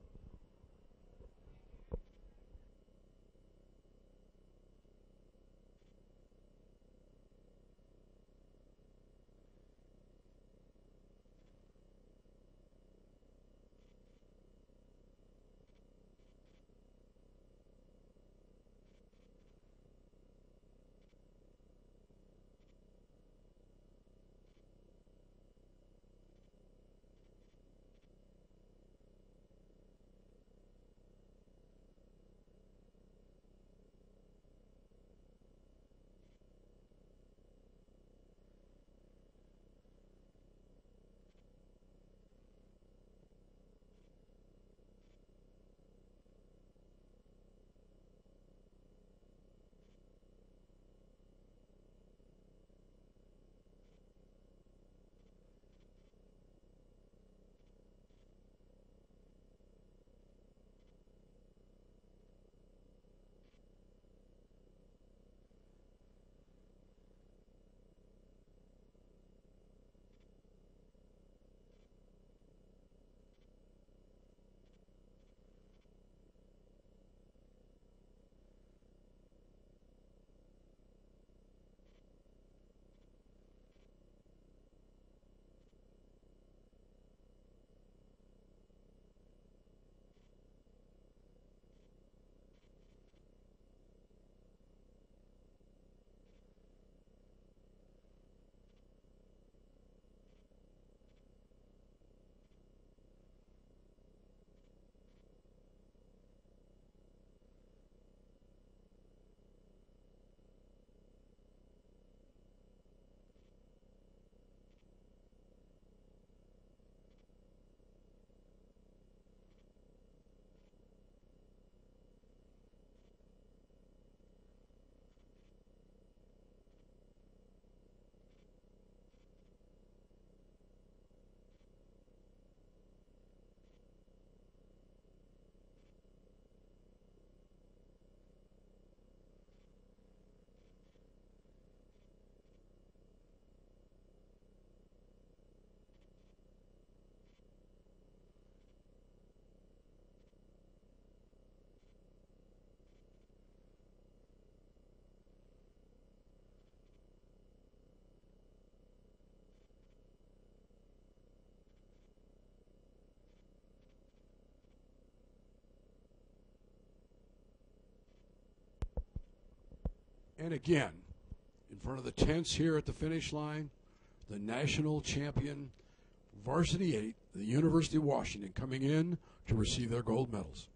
And again, in front of the tents here at the finish line, the national champion varsity 8, the University of Washington, coming in to receive their gold medals.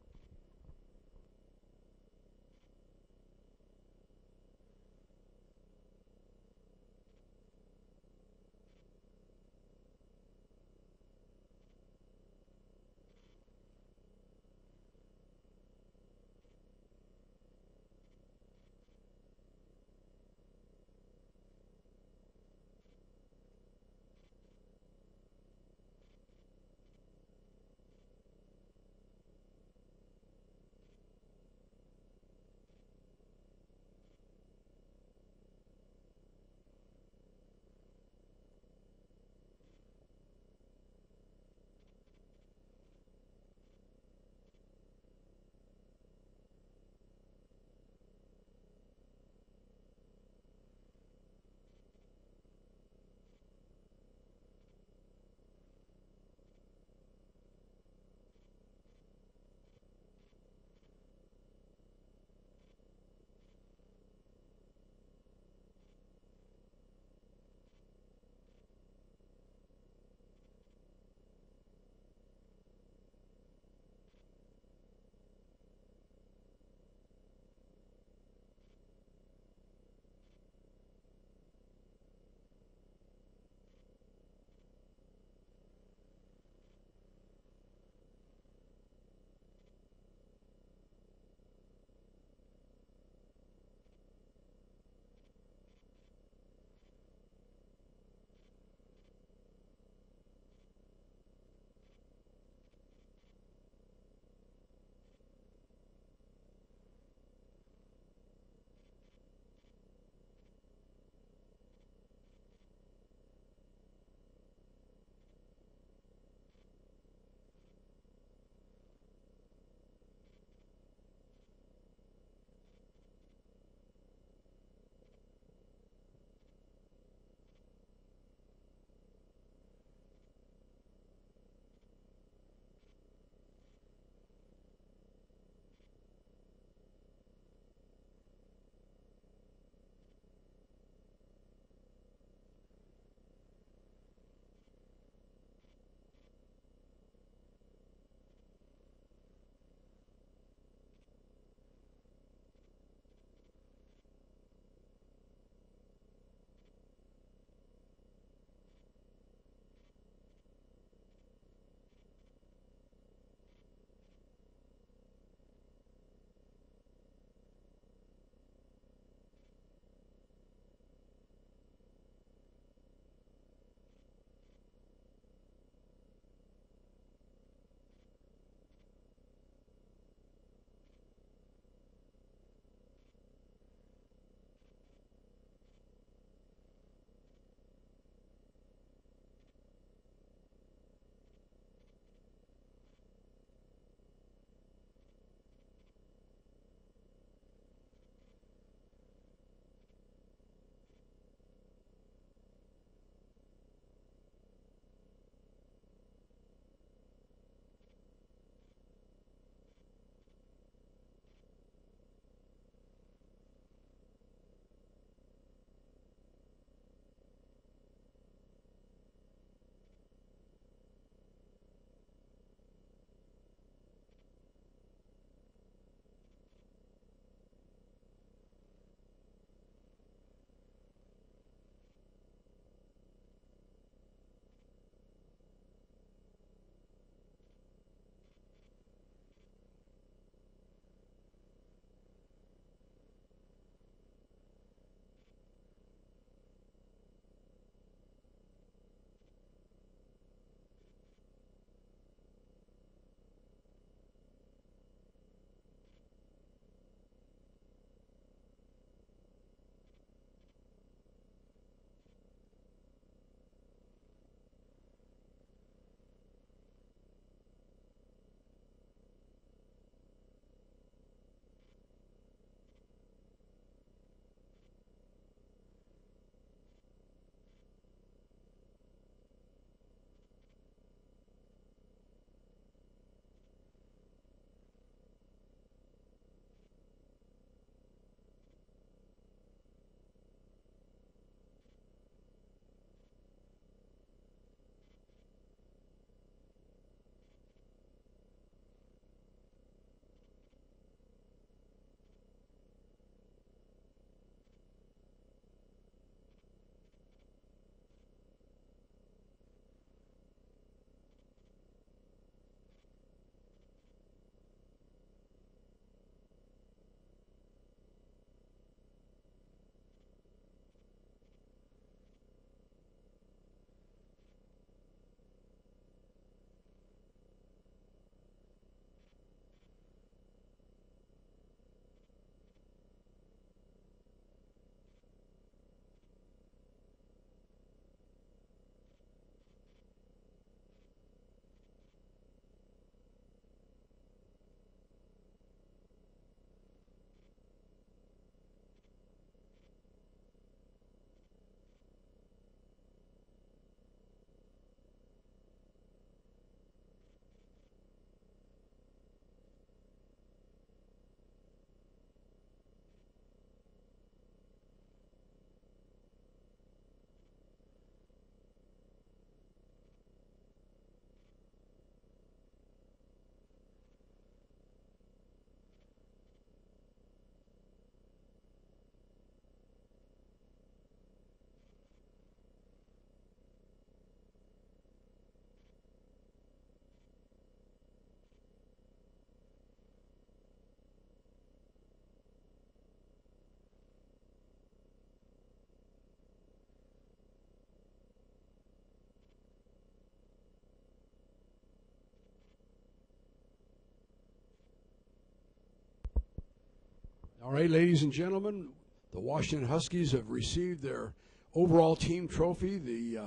All right, ladies and gentlemen, the Washington Huskies have received their overall team trophy, the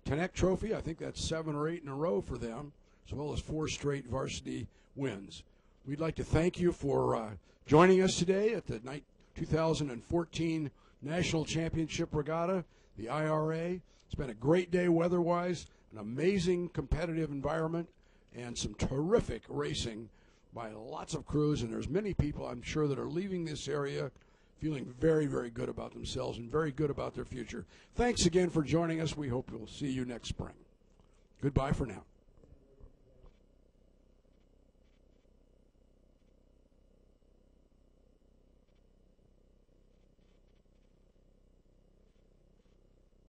Tenek Trophy. I think that's 7 or 8 in a row for them, as well as 4 straight varsity wins. We'd like to thank you for joining us today at the 2014 National Championship Regatta, the IRA. It's been a great day weather-wise, an amazing competitive environment, and some terrific racing by lots of crews. And there's many people, I'm sure, that are leaving this area feeling very, very good about themselves and very good about their future. Thanks again for joining us. We hope we'll see you next spring. Goodbye for now.